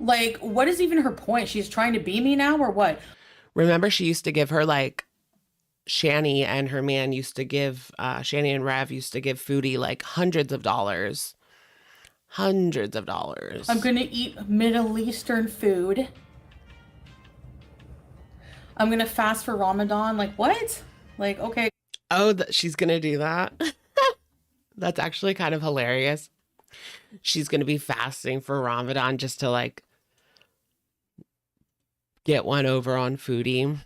Like, what is even her point? She's trying to be me now or what? Remember, she used to give her, like, Shani and her man used to give, Shani and Rav used to give Foodie, like, hundreds of dollars. Hundreds of dollars. I'm gonna eat Middle Eastern food. I'm gonna fast for Ramadan. Like, what? Like, okay. Oh, she's gonna do that? That's actually kind of hilarious. She's gonna be fasting for Ramadan just to, like, get one over on Foodie.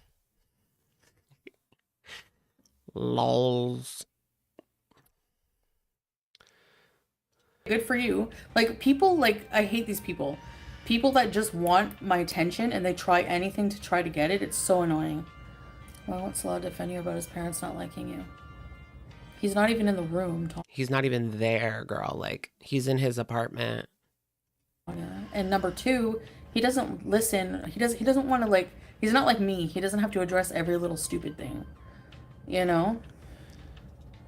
Lols. Good for you. Like, people, like, I hate these people. People that just want my attention and they try anything to try to get it. It's so annoying. Well, what's Salah defend you about his parents not liking you? He's not even in the room. He's not even there, girl. Like, he's in his apartment. And number two, he doesn't listen. He doesn't want to, like, he's not like me. He doesn't have to address every little stupid thing, you know?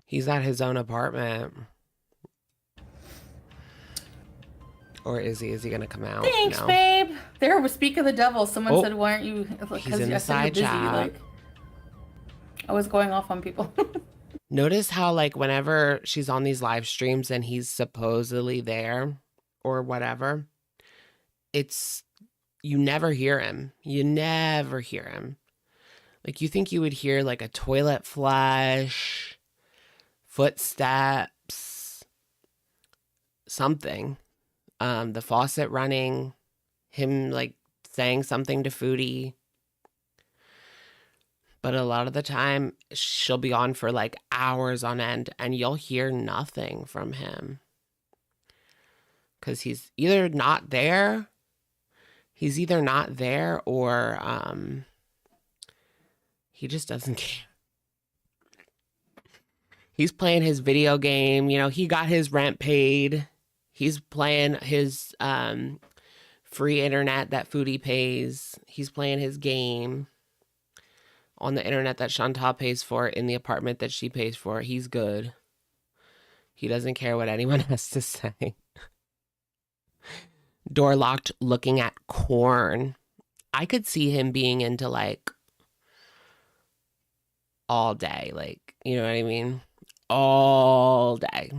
He's at his own apartment. Or is he? Is he gonna come out? Thanks, No. babe. There, we speak of the devil. Someone Oh, said, "Why aren't you?" he's in the I said you're side busy. chat. Like, I was going off on people. Notice how, like, whenever she's on these live streams and he's supposedly there or whatever, it's, you never hear him. You never hear him. Like, you think you would hear, like, a toilet flush, footsteps, something. The faucet running, him, like, saying something to Foodie. But a lot of the time, she'll be on for like hours on end and you'll hear nothing from him. Because he's either not there, or he just doesn't care. He's playing his video game. You know, he got his rent paid. He's playing his free internet that Foodie pays. He's playing his game on the internet that Chantal pays for in the apartment that she pays for. He's good. He doesn't care what anyone has to say. Door locked, looking at corn. I could see him being into, like, all day. Like, you know what I mean? All day.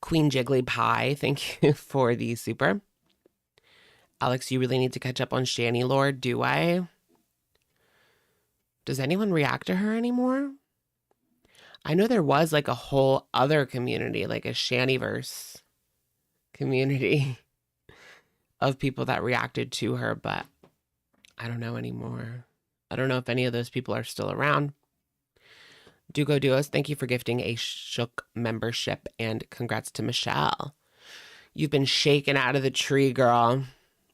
Queen Jiggly Pie, thank you for the super. Alex, you really need to catch up on Shani Lord, do I? Does anyone react to her anymore? I know there was, like, a whole other community, like a Shaniverse community of people that reacted to her, but I don't know anymore. I don't know if any of those people are still around. Dugo Duos, thank you for gifting a Shook membership, and congrats to Michelle. You've been shaken out of the tree, girl.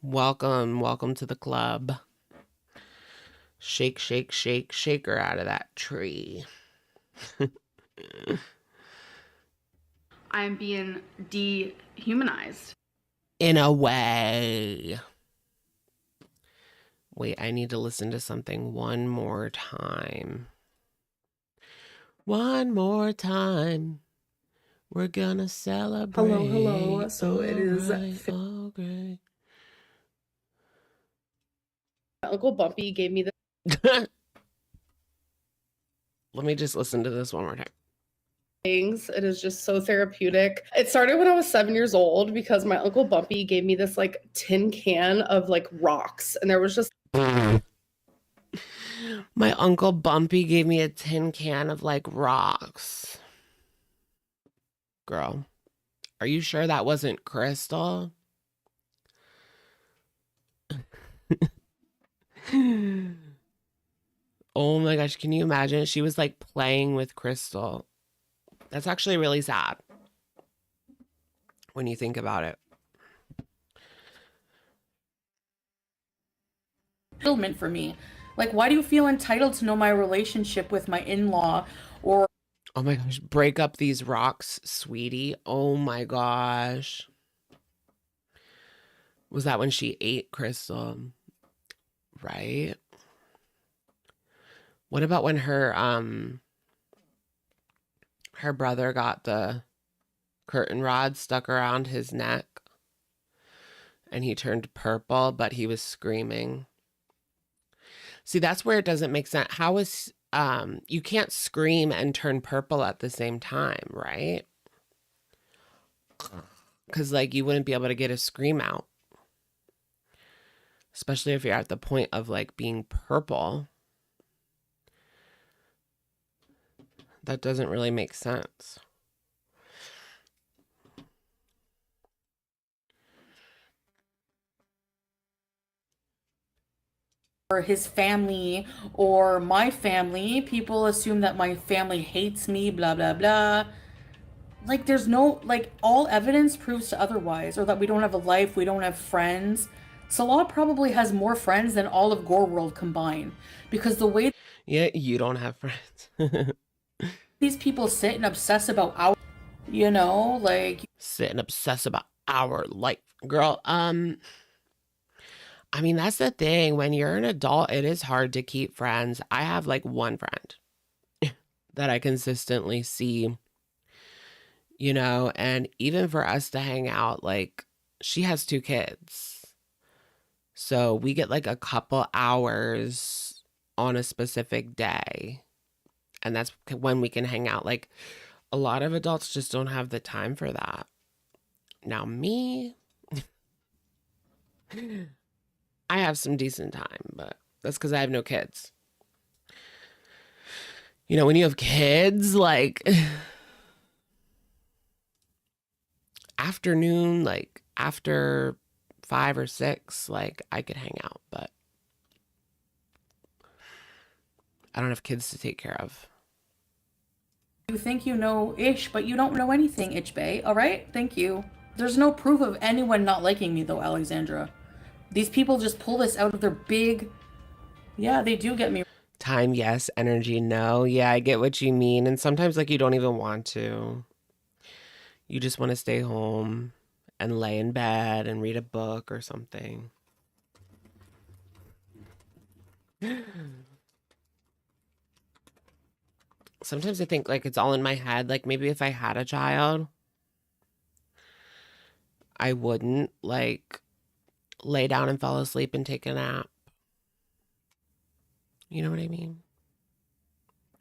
Welcome, welcome to the club. Shake, shake, shake, shake her out of that tree. I'm being dehumanized. In a way. Wait, I need to listen to something one more time. One more time. We're gonna celebrate. Hello. So it is Oh, great. Uncle Bumpy gave me this. Let me just listen to this one more time. Things. It is just so therapeutic. It started when I was 7 years old because my Uncle Bumpy gave me this like tin can of like rocks, and there was just My Uncle Bumpy gave me a tin can of like rocks. Girl, are you sure that wasn't crystal? Oh my gosh, can you imagine? She was like playing with crystal. That's actually really sad when you think about it. Entitlement for me. Like, why do you feel entitled to know my relationship with my in-law or Oh my gosh, break up these rocks, sweetie. Oh my gosh. Was that when she ate crystal? Right? What about when her brother got the curtain rod stuck around his neck and he turned purple, but he was screaming? See, that's where it doesn't make sense. How is you can't scream and turn purple at the same time, right? Because like you wouldn't be able to get a scream out, especially if you're at the point of like being purple. That doesn't really make sense. his family or my family. People assume that my family hates me, blah, blah, blah. Like, there's no, like, all evidence proves to otherwise, or that we don't have a life, we don't have friends. Salah probably has more friends than all of Gore World combined, because the way Yeah, you don't have friends. these people sit and obsess about our, you know, like, Sit and obsess about our life. Girl, I mean, that's the thing. When you're an adult, it is hard to keep friends. I have like one friend that I consistently see, and even for us to hang out, like she has 2 kids. So we get like a couple hours on a specific day. And that's when we can hang out. Like a lot of adults just don't have the time for that. Now me, I have some decent time, but that's because I have no kids. When you have kids, like afternoon, like after 5 or 6, like I could hang out, but I don't have kids to take care of. You think you know Ish, but you don't know anything, Itch Bay. All right? Thank you. There's no proof of anyone not liking me, though, Alexandra. These people just pull this out of their big... Yeah, they do get me. Time, yes. Energy, no. Yeah, I get what you mean. And sometimes, like, you don't even want to. You just want to stay home and lay in bed and read a book or something. Sometimes I think, like, it's all in my head. Like, maybe if I had a child, I wouldn't, like, lay down and fall asleep and take a nap. You know what I mean?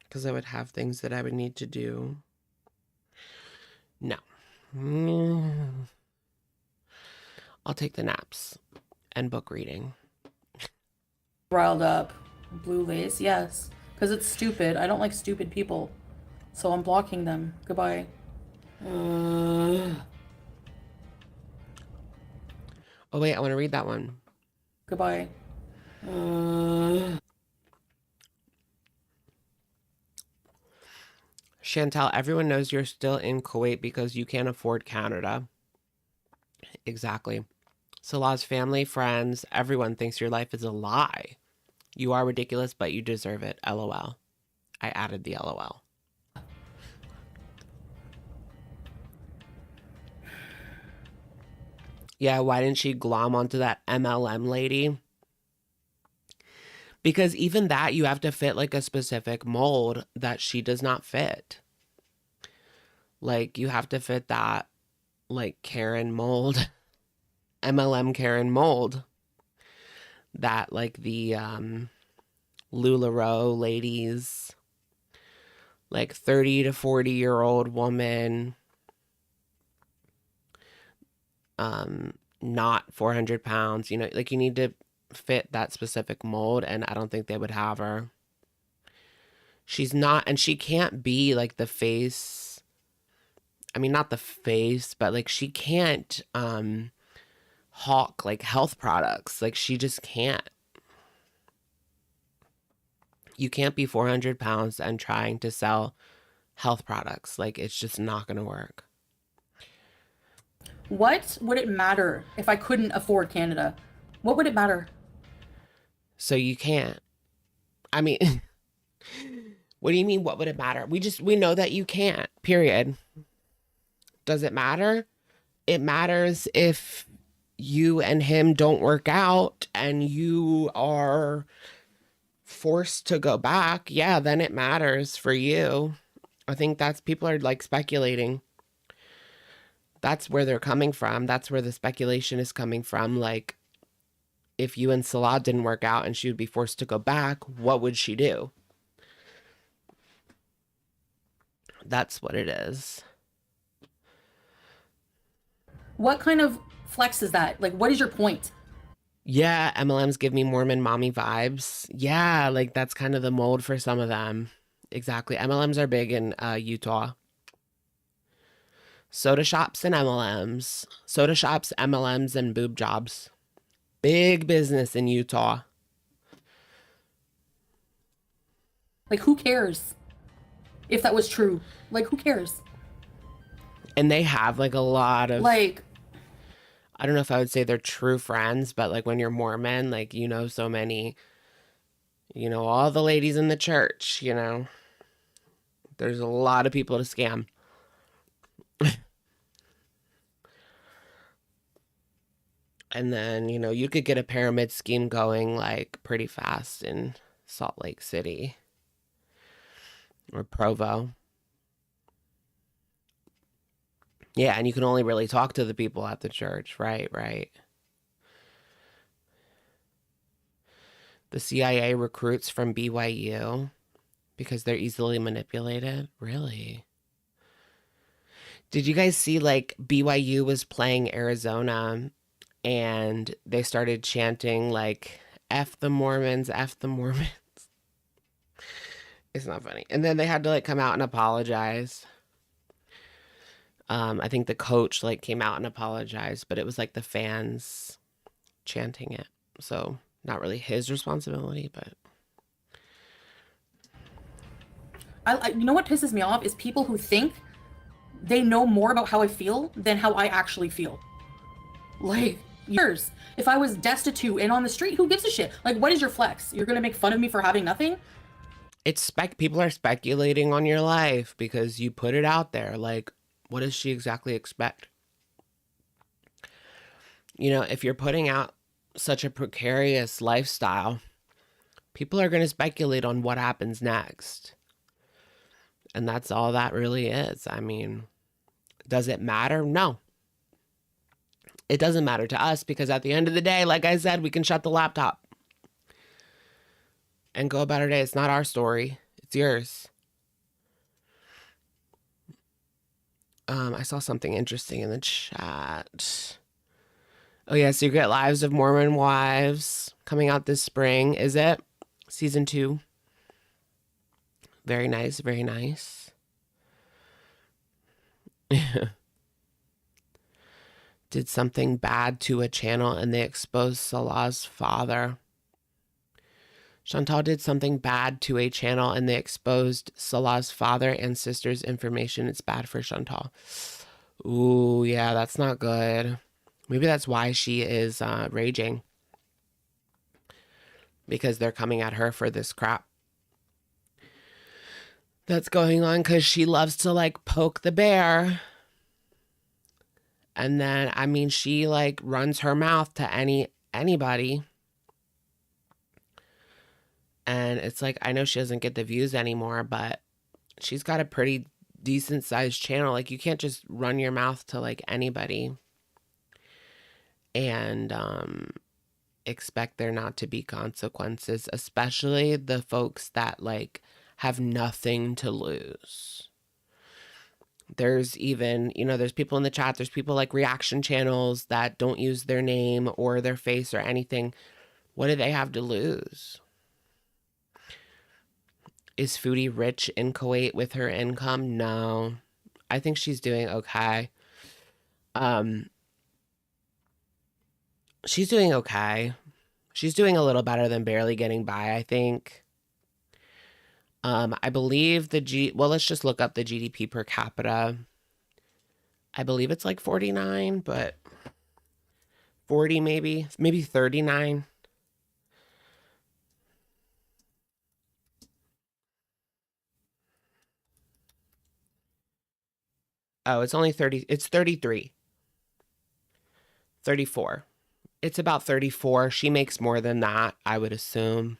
Because I would have things that I would need to do. No. I'll take the naps and book reading. Riled up. Blue lace, yes. Because it's stupid. I don't like stupid people. So I'm blocking them. Goodbye. Oh, wait, I want to read that one. Goodbye. Chantal, everyone knows you're still in Kuwait because you can't afford Canada. Exactly. Salah's family, friends, everyone thinks your life is a lie. You are ridiculous, but you deserve it. LOL. I added the LOL. Yeah, why didn't she glom onto that MLM lady? Because even that, you have to fit like a specific mold that she does not fit. Like, you have to fit that, like, Karen mold. MLM Karen mold. That, like, the LuLaRoe ladies. Like, 30 to 40-year-old woman. Not 400 pounds. Like, you need to fit that specific mold, and I don't think they would have her. She's not, and she can't be like the face. I mean, not the face, but like she can't hawk like health products. Like she just can't. You can't be 400 pounds and trying to sell health products. Like it's just not going to work. What would it matter if I couldn't afford Canada? What would it matter? So you can't. I mean, what do you mean, what would it matter? We know that you can't, period. Does it matter? It matters if you and him don't work out and you are forced to go back. Yeah, then it matters for you. I think people are like speculating. That's where they're coming from. That's where the speculation is coming from. Like, if you and Salah didn't work out and she would be forced to go back, what would she do? That's what it is. What kind of flex is that? Like, what is your point? Yeah, MLMs give me Mormon mommy vibes. Yeah, like that's kind of the mold for some of them. Exactly. MLMs are big in Utah. Soda shops and MLMs. Soda shops, MLMs, and boob jobs. Big business in Utah. Like, who cares if that was true? Like, who cares? And they have like a lot of like, I don't know if I would say they're true friends, but like when you're Mormon, like so many, all the ladies in the church, there's a lot of people to scam. And then, you know, you could get a pyramid scheme going like pretty fast in Salt Lake City or Provo. Yeah, and you can only really talk to the people at the church. Right, right. The CIA recruits from BYU because they're easily manipulated. Really? Did you guys see like BYU was playing Arizona and they started chanting like F the Mormons, F the Mormons? It's not funny. And then they had to like come out and apologize. I think the coach like came out and apologized, but it was like the fans chanting it. So not really his responsibility, but you know what pisses me off is people who think they know more about how I feel than how I actually feel. Like, years. If I was destitute and on the street, who gives a shit? Like, what is your flex? You're gonna make fun of me for having nothing? it's people are speculating on your life because you put it out there. Like, what does she exactly expect? You know, if you're putting out such a precarious lifestyle, people are going to speculate on what happens next. And that's all that really is. I mean, does it matter? No. It doesn't matter to us because at the end of the day, like I said, we can shut the laptop and go about our day. It's not our story. It's yours. I saw something interesting in the chat. Oh yeah, Secret Lives of Mormon Wives coming out this spring. Is it? Season 2. Very nice, very nice. Did something bad to a channel and they exposed Salah's father. Chantal did something bad to a channel and they exposed Salah's father and sister's information. It's bad for Chantal. Ooh, yeah, that's not good. Maybe that's why she is raging. Because they're coming at her for this crap that's going on, because she loves to like poke the bear. And then, I mean, she like runs her mouth to anybody. And it's like, I know she doesn't get the views anymore, but she's got a pretty decent sized channel. Like, you can't just run your mouth to like anybody and expect there not to be consequences, especially the folks that like have nothing to lose. There's even, you know, there's people in the chat, there's people like reaction channels that don't use their name or their face or anything. What do they have to lose? Is Foodie rich in Kuwait with her income? No. I think she's doing okay. She's doing okay. She's doing a little better than barely getting by, I think. I believe well, let's just look up the GDP per capita. I believe it's like 49, but 40 maybe 39. Oh, it's only 30. It's 33. 34. It's about 34. She makes more than that, I would assume.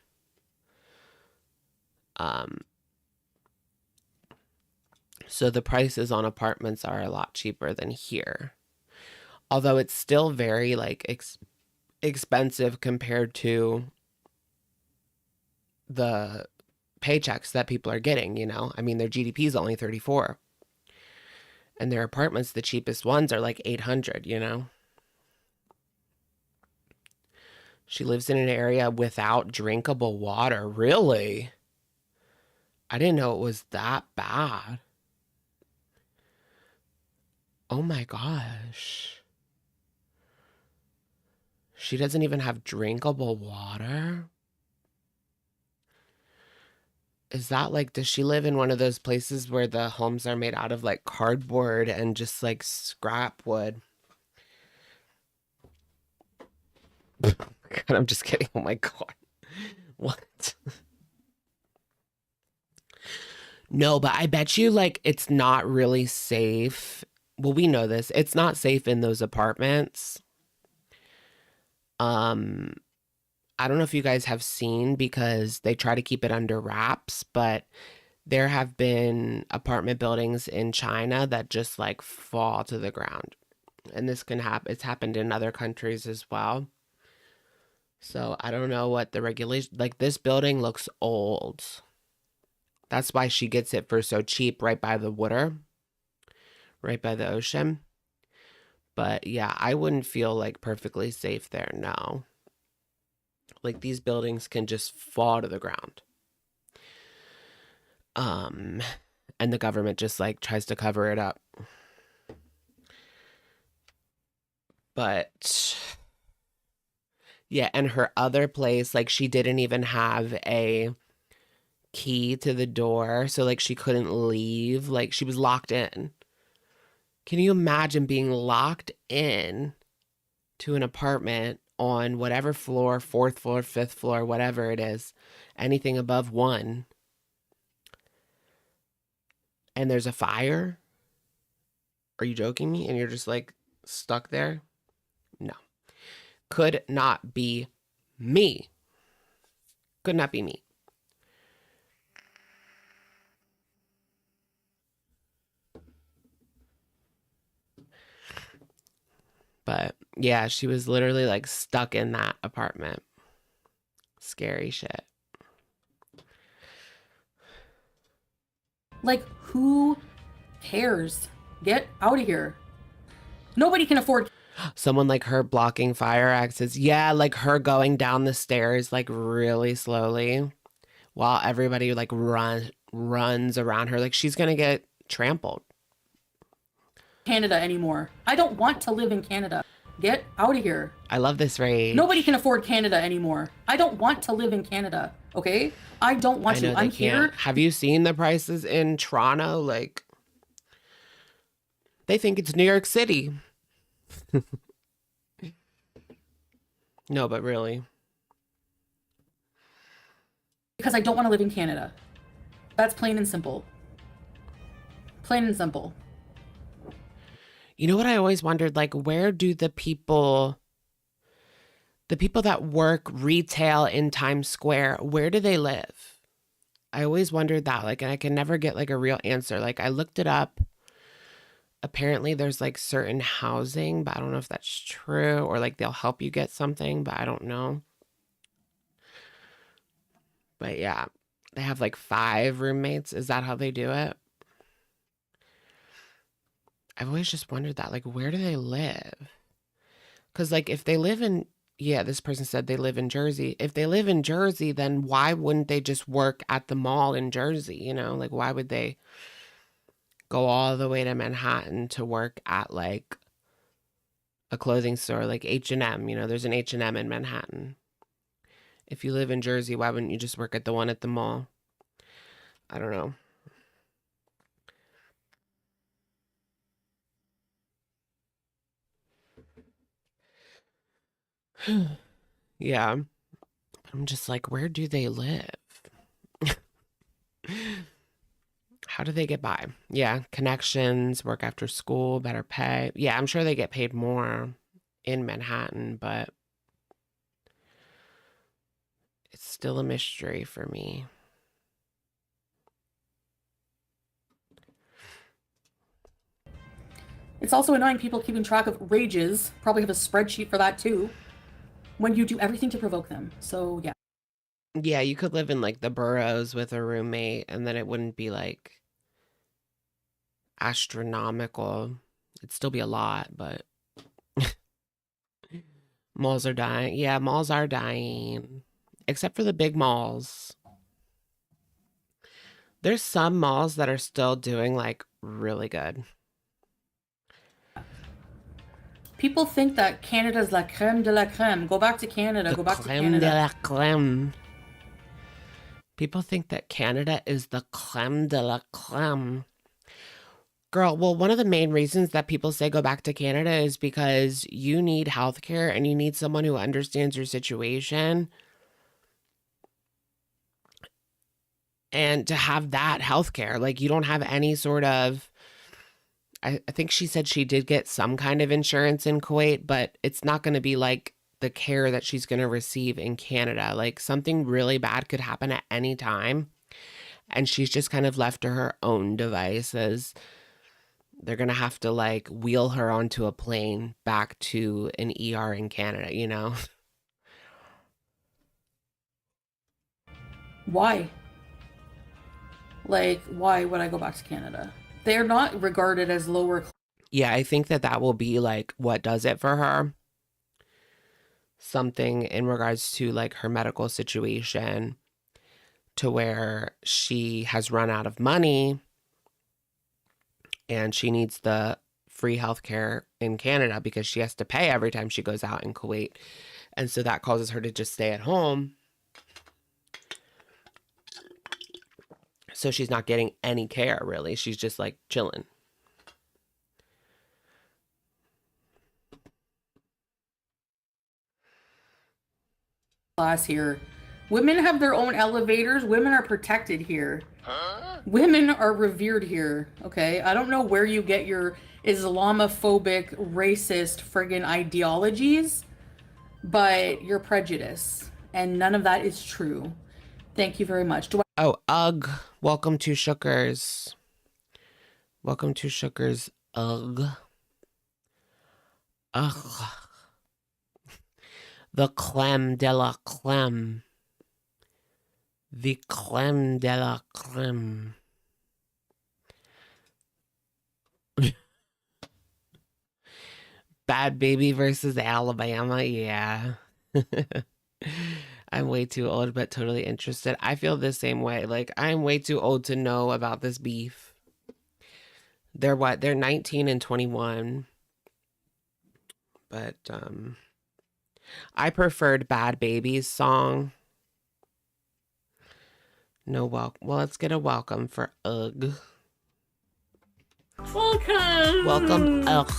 So the prices on apartments are a lot cheaper than here. Although it's still very like expensive compared to the paychecks that people are getting, you know? I mean, their GDP is only 34. And their apartments, the cheapest ones are like 800, you know? She lives in an area without drinkable water. Really? I didn't know it was that bad. Oh my gosh. She doesn't even have drinkable water? Is that like, does she live in one of those places where the homes are made out of like cardboard and just like scrap wood? God, I'm just kidding. Oh my God. What? No, but I bet you like it's not really safe. Well, we know this. It's not safe in those apartments. Um, I don't know if you guys have seen, because they try to keep it under wraps, but there have been apartment buildings in China that just like fall to the ground. And this can happen. It's happened in other countries as well. So I don't know what the regulation, like this building looks old. That's why she gets it for so cheap, right by the water, right by the ocean. But yeah, I wouldn't feel like perfectly safe there. No. Like these buildings can just fall to the ground. And the government just like tries to cover it up. But yeah, and her other place, like she didn't even have a key to the door, so like she couldn't leave. Like she was locked in. Can you imagine being locked in to an apartment on whatever floor, 4th floor, 5th floor, whatever it is, anything above 1, and there's a fire? Are you joking me? And you're just like stuck there? No. Could not be me. Could not be me. But yeah, she was literally like stuck in that apartment. Scary shit. Like, who cares? Get out of here. Nobody can afford. Someone like her blocking fire exits. Yeah, like her going down the stairs like really slowly while everybody like runs around her. Like she's gonna get trampled. Canada anymore. I don't want to live in Canada. Get out of here. I love this rage. Nobody can afford Canada anymore. I don't want to live in Canada. Okay? I don't want to. I'm here. Have you seen the prices in Toronto? Like, they think it's New York City. No, but really. Because I don't want to live in Canada. That's plain and simple. Plain and simple. You know what I always wondered? Like, where do the people that work retail in Times Square, where do they live? I always wondered that. Like, and I can never get like a real answer. Like, I looked it up. Apparently there's like certain housing, but I don't know if that's true, or like they'll help you get something, but I don't know. But yeah, they have like 5 roommates. Is that how they do it? I've always just wondered that, like, where do they live? Because, like, if they live in, yeah, this person said they live in Jersey. If they live in Jersey, then why wouldn't they just work at the mall in Jersey? You know, like, why would they go all the way to Manhattan to work at, like, a clothing store like H&M? You know, there's an H&M in Manhattan. If you live in Jersey, why wouldn't you just work at the one at the mall? I don't know. Yeah. I'm just like, where do they live? How do they get by? Yeah, connections, work after school, better pay. Yeah, I'm sure they get paid more in Manhattan, but it's still a mystery for me. It's also annoying people keeping track of rages. Probably have a spreadsheet for that too. When you do everything to provoke them. So yeah. Yeah, you could live in like the boroughs with a roommate and then it wouldn't be like astronomical. It'd still be a lot, but malls are dying. Yeah, malls are dying. Except for the big malls. There's some malls that are still doing like really good. People think that Canada's la creme de la creme. Go back to Canada. Go back to Canada. De la creme. People think that Canada is the creme de la creme. Girl, well, one of the main reasons that people say go back to Canada is because you need healthcare and you need someone who understands your situation. And to have that healthcare, like you don't have any sort of, I think she said she did get some kind of insurance in Kuwait, but it's not going to be like the care that she's going to receive in Canada. Like something really bad could happen at any time. And she's just kind of left to her own devices. They're going to have to like wheel her onto a plane back to an ER in Canada, you know? Why? Like, why would I go back to Canada? They're not regarded as lower. Yeah, I think that that will be like what does it for her. Something in regards to like her medical situation, to where she has run out of money and she needs the free healthcare in Canada because she has to pay every time she goes out in Kuwait. And so that causes her to just stay at home. So she's not getting any care, really. She's just like chilling. Class here. Women have their own elevators. Women are protected here. Women are revered here. Okay. I don't know where you get your Islamophobic, racist, friggin' ideologies, but you're prejudiced. And none of that is true. Thank you very much. Oh, ugh. Welcome to Shookers. Welcome to Shookers. Ugh. Ugh. The creme de la creme. The creme de la creme. Bad Baby versus Alabama. Yeah. I'm way too old, but totally interested. I feel the same way. Like, I'm way too old to know about this beef. They're what? They're 19 and 21. But, I preferred Bad Baby's song. No welcome. Well, let's get a welcome for Ugh. Welcome. Welcome, Ugh.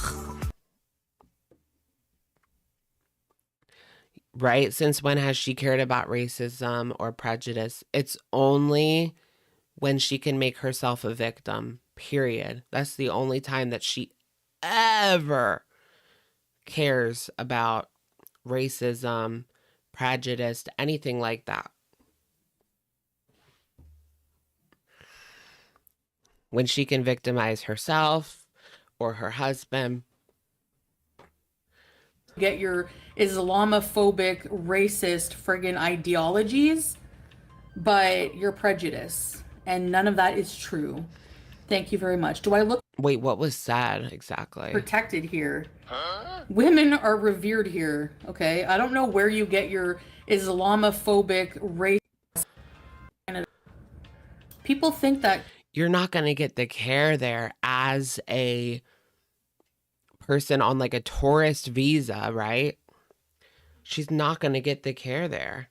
Right? Since when has she cared about racism or prejudice? It's only when she can make herself a victim, period. That's the only time that she ever cares about racism, prejudice, anything like that. When she can victimize herself or her husband. Get your Islamophobic, racist, friggin' ideologies, but you're prejudiced. And none of that is true. Thank you very much. Do I look... Wait, what was said exactly? Protected here. Women are revered here. Okay. I don't know where you get your Islamophobic, racist... People think that... You're not going to get the care there as a person on like a tourist visa, right? She's not going to get the care there.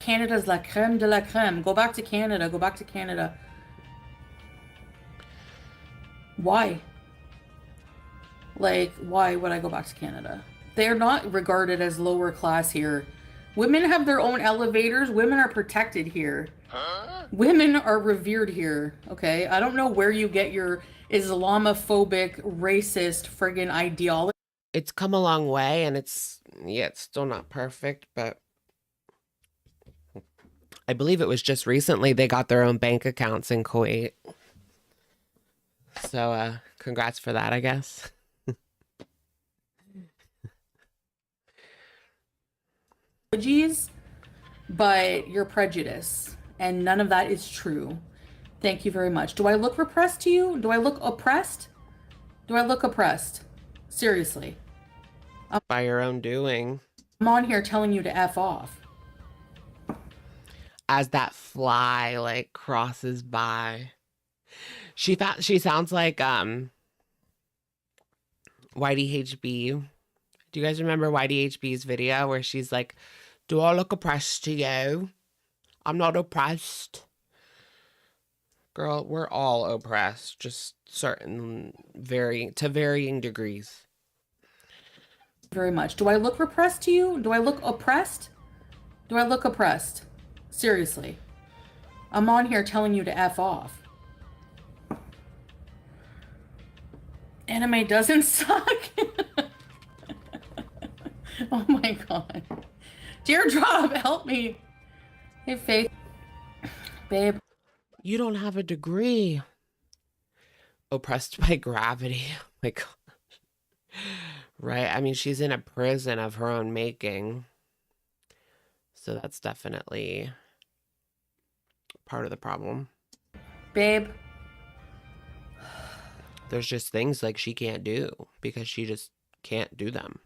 Canada's la creme de la creme. Go back to Canada. Go back to Canada. Why? Like, why would I go back to Canada? They're not regarded as lower class here. Women have their own elevators. Women are protected here. Women are revered here. Okay. I don't know where you get your Islamophobic, racist, friggin' ideology. It's come a long way, and it's still not perfect, but I believe it was just recently they got their own bank accounts in Kuwait. So, congrats for that, I guess. But you're prejudiced, and none of that is true. Thank you very much. Do I look repressed to you? Do I look oppressed? Do I look oppressed? Seriously. By your own doing. I'm on here telling you to F off. As that fly like crosses by. She sounds like YDHB. Do you guys remember YDHB's video where she's like, "Do I look oppressed to you? I'm not oppressed." Girl, we're all oppressed, just varying degrees. Very much. Do I look repressed to you? Do I look oppressed? Do I look oppressed? Seriously. I'm on here telling you to F off. Anime doesn't suck. Oh my god. Teardrop, help me. Hey, Faith. Babe. You don't have a degree. Oppressed by gravity. Oh my gosh. Right? I mean, she's in a prison of her own making. So that's definitely part of the problem. Babe. There's just things like she can't do because she just can't do them.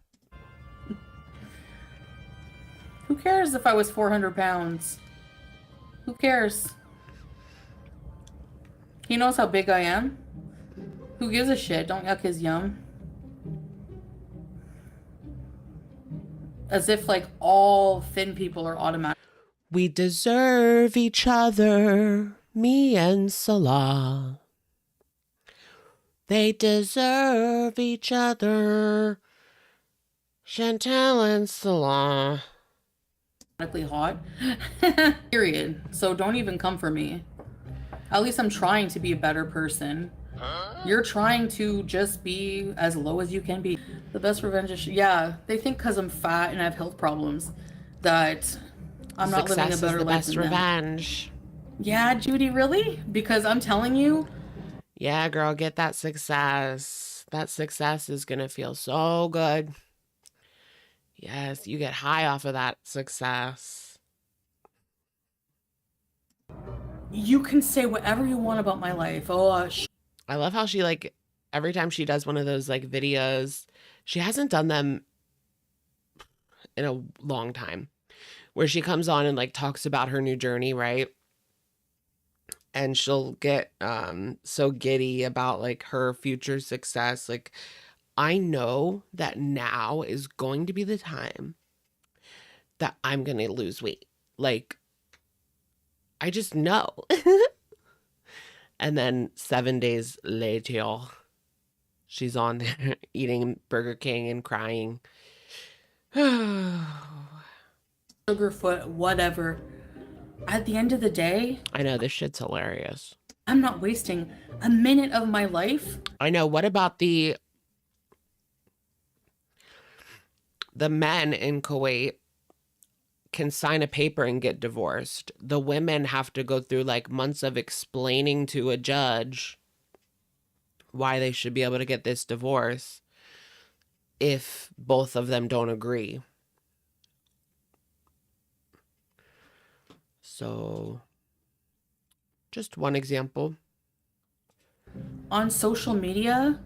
Who cares if I was 400 pounds? Who cares? He knows how big I am. Who gives a shit? Don't yuck his yum. As if, like, all thin people are automatic. We deserve each other, me and Salah. They deserve each other, Chantal and Salah. Hot. Period. So don't even come for me. At least I'm trying to be a better person. You're trying to just be as low as you can be. The best revenge is... Yeah, they think because I'm fat and I have health problems that I'm not living a better life than them. Revenge. Yeah, Judy, really? Because I'm telling you... Yeah, girl, get that success. That success is going to feel so good. Yes, you get high off of that success. You can say whatever you want about my life. Oh, I love how she, like, every time she does one of those, like, videos, she hasn't done them in a long time, where she comes on and, like, talks about her new journey, right? And she'll get so giddy about, like, her future success. Like, I know that now is going to be the time that I'm going to lose weight. Like, I just know. And then 7 days later, she's on there eating Burger King and crying. Sugarfoot, whatever. At the end of the day... I know, this shit's hilarious. I'm not wasting a minute of my life. I know. What about the men in Kuwait can sign a paper and get divorced? The women have to go through like months of explaining to a judge why they should be able to get this divorce if both of them don't agree. So, just one example. On social media,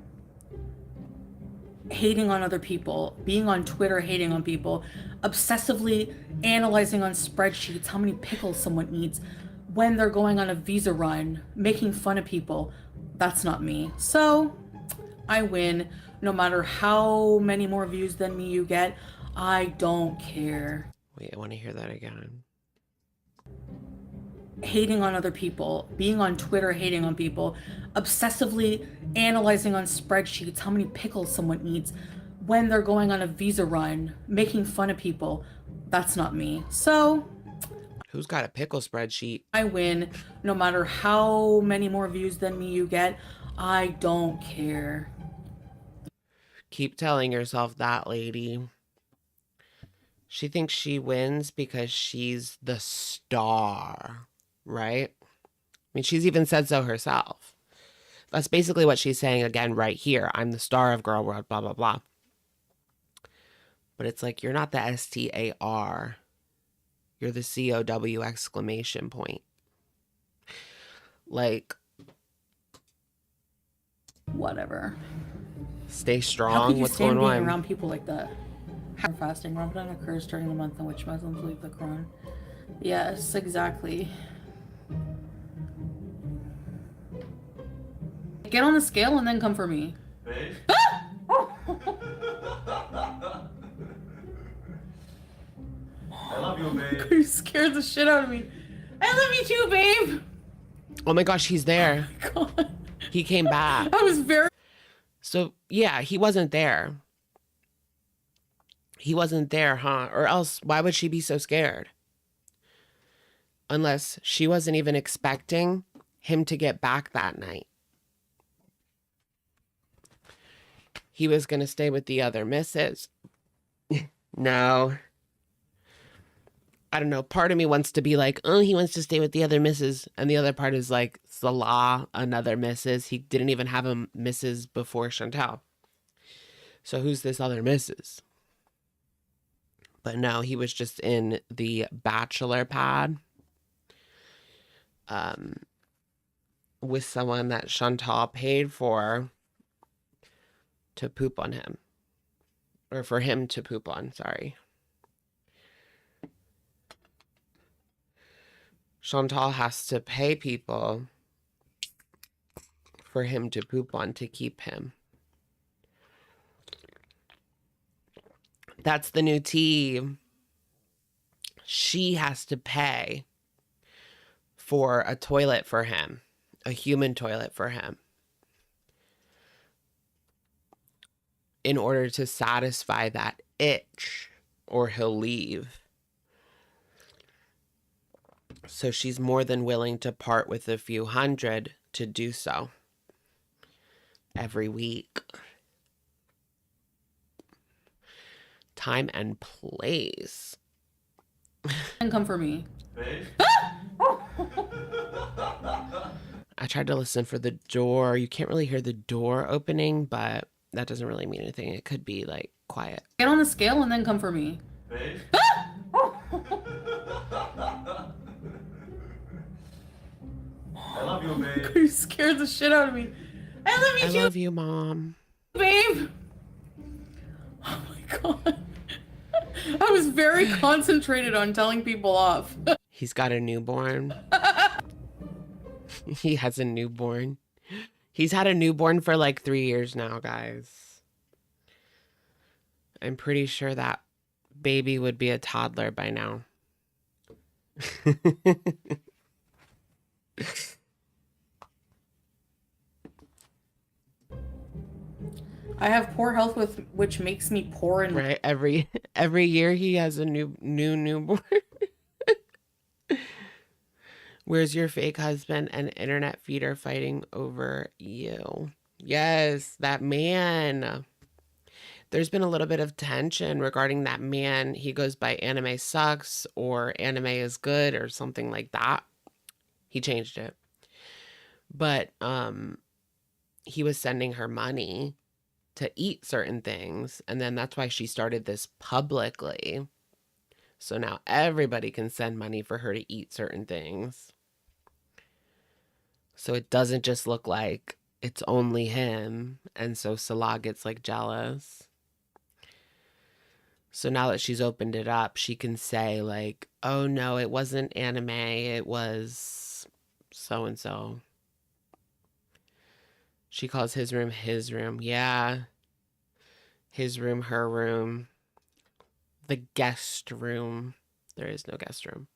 hating on other people, being on Twitter, hating on people, obsessively analyzing on spreadsheets how many pickles someone eats when they're going on a visa run, making fun of people. That's not me. So, I win. No matter how many more views than me you get, I don't care. Wait, I want to hear that again. Hating on other people, being on Twitter, hating on people, obsessively analyzing on spreadsheets how many pickles someone eats when they're going on a visa run, making fun of people. That's not me. So, who's got a pickle spreadsheet? I win. No matter how many more views than me you get, I don't care. Keep telling yourself that, lady. She thinks she wins because she's the star, right? I mean, she's even said so herself. That's basically what she's saying again right here. I'm the star of Girl World, blah, blah, blah. But it's like, you're not the STAR. You're the COW exclamation point. Like, whatever. Stay strong. How could you What's stand going being on? around people like that? Fasting. Ramadan occurs during the month in which Muslims leave the Quran. Yes, exactly. Get on the scale and then come for me. Babe? I love you, babe. You scared the shit out of me. I love you too, babe. Oh my gosh, he's there. Oh my God. He came back. I was very... So, yeah, he wasn't there. He wasn't there, huh? Or else, why would she be so scared? Unless she wasn't even expecting him to get back that night. He was going to stay with the other missus. No. I don't know. Part of me wants to be like, oh, he wants to stay with the other missus. And the other part is like, Salah, another missus. He didn't even have a missus before Chantal. So who's this other missus? But no, he was just in the bachelor pad with someone that Chantal paid for to poop on him. Or for him to poop on, sorry. Chantal has to pay people for him to poop on to keep him. That's the new tea. She has to pay for a toilet for him, a human toilet for him, in order to satisfy that itch, or he'll leave. So she's more than willing to part with a few hundred to do so every week. Time and place. And come for me. Babe? I tried to listen for the door. You can't really hear the door opening, but that doesn't really mean anything. It could be like quiet. Get on the scale and then come for me. Babe? I love you, babe. You scared the shit out of me. I love you I too, love you, Mom. babe. Oh my god. I was very concentrated on telling people off. He's got a newborn. He has a newborn. He's had a newborn for like 3 years now, guys. I'm pretty sure that baby would be a toddler by now. I have poor health which makes me poor and Right? Every year he has a newborn. Where's your fake husband and internet feeder fighting over you? Yes, that man. There's been a little bit of tension regarding that man. He goes by anime sucks or anime is good or something like that. He changed it. But he was sending her money to eat certain things, and then that's why she started this publicly. So now everybody can send money for her to eat certain things. So it doesn't just look like it's only him. And so Salah gets like jealous. So now that she's opened it up, she can say like, oh no, it wasn't anime. It was so-and-so. She calls his room his room. Yeah. His room, her room. The guest room. There is no guest room.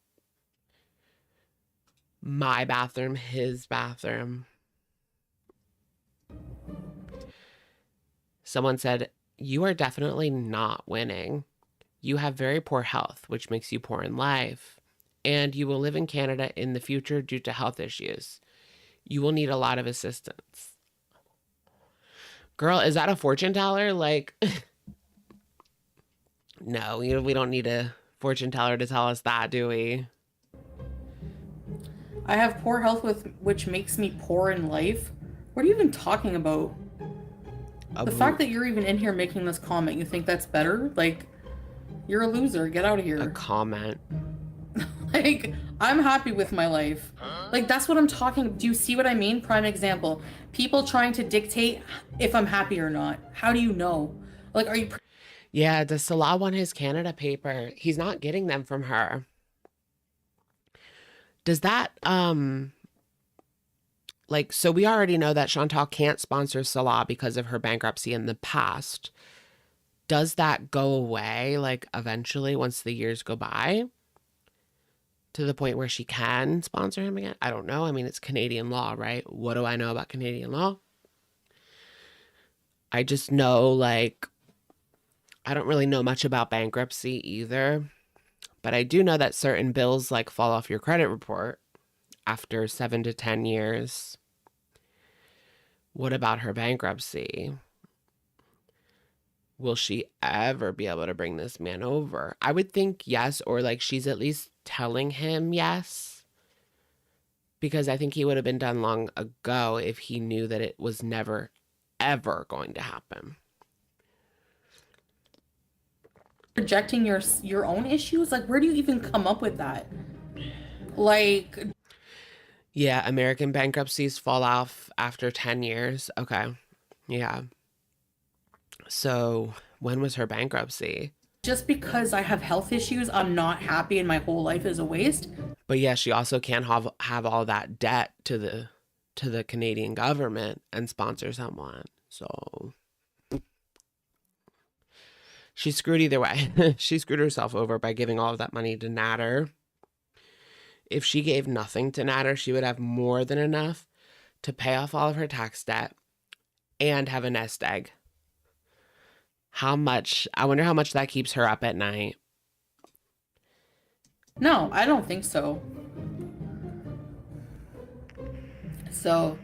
My bathroom, his bathroom. Someone said, you are definitely not winning. You have very poor health, which makes you poor in life. And you will live in Canada in the future due to health issues. You will need a lot of assistance. Girl, is that a fortune teller? Like, no, we don't need a fortune teller to tell us that, do we? I have poor health which makes me poor in life. What are you even talking about? The fact that you're even in here making this comment, you think that's better? Like, you're a loser. Get out of here. A comment. Like, I'm happy with my life. Like, that's what I'm talking. Do you see what I mean? Prime example. People trying to dictate if I'm happy or not. How do you know? Like, are you... Yeah, does Salah want his Canada paper? He's not getting them from her. Does that, like, so we already know that Chantal can't sponsor Salah because of her bankruptcy in the past. Does that go away, like, eventually once the years go by? To the point where she can sponsor him again? I don't know. I mean, it's Canadian law, right? What do I know about Canadian law? I just know, like, I don't really know much about bankruptcy either. But I do know that certain bills, like, fall off your credit report after 7 to 10 years. What about her bankruptcy? will she ever be able to bring this man over? I would think yes, or like she's at least telling him yes, because I think he would have been done long ago if he knew that it was never, ever going to happen. Projecting your own issues? Like, where do you even come up with that? Like, yeah, American bankruptcies fall off after 10 years. Okay. Yeah. So when was her bankruptcy? just because I have health issues, I'm not happy and my whole life is a waste. But yeah, she also can't have all that debt to the Canadian government and sponsor someone. So she screwed either way. She screwed herself over by giving all of that money to Natter. If she gave nothing to Natter, she would have more than enough to pay off all of her tax debt and have a nest egg. How much? I wonder how much that keeps her up at night. No, I don't think so. So,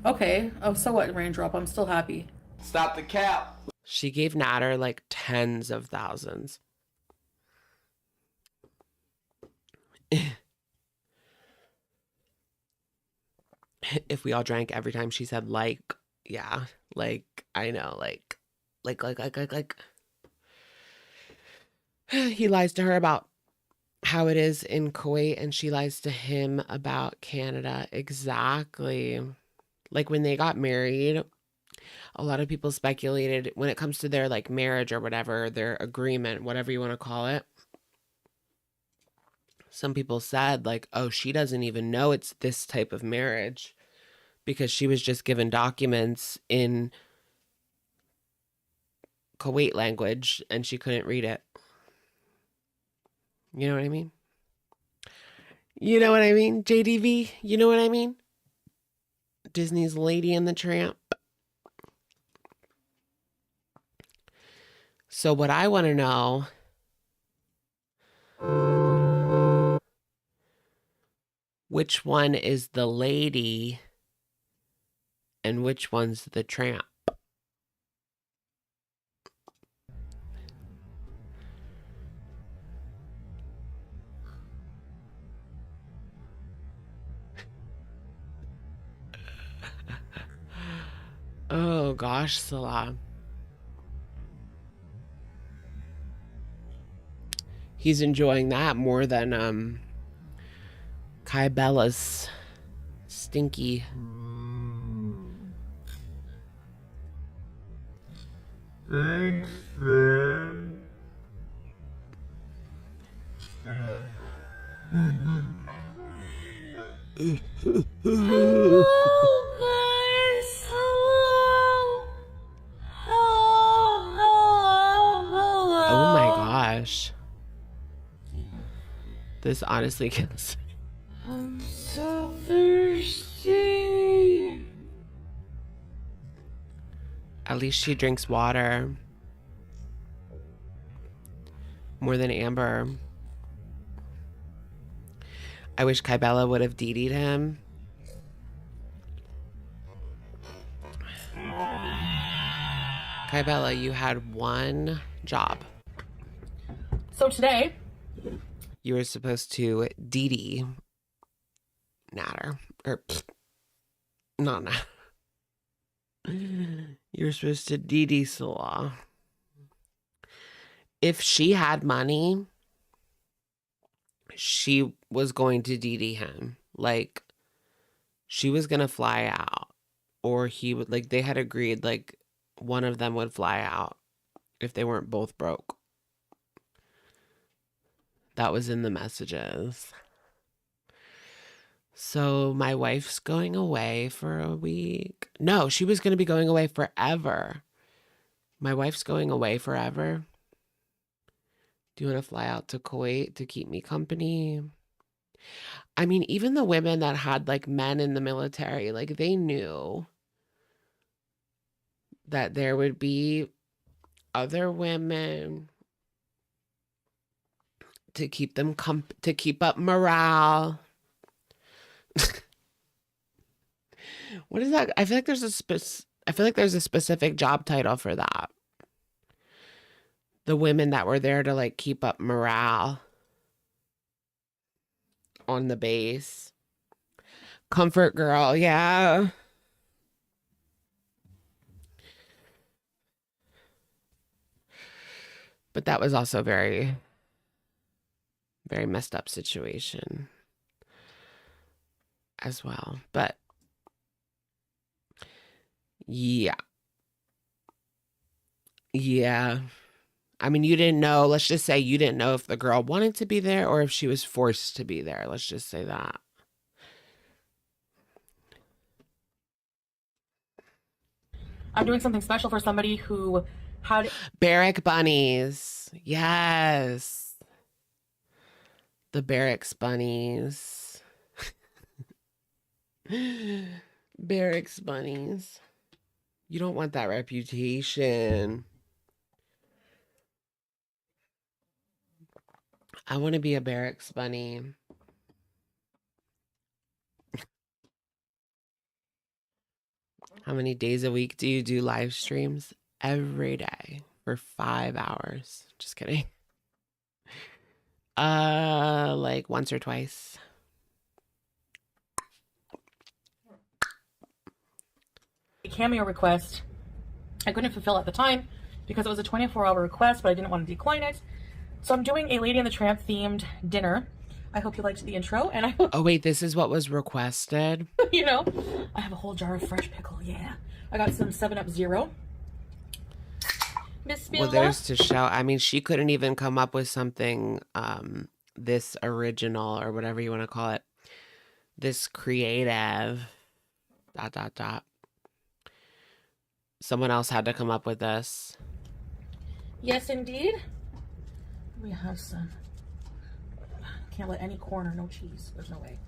okay. Oh, so what, Raindrop? I'm still happy. Stop the cap. She gave Natter like tens of thousands. If we all drank every time she said like, yeah, like, I know, like. He lies to her about how it is in Kuwait, and she lies to him about Canada. Exactly. Like when they got married, a lot of people speculated when it comes to their like marriage or whatever, their agreement, whatever you want to call it. Some people said like, oh, she doesn't even know it's this type of marriage because she was just given documents in Kuwait language and she couldn't read it. You know what I mean? You know what I mean? JDV, you know what I mean? Disney's Lady and the Tramp. So what I want to know, which one is the lady and which one's the tramp? Oh gosh, Salah. He's enjoying that more than Kai Bella's stinky. Thanks, man. Oh my gosh. This honestly kills. I'm so thirsty. At least she drinks water. More than Amber. I wish Kybella would have DD'd him. Kybella, you had one job. So today, You were supposed to DD Natter. Or, not Natter. You were supposed to DD Salah. If she had money, she was going to DD him. Like, she was going to fly out. Or he would, like, they had agreed, like, one of them would fly out if they weren't both broke. That was in the messages. So my wife's going away for a week. No, she was going to be going away forever. My wife's going away forever. Do you want to fly out to Kuwait to keep me company? I mean, even the women that had like men in the military, like they knew that there would be other women to keep them to keep up morale. What is that? I feel like there's I feel like there's a specific job title for that. The women that were there to like keep up morale on the base. Comfort girl, yeah. But that was also very, very messed up situation as well. But yeah. Yeah. I mean, you didn't know, let's just say you didn't know if the girl wanted to be there or if she was forced to be there. Let's just say that. I'm doing something special for somebody who had Barrack bunnies. Yes. The barracks bunnies. Barracks bunnies. You don't want that reputation. I want to be a barracks bunny. How many days a week do you do live streams? Every day for 5 hours. Just kidding. Like once or twice. a cameo request I couldn't fulfill at the time because it was a 24-hour request, but I didn't want to decline it. So I'm doing a Lady and the Tramp themed dinner. I hope you liked the intro, and I hope Oh wait, this is what was requested. you know, I have a whole jar of fresh pickle. Yeah, I got some 7-Up Zero. Bismillah. Well, there's to show. I mean, she couldn't even come up with something this original or whatever you want to call it. This creative ... Someone else had to come up with this. Yes, indeed. We have some. Can't let any corn or no cheese. There's no way.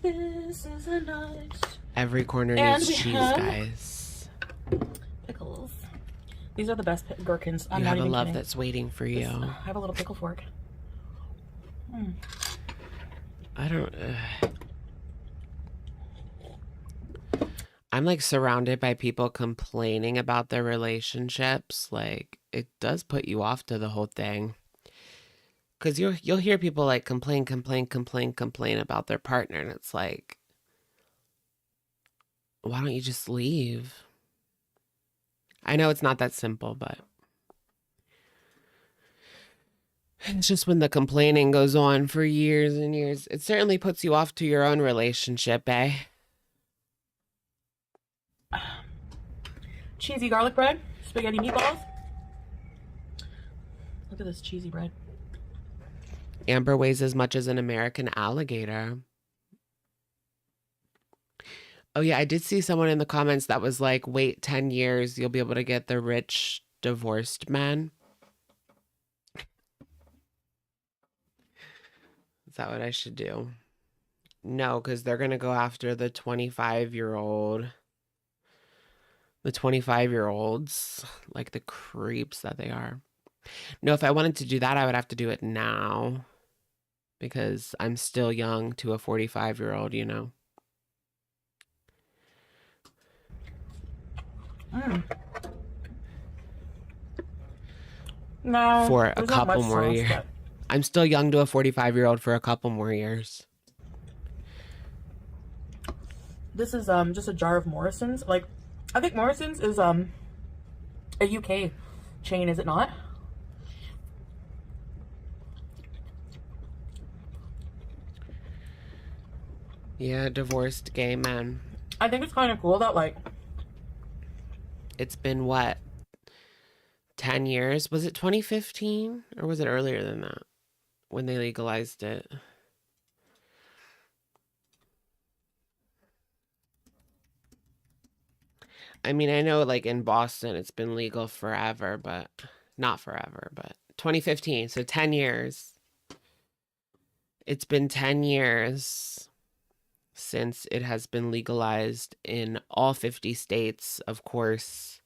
This is a nice. Every corner And needs we cheese, have guys. pickles. These are the best gherkins. I'm You not have a even love kidding. that's waiting for you. I have a little pickle fork. I don't... I'm like surrounded by people complaining about their relationships. Like, it does put you off to the whole thing. Because you'll hear people like complain about their partner. And it's like, why don't you just leave? I know it's not that simple, but it's just when the complaining goes on for years and years, it certainly puts you off to your own relationship, eh? Cheesy garlic bread, spaghetti meatballs. Look at this cheesy bread. Amber weighs as much as an American alligator. Oh yeah, I did see someone in the comments that was like, wait 10 years, you'll be able to get the rich divorced man. Is that what I should do? No, because they're going to go after the 25-year-olds, like the creeps that they are. No, if I wanted to do that, I would have to do it now because I'm still young to a 45-year-old, you know. No, For a there's not couple much more sauce, years. but I'm still young to a 45-year-old for a couple more years. this is just a jar of Morrison's. Like, I think Morrison's is a UK chain, is it not? Yeah, divorced gay men. I think it's kind of cool that like It's been what? 10 years? Was it 2015 or was it earlier than that when they legalized it? I mean, I know like in Boston it's been legal forever, but not forever, but 2015, so 10 years. It's been 10 years since it has been legalized in all 50 states. Of course,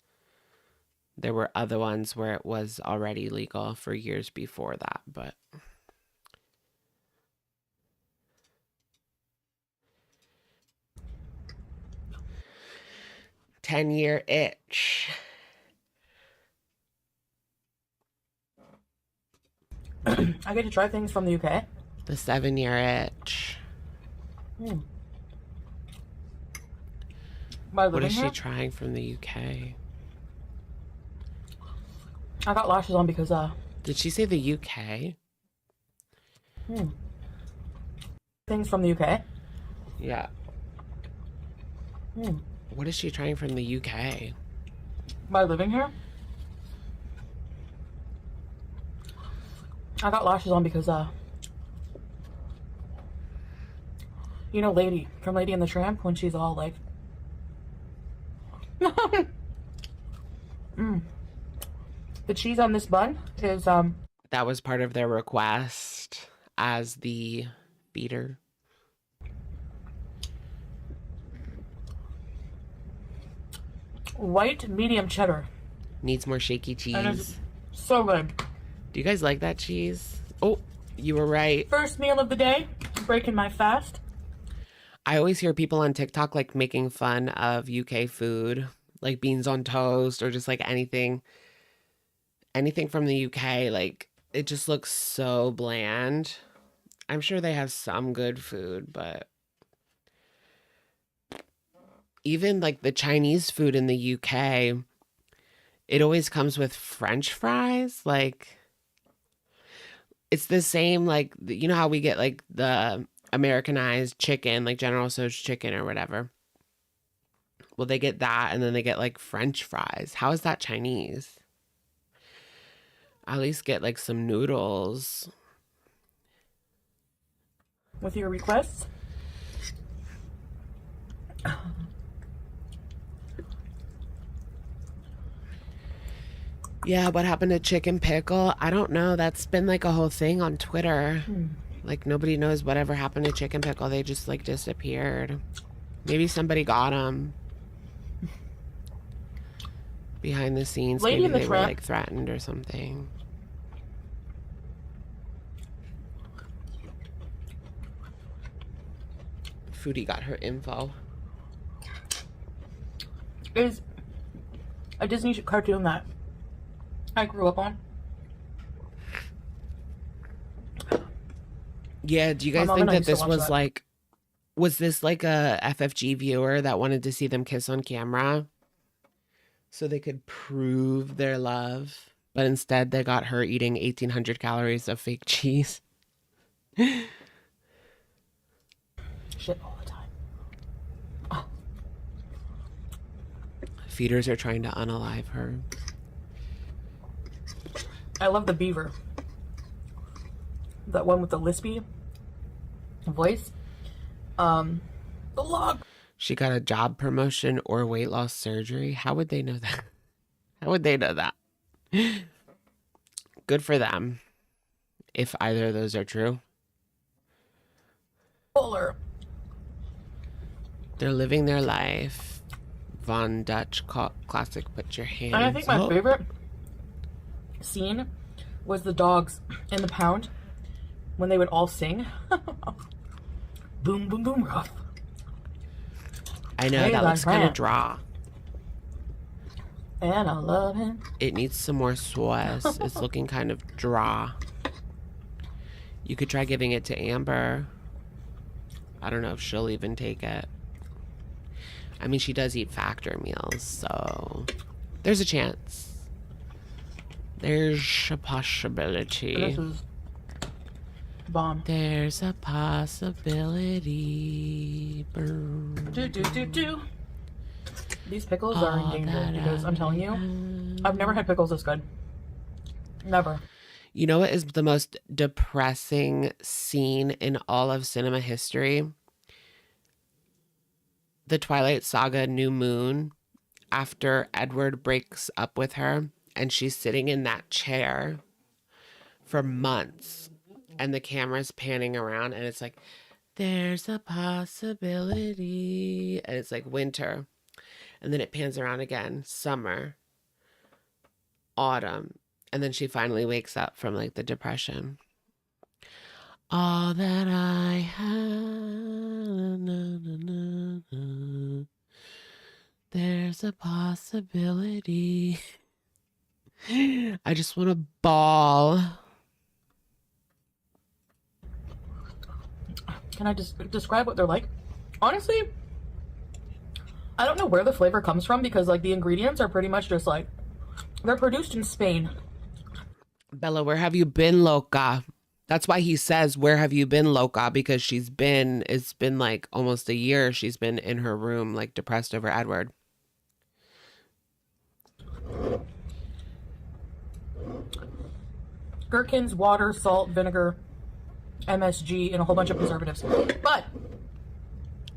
there were other ones where it was already legal for years before that, but 10-year itch. I get to try things from the UK. The 7-year itch. What is she trying from the UK? I got lashes on because Did she say the UK? things from the UK. Yeah. What is she trying from the UK? By living here. I got lashes on because you know Lady from Lady and the Tramp, when she's all like the cheese on this bun is That was part of their request as the beater. white medium cheddar. Needs more shaky And it's cheese. so good. Do you guys like that cheese? Oh, you were right. First meal of the day, breaking my fast. I always hear people on TikTok like making fun of UK food, like beans on toast or just like anything from the UK. Like it just looks so bland. I'm sure they have some good food, but even like the Chinese food in the UK, it always comes with French fries. Like it's the same, like, you know how we get like the Americanized chicken, like General Tso's chicken or whatever. Well, they get that and then they get like French fries. How is that Chinese? At least get like some noodles. With your requests. Yeah, what happened to chicken pickle? I don't know. That's been like a whole thing on Twitter. Like nobody knows whatever happened to chicken pickle. They just like disappeared. Maybe somebody got them. Behind the scenes, Lady maybe in the they were Tramp. like threatened or something. Foodie got her info. Is a Disney cartoon that I grew up on. Yeah, do you guys mom think and I that used to this watch was that. like, was this like a FFG viewer that wanted to see them kiss on camera so they could prove their love, but instead they got her eating 1,800 calories of fake cheese? Shit all the time. Feeders are trying to unalive her. I love the beaver. That one with the lispy voice. The log. She got a job promotion or weight loss surgery. How would they know that? How would they know that? Good for them, if either of those are true. Polar. They're living their life. Von Dutch classic, put your hands And I think my up. favorite scene was the dogs in the pound when they would all sing. Boom, boom, boom, rough. I know, Hey, that looks kind of friend. dry. And I love him. It needs some more sauce. It's looking kind of dry. You could try giving it to Amber. I don't know if she'll even take it. I mean, she does eat factor meals, so there's a chance. There's a possibility. This is bomb. There's a possibility. Do. These pickles are in danger because I'm telling you, I've never had pickles this good. Never. You know what is the most depressing scene in all of cinema history? The Twilight Saga New Moon, after Edward breaks up with her and she's sitting in that chair for months and the camera's panning around and it's like, there's a possibility. And it's like winter. And then it pans around again, summer, autumn. And then she finally wakes up from like the depression. All that I have, there's There's a possibility. I just want to ball. Can I just describe what they're like? Honestly, I don't know where the flavor comes from because like the ingredients are pretty much just like they're produced in Spain. Bella, where have you been, loca? That's why he says, where have you been, loca? Because it's been like almost a year she's been in her room, like depressed over Edward. Gherkins, water, salt, vinegar, MSG, and a whole bunch of preservatives. But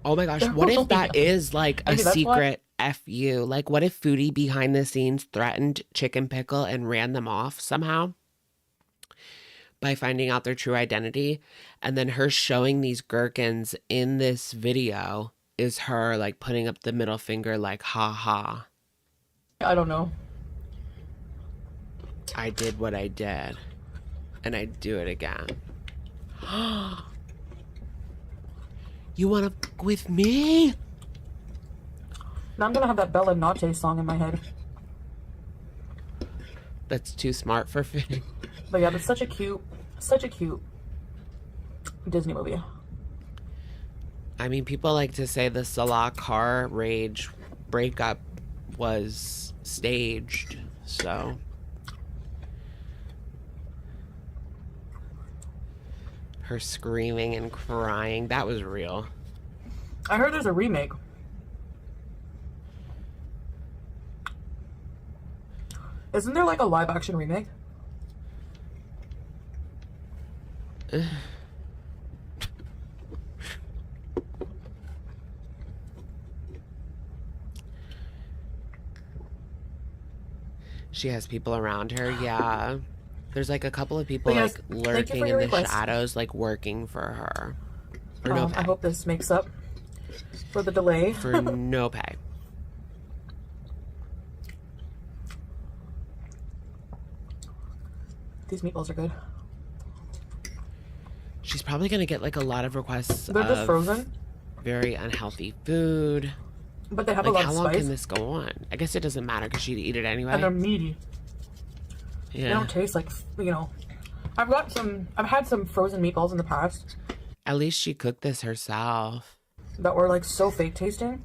oh my gosh, what if that is like a Maybe that's secret FU? Like, what if Foodie behind the scenes threatened Chicken Pickle and ran them off somehow by finding out their true identity? And then her showing these gherkins in this video is her like putting up the middle finger like, ha ha. I don't know. I did what I did. And I do it again. You want to fuck with me? Now I'm gonna have that Bella Notte song in my head. That's too smart for Foodie. But yeah, that's such a cute Disney movie. I mean, people like to say the Salah car rage breakup was staged, so. Her screaming and crying, that was real. I heard there's a remake. Isn't there like a live action remake? She has people around her, yeah. There's like a couple of people Yes, like lurking in the shadows, like working for her. For no pay. I hope this makes up for the delay. For no pay. These meatballs are good. She's probably gonna get like a lot of requests. They're just frozen. Very unhealthy food. But they have like, a lot of how spice. long can this go on? I guess it doesn't matter because she'd eat it anyway. And they're meaty. Yeah. They don't taste like, you know. I've had some frozen meatballs in the past. At least she cooked this herself. That were like so fake tasting.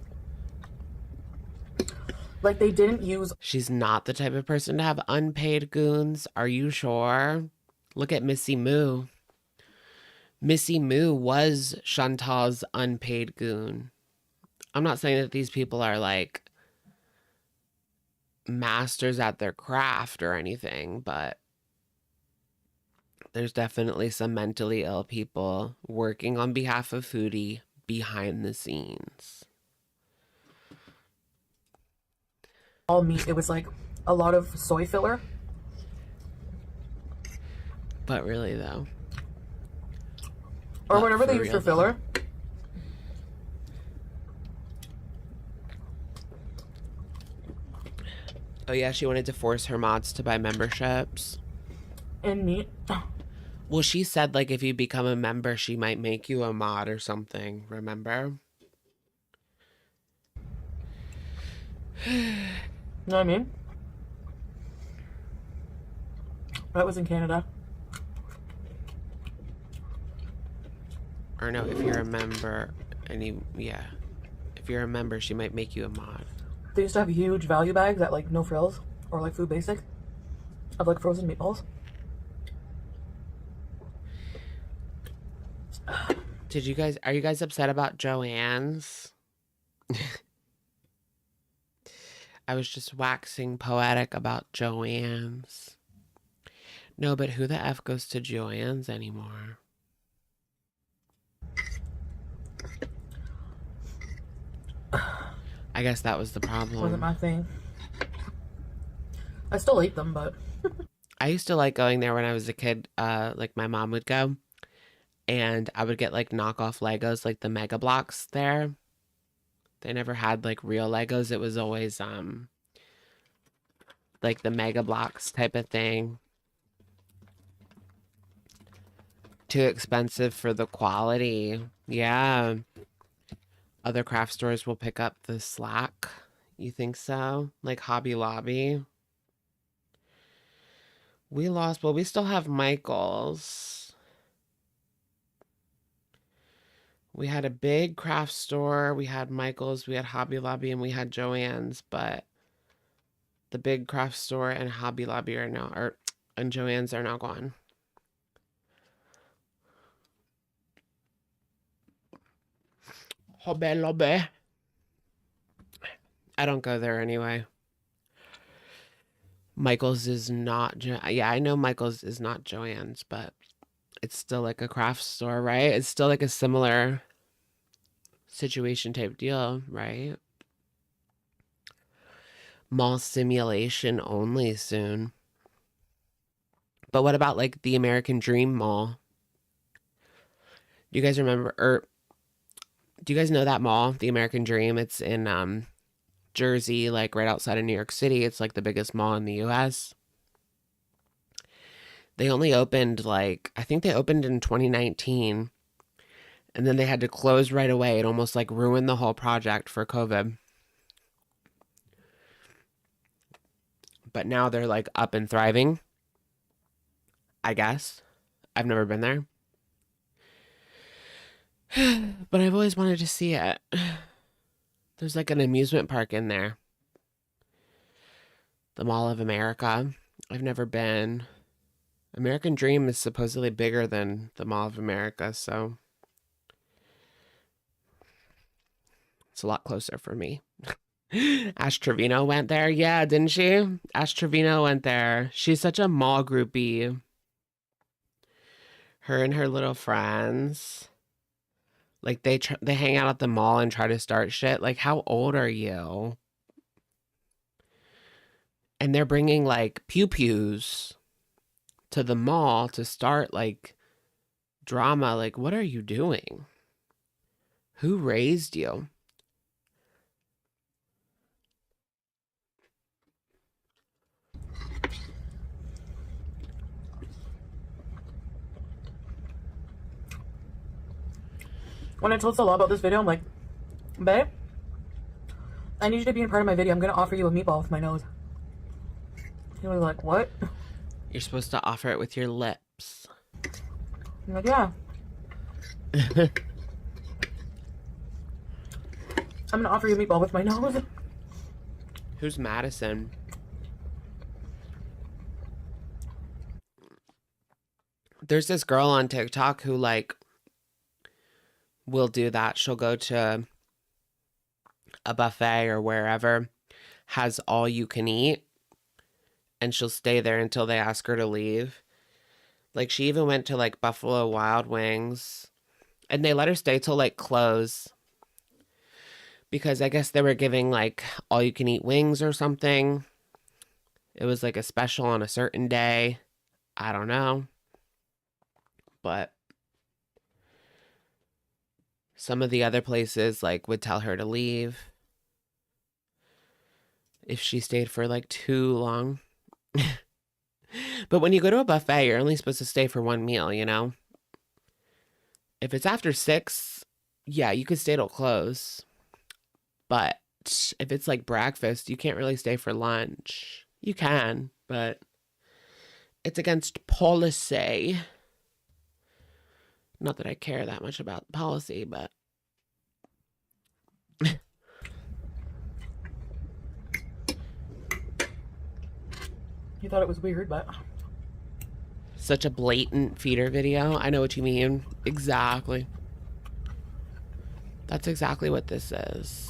Like they didn't use. She's not the type of person to have unpaid goons. Are you sure? Look at Missy Moo. Missy Moo was Chantal's unpaid goon. I'm not saying that these people are like masters at their craft or anything, but there's definitely some mentally ill people working on behalf of Foodie behind the scenes. All meat. It was like a lot of soy filler. But really though. Or whatever they use for filler. Oh yeah, she wanted to force her mods to buy memberships. And meat. Well, she said like if you become a member, she might make you a mod or something, remember? You know what I mean? That was in Canada. Or no, if you're a member and if you're a member, she might make you a mod. They used to have huge value bags at like No Frills or like Food Basic of like frozen meatballs. Are you guys upset about Joanne's? I was just waxing poetic about Joanne's. No, but who the F goes to Joanne's anymore? I guess that was the problem. Wasn't my thing. I still ate them, but I used to like going there when I was a kid. Like my mom would go, and I would get like knockoff Legos, like the Mega Blocks there. They never had like real Legos. It was always like the Mega Blocks type of thing. Too expensive for the quality. Yeah. Other craft stores will pick up the slack. You think so? Like Hobby Lobby? We lost, but we still have Michael's. We had a big craft store. We had Michael's, we had Hobby Lobby, and we had Joann's, but the big craft store and Hobby Lobby are now, and Joann's are now gone. Hobby Lobby. I don't go there anyway. Michael's is not, yeah, I know Michael's is not Joann's, but it's still like a craft store, right? It's still like a similar situation type deal, right? Mall simulation only soon. But what about like the American Dream Mall? Do you guys remember, or do you guys know that mall, the American Dream? It's in Jersey, like right outside of New York City. It's like the biggest mall in the US. They only opened like, I think they opened in 2019. And then they had to close right away. It almost like ruined the whole project for COVID. But now they're like up and thriving, I guess. I've never been there. But I've always wanted to see it. There's like an amusement park in there. The Mall of America. I've never been. American Dream is supposedly bigger than the Mall of America, so it's a lot closer for me. Ash Trevino went there. Yeah, didn't she? Ash Trevino went there. She's such a mall groupie. Her and her little friends. Like, they hang out at the mall and try to start shit. Like, how old are you? And they're bringing, like, pew-pews to the mall to start, like, drama. Like, what are you doing? Who raised you? When I told Salah about this video, I'm like, babe, I need you to be a part of my video. I'm going to offer you a meatball with my nose. He was like, what? You're supposed to offer it with your lips. I'm like, yeah. I'm going to offer you a meatball with my nose. Who's Madison? There's this girl on TikTok who, like, will do that. She'll go to a buffet or wherever, has all you can eat, and she'll stay there until they ask her to leave. Like, she even went to like Buffalo Wild Wings, and they let her stay till like close, because I guess they were giving like all you can eat wings or something. It was like a special on a certain day. I don't know, but some of the other places like would tell her to leave if she stayed for like too long. But when you go to a buffet, you're only supposed to stay for one meal, you know? If it's after 6, yeah, you could stay till close. But if it's like breakfast, you can't really stay for lunch. You can, but it's against policy. Not that I care that much about policy, but You thought it was weird, but such a blatant feeder video. I know what you mean. Exactly. That's exactly what this is.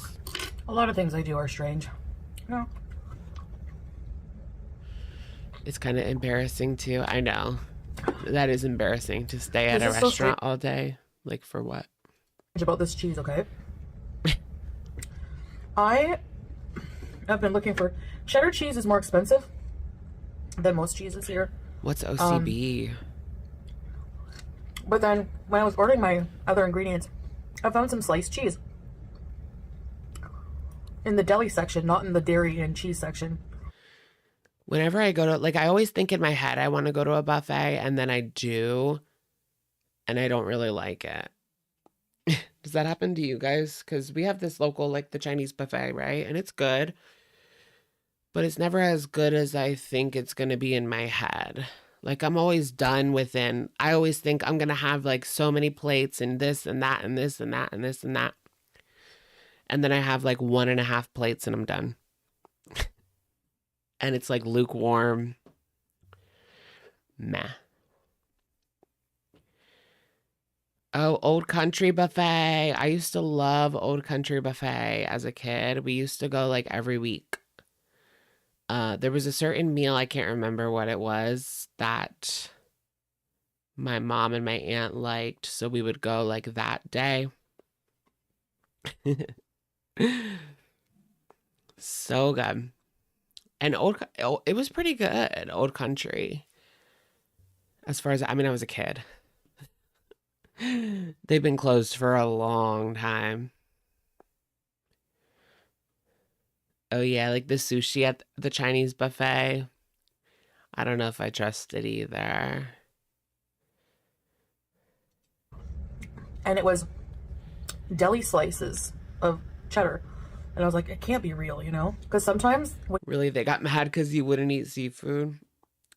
a lot of things I do are strange. No. It's kind of embarrassing too. I know. That is embarrassing to stay at a This is so restaurant all day. Like, for what? About this cheese, okay? I have been looking for cheddar cheese is more expensive than most cheeses here. What's OCB? But then when I was ordering my other ingredients, I found some sliced cheese in the deli section, not in the dairy and cheese section. Whenever I go to, like, I always think in my head I want to go to a buffet, and then I do, and I don't really like it. Does Does that happen to you guys? Because we have this local, like the Chinese buffet, right? And it's good, but it's never as good as I think it's going to be in my head. Like I'm always done within, I always think I'm going to have like so many plates and this and that and this and that and this and that. And then I have like 1.5 plates and I'm done. And it's like lukewarm. Meh. Oh, Old Country Buffet. I used to love Old Country Buffet as a kid. We used to go like every week. There was a certain meal, I can't remember what it was, that my mom and my aunt liked. So we would go like that day. So good. And it was pretty good, Old Country. As far as, I mean, I was a kid. They've been closed for a long time. Oh yeah, like the sushi at the Chinese buffet. I don't know if I trust it either. And it was deli slices of cheddar. And I was like, it can't be real, you know? Because sometimes... Really, they got mad because you wouldn't eat seafood?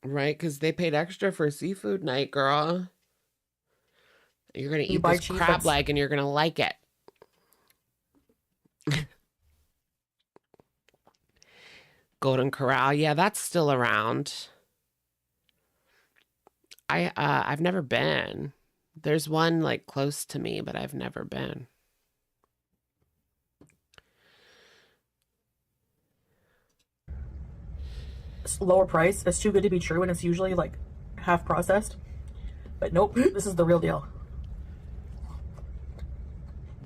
Right? Because they paid extra for seafood night, girl. You're going to eat this crab leg and you're going to like it. Golden Corral. Yeah, that's still around. I've never been. There's one like close to me, but I've never been. It's lower price. It's too good to be true, and it's usually like half processed. But nope, this is the real deal.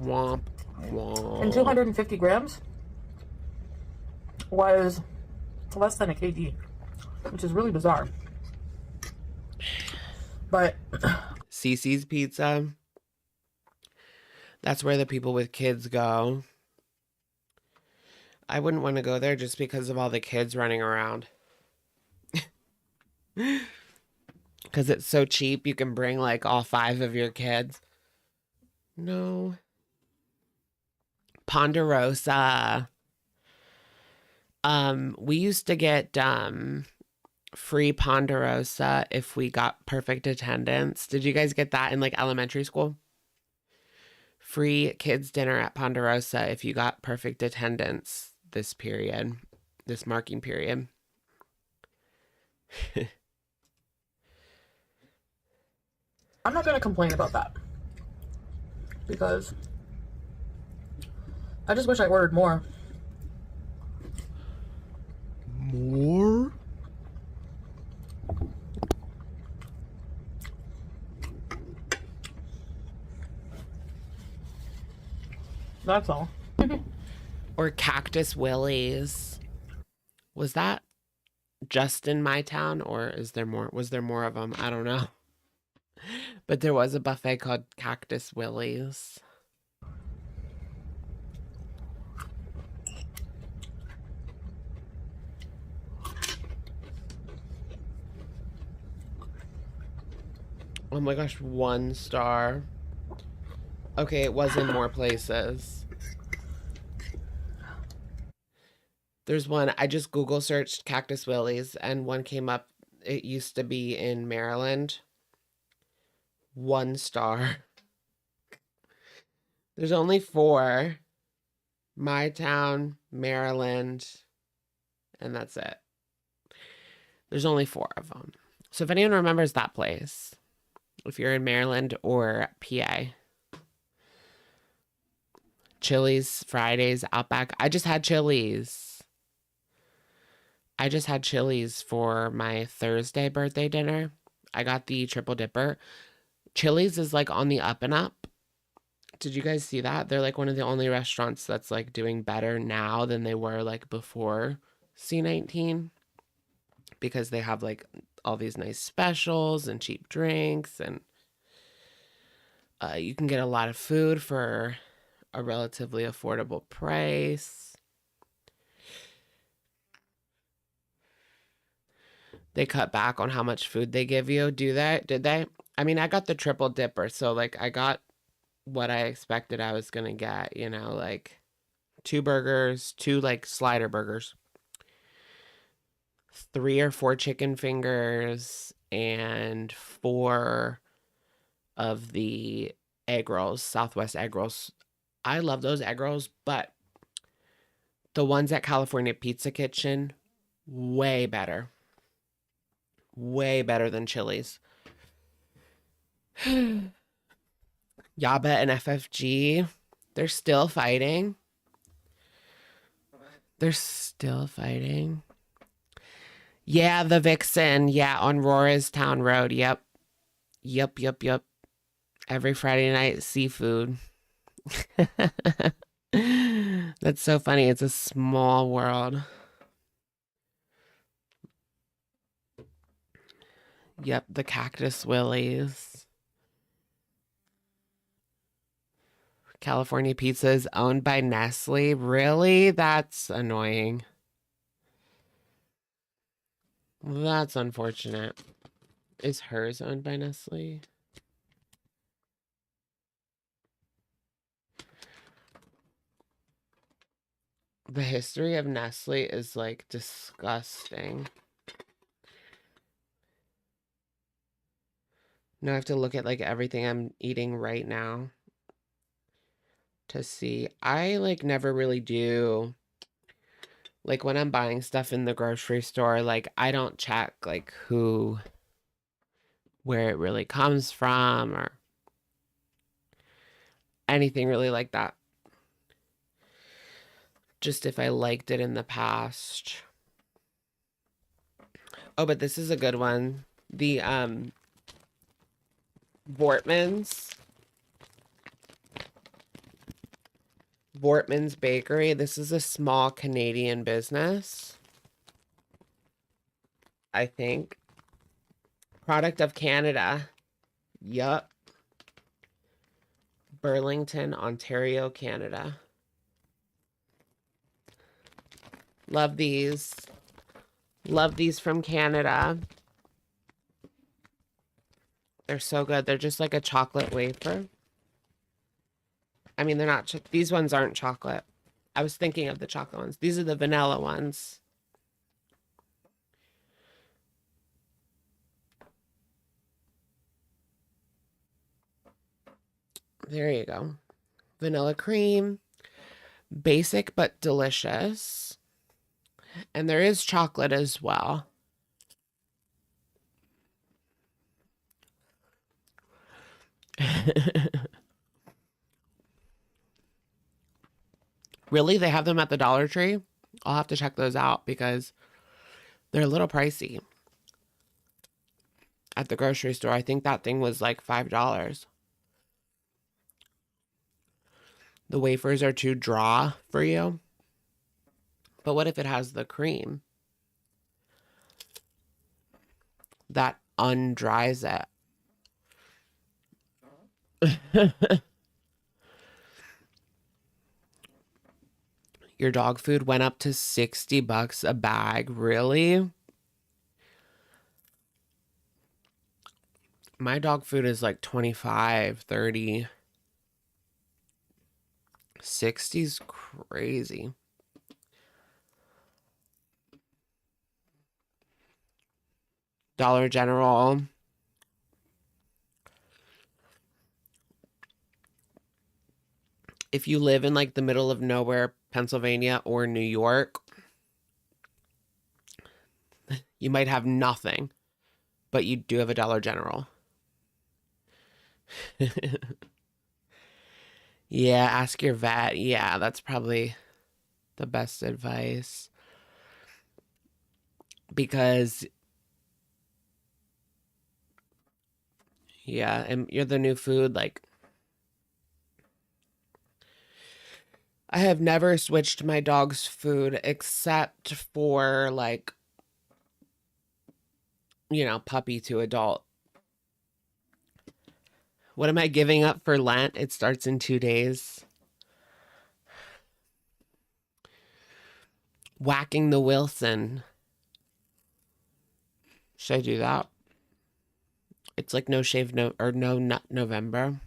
Womp, womp. And 250 grams was less than a kg, which is really bizarre. But Cece's Pizza. That's where the people with kids go. I wouldn't want to go there just because of all the kids running around. Because it's so cheap, you can bring like all 5 of your kids. No. Ponderosa. We used to get free Ponderosa if we got perfect attendance. Did you guys get that in like elementary school? Free kids dinner at Ponderosa if you got perfect attendance this period, this marking period. I'm not going to complain about that because I just wish I ordered more. More? That's all. Or Cactus Willie's. Was that just in my town, or is there more? Was there more of them? I don't know. But there was a buffet called Cactus Willie's. Oh my gosh, 1 star. Okay, it was in more places. There's one, I just Google searched Cactus Willie's and one came up. It used to be in Maryland. 1 star. There's only 4. My town, Maryland, and that's it. There's only 4 of them. So if anyone remembers that place, if you're in Maryland or PA. Chili's, Fridays, Outback. I just had Chili's. I just had Chili's for my Thursday birthday dinner. I got the triple dipper. Chili's is like on the up and up. Did you guys see that? They're like one of the only restaurants that's like doing better now than they were like before C19. Because they have like all these nice specials and cheap drinks, and you can get a lot of food for a relatively affordable price. They cut back on how much food they give you. Did they? I mean, I got the triple dipper, so like I got what I expected I was gonna get, you know, like 2 burgers, 2 like slider burgers, 3 or 4 chicken fingers, and 4 of the egg rolls, Southwest egg rolls. I love those egg rolls, but the ones at California Pizza Kitchen, way better. Way better than Chili's. Yaba and FFG, they're still fighting. They're still fighting. Yeah, the Vixen. Yeah, on Rorastown Road. Yep. Yep. Every Friday night, seafood. That's so funny. It's a small world. Yep, the Cactus Willies. California Pizza is owned by Nestle. Really? That's annoying. That's unfortunate. Is hers owned by Nestle? The history of Nestle is like disgusting. Now I have to look at like everything I'm eating right now to see. I like never really do. Like when I'm buying stuff in the grocery store, like I don't check like where it really comes from or anything really like that. Just if I liked it in the past. Oh, but this is a good one. The Vortman's Bakery. This is a small Canadian business, I think. Product of Canada. Yup. Burlington, Ontario, Canada. Love these. Love these from Canada. They're so good. They're just like a chocolate wafer. I mean, they're not. These ones aren't chocolate. I was thinking of the chocolate ones. These are the vanilla ones. There you go. Vanilla cream. Basic but delicious. And there is chocolate as well. Really? They have them at the Dollar Tree? I'll have to check those out because they're a little pricey. At the grocery store, I think that thing was like $5. The wafers are too dry for you. But what if it has the cream? That undries it. Your dog food went up to $60 a bag. Really? My dog food is like 25, 30. 60's crazy. Dollar General. If you live in like the middle of nowhere, Pennsylvania or New York, you might have nothing, but you do have a Dollar General. Yeah, ask your vet. Yeah, that's probably the best advice. Because, yeah, and you're the new food, like, I have never switched my dog's food except for, like, you know, puppy to adult. What am I giving up for Lent? It starts in 2 days. Whacking the Wilson. Should I do that? It's like no shave, no nut November.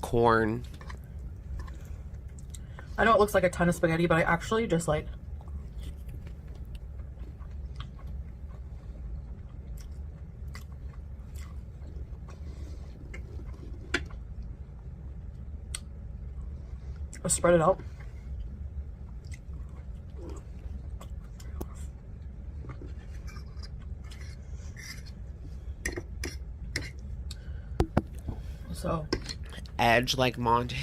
corn. I know it looks like a ton of spaghetti, but I actually just like spread it out. So Edge like Monty.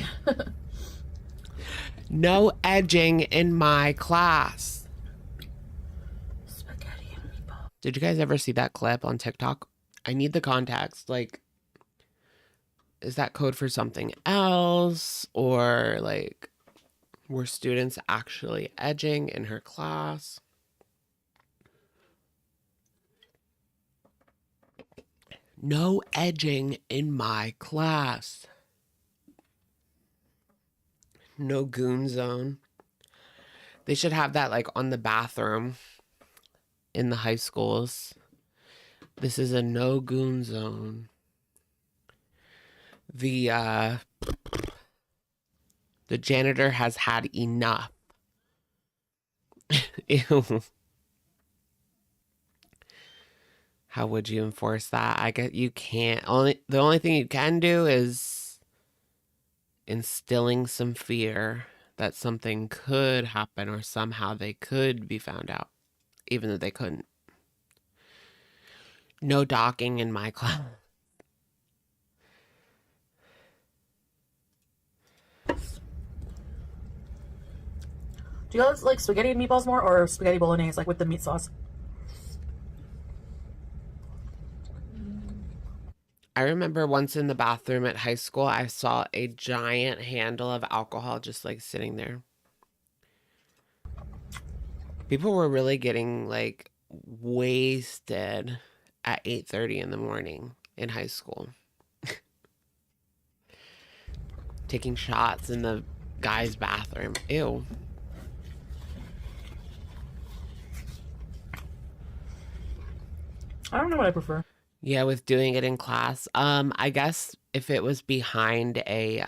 No edging in my class. spaghetti and meatball. Did you guys ever see that clip on TikTok? I need the context. Like, is that code for something else? Or like, were students actually edging in her class? No edging in my class. No goon zone. They should have that like on the bathroom in the high schools. This is a no goon zone. The janitor has had enough. Ew. How would you enforce that? I guess you can't. The only thing you can do is instilling some fear that something could happen or somehow they could be found out, even though they couldn't. No docking in my class. Do you guys like spaghetti and meatballs more or spaghetti bolognese, like with the meat sauce? I remember once in the bathroom at high school, I saw a giant handle of alcohol just like sitting there. People were really getting like wasted at 8:30 in the morning in high school. Taking shots in the guy's bathroom. Ew. I don't know what I prefer. Yeah, with doing it in class. I guess if it was behind a,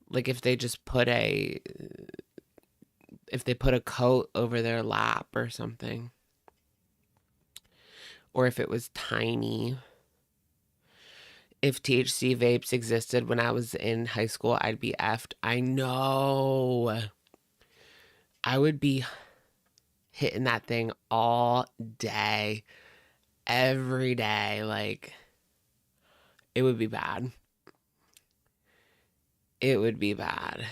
like if they just put if they put a coat over their lap or something. Or if it was tiny. If THC vapes existed when I was in high school, I'd be effed. I know. I would be hitting that thing all day. Every day, like, it would be bad. It would be bad.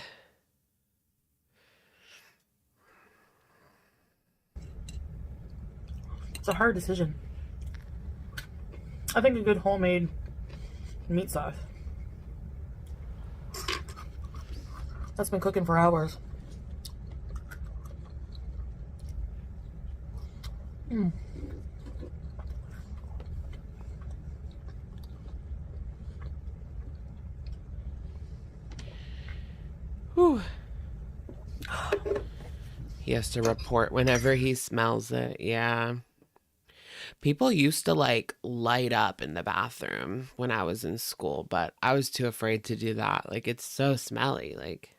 It's a hard decision. I think a good homemade meat sauce that's been cooking for hours. Whew. He has to report whenever he smells it. Yeah. People used to like light up in the bathroom when I was in school, but I was too afraid to do that. Like, it's so smelly. Like,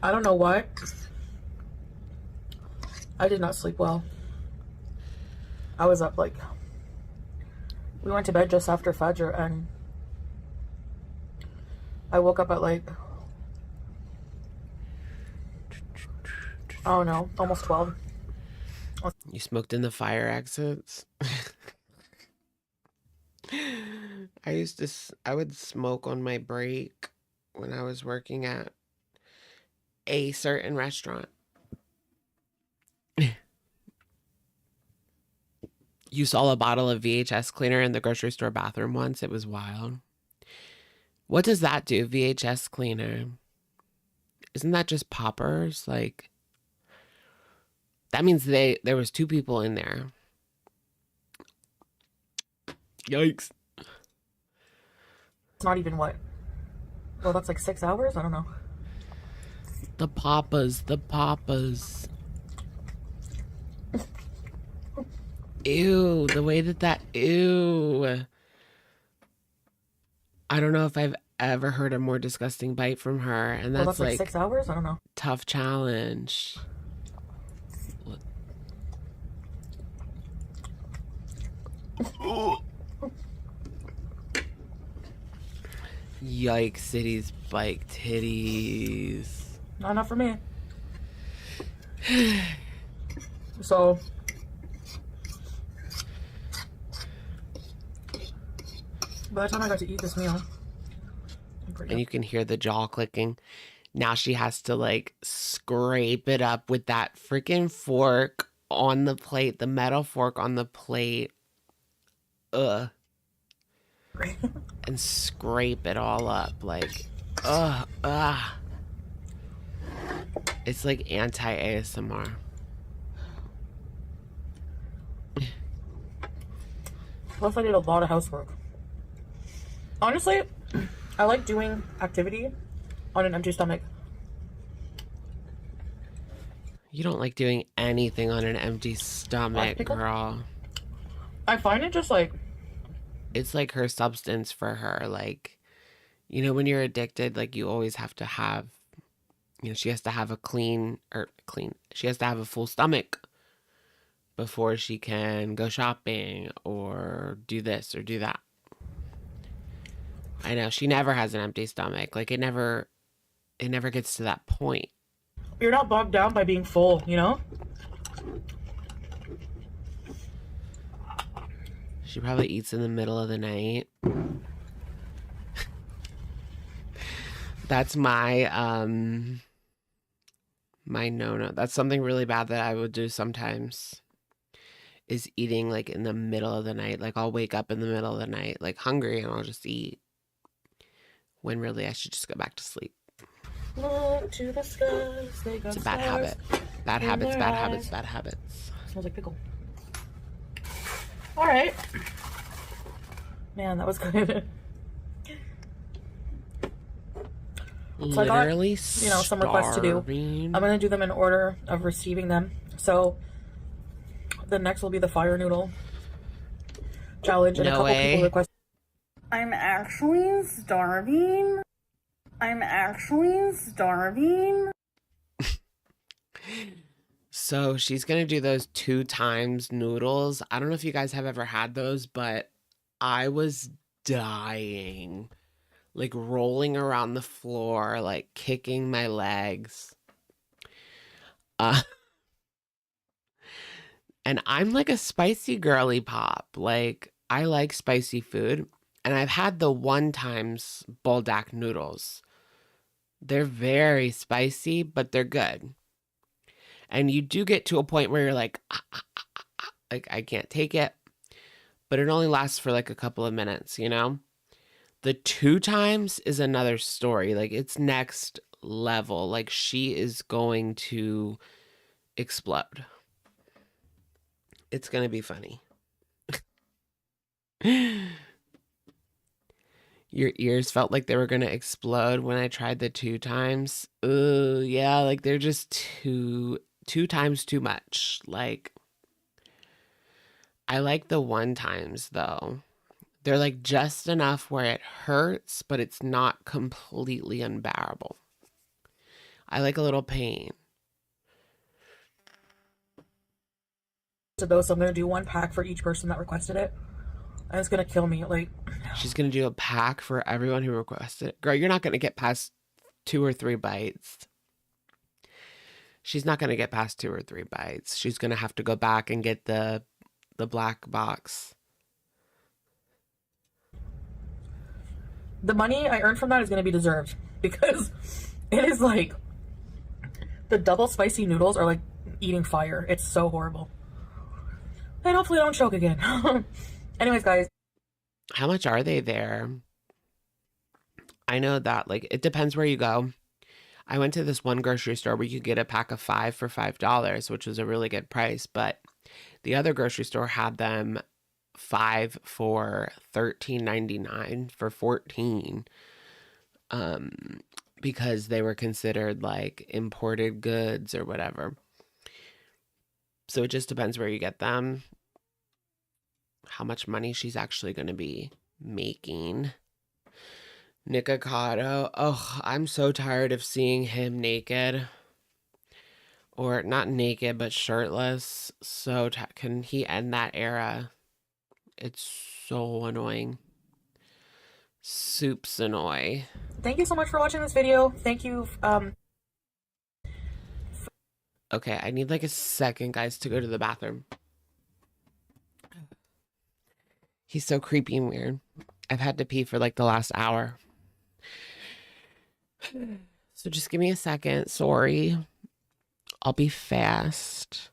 I don't know why. I did not sleep well. I was up like, we went to bed just after Fajr and I woke up at like, oh no, almost 12. you smoked in the fire exits. I would smoke on my break when I was working at a certain restaurant. You saw a bottle of VHS cleaner in the grocery store bathroom once. It was wild. What does that do, VHS cleaner? Isn't that just poppers? Like, that means there was 2 people in there. Yikes. It's not even what? Well, that's like 6 hours? I don't know. The papas, the papas. Ew, the way that ew. I don't know if I've ever heard a more disgusting bite from her, and Well, that's like like 6 hours? I don't know. tough challenge. Yikes, cities, bike titties. Not enough for me. So by the time I got to eat this meal, And you can hear the jaw clicking. Now she has to like scrape it up with that freaking fork on the plate, the metal fork on the plate. Ugh. And scrape it all up like, ugh, ugh. It's like anti-ASMR. plus I did a lot of housework. Honestly, I like doing activity on an empty stomach. You don't like doing anything on an empty stomach, girl. I find it just like, It's like her substance for her. Like, you know, when you're addicted, like you always have to have, you know, she has to have a she has to have a full stomach before she can go shopping or do this or do that. I know, she never has an empty stomach. Like it never gets to that point. you're not bogged down by being full, you know? She probably eats in the middle of the night. That's my my no-no. That's something really bad that I would do sometimes, is eating like in the middle of the night. Like I'll wake up in the middle of the night like hungry and I'll just eat, when really I should just go back to sleep. Look to the skies, they got It's a bad habit. Bad habits, bad habits, bad habits. Smells like pickle. All right. Man, that was good. So I got, Literally you know, some requests to do. starving. I'm gonna do them in order of receiving them. So the next will be the fire noodle challenge, and a No couple way. people requested. I'm actually starving. I'm actually starving. So she's gonna do those 2 times noodles. I don't know if you guys have ever had those, but I was dying. Like rolling around the floor, like kicking my legs. And I'm like a spicy girly pop. Like I like spicy food. And I've had the 1 times buldak noodles. They're very spicy, but they're good. And you do get to a point where you're like, like I can't take it. But it only lasts for like a couple of minutes, you know? The 2 times is another story. Like it's next level. Like she is going to explode. It's going to be funny. Your ears felt like they were going to explode when I tried the 2 times. Ooh, yeah, like they're just two times too much. Like I like the 1 times though. They're like just enough where it hurts, but it's not completely unbearable. I like a little pain. To those, so I'm gonna do 1 pack for each person that requested it, and it's gonna kill me. Like, She's going to do a pack for everyone who requested it. Girl, you're not going to get past 2 or 3 bites. She's not going to get past 2 or 3 bites. She's going to have to go back and get the black box. the money I earned from that is gonna be deserved, because it is like the double spicy noodles are like eating fire. It's so horrible. And hopefully I don't choke again. Anyways, guys. How much are they there? I know that, like, it depends where you go. I went to this one grocery store where you could get a pack of 5 for $5, which was a really good price. But the other grocery store had them 5 for $13.99 for 14. Because they were considered like imported goods or whatever. So it just depends where you get them. how much money she's actually going to be making. Nikocado. Oh, I'm so tired of seeing him naked. Or not naked, but shirtless. So can he end that era? It's so annoying. Soups annoy. Thank you so much for watching this video. Thank you. Okay, I need like a second, guys, to go to the bathroom. He's so creepy and weird. I've had to pee for like the last hour. So just give me a second. Sorry. I'll be fast.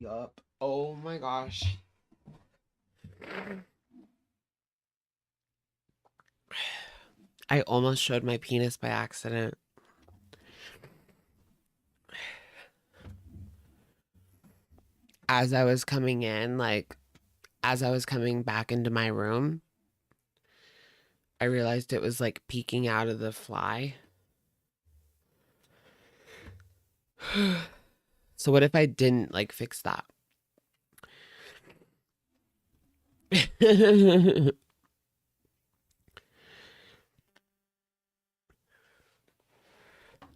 Yup. Oh my gosh. I almost showed my penis by accident. As I was coming in, like, as I was coming back into my room, I realized it was like peeking out of the fly. So what if I didn't like fix that?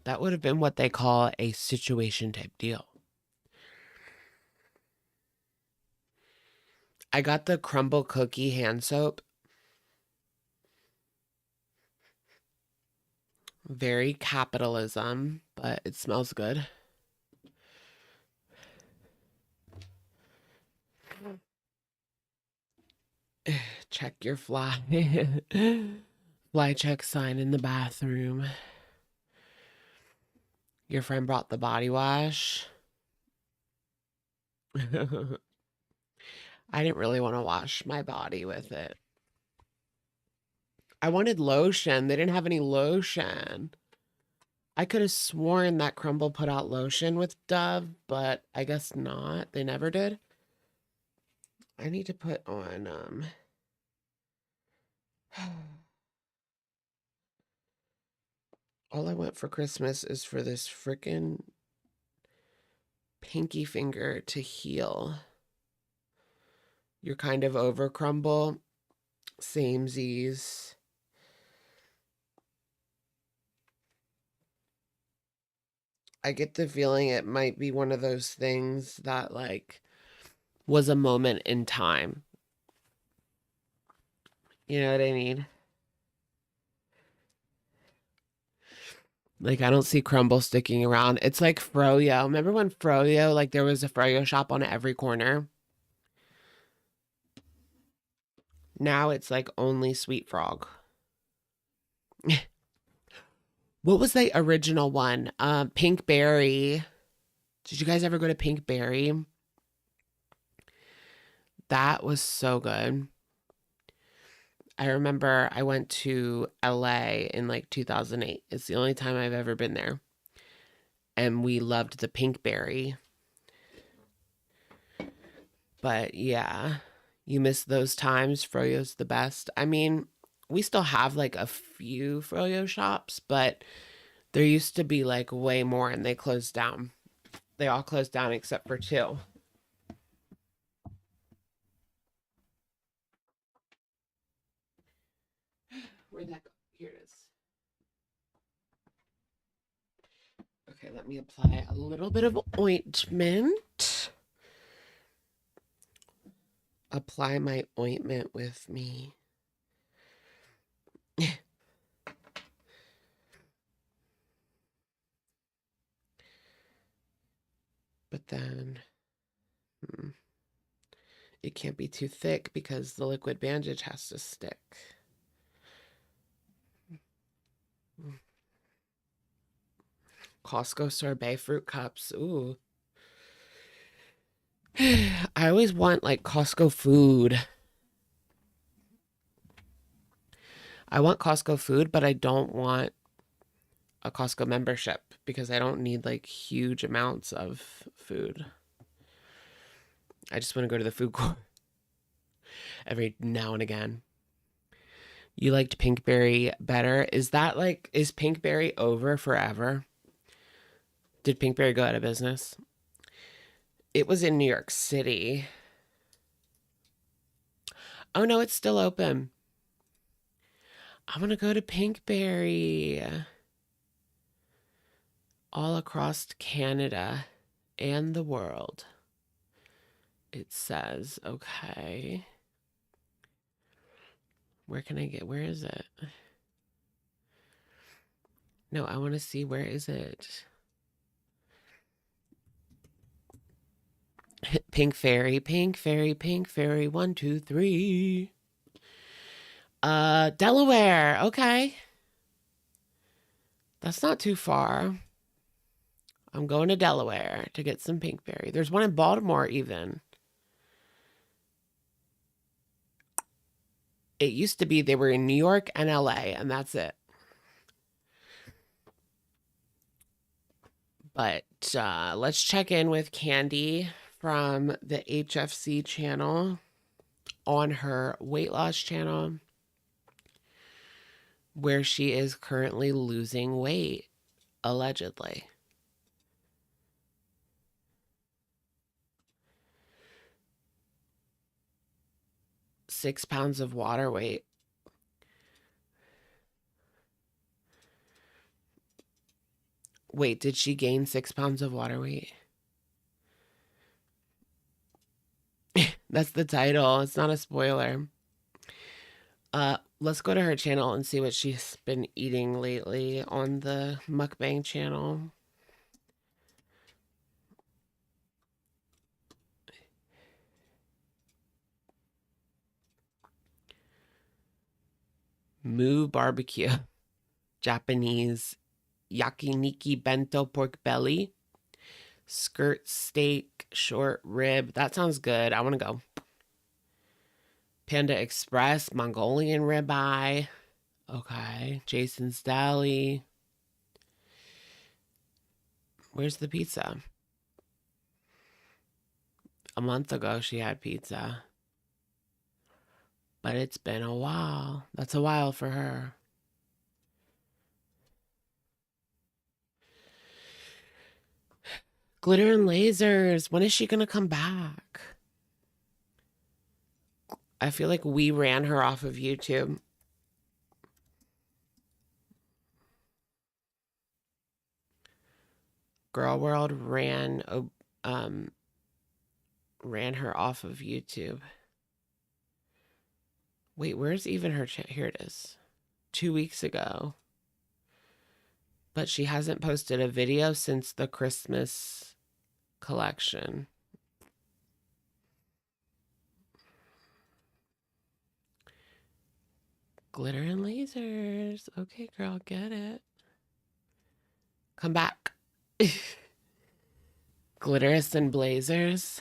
That would have been what they call a situation type deal. I got the crumble cookie hand soap. Very capitalism, but it smells good. Check your fly. Fly check sign in the bathroom. Your friend brought the body wash. I didn't really want to wash my body with it. I wanted lotion. They didn't have any lotion. I could have sworn that Crumble put out lotion with Dove, but I guess not. They never did. I need to put on, all I want for Christmas is for this frickin' pinky finger to heal. You're kind of over, Crumble. Samesies. I get the feeling it might be one of those things that, like, was a moment in time. You know what I mean? Like, I don't see Crumble sticking around. It's like Froyo. Remember when Froyo, like, there was a Froyo shop on every corner? Now it's like only Sweet Frog. What was the original one? Pink Berry. Did you guys ever go to Pink Berry? That was so good. I remember I went to LA in like 2008. It's the only time I've ever been there. And we loved the Pink Berry. But yeah, you miss those times. Froyo's the best. I mean, we still have like a few Froyo shops, but there used to be like way more and they closed down. They all closed down except for 2. Where'd that go? Here it is. Okay, let me apply a little bit of ointment. Apply my ointment with me. But then it can't be too thick because the liquid bandage has to stick. Costco sorbet fruit cups. Ooh. I always want like Costco food. I want Costco food, but I don't want a Costco membership because I don't need like huge amounts of food. I just want to go to the food court every now and again. You liked Pinkberry better. Is Pinkberry over forever? Did Pinkberry go out of business? It was in New York City. Oh no, it's still open. I'm gonna go to Pinkberry. All across Canada and the world. It says, okay. Where is it? No, I want to see, where is it? Pink Fairy, Pink Fairy, Pink Fairy, 1, 2, 3. Delaware, okay. That's not too far. I'm going to Delaware to get some Pinkberry. There's one in Baltimore even. It used to be they were in New York and LA, and that's it. But let's check in with Candy from the HFC channel on her weight loss channel, where she is currently losing weight, allegedly. Six pounds of water weight. Wait, did she gain 6 pounds of water weight? That's the title. It's not a spoiler. Let's go to her channel and see what she's been eating lately on the mukbang channel. Moo barbecue. Japanese yakiniki bento pork belly, skirt steak, short rib. That sounds good. I want to go. Panda Express, Mongolian ribeye. Okay. Jason's Deli. Where's the pizza? A month ago she had pizza. But it's been a while. That's a while for her. Glitter and Lasers. When is she going to come back? I feel like we ran her off of YouTube. Girl World ran her off of YouTube. Wait, where's even her here it is. 2 weeks ago. But she hasn't posted a video since the Christmas collection. Glitter and Lasers. Okay, girl, get it. Come back. Glitterous and Blazers.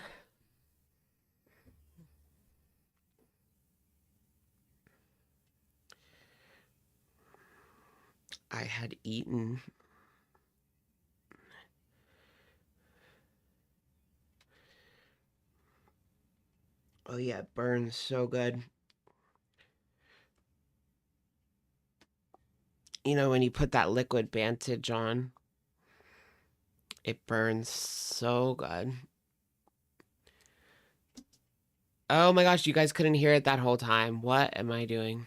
I had eaten. Oh yeah, it burns so good. You know, when you put that liquid bandage on, it burns so good. Oh my gosh, you guys couldn't hear it that whole time. What am I doing?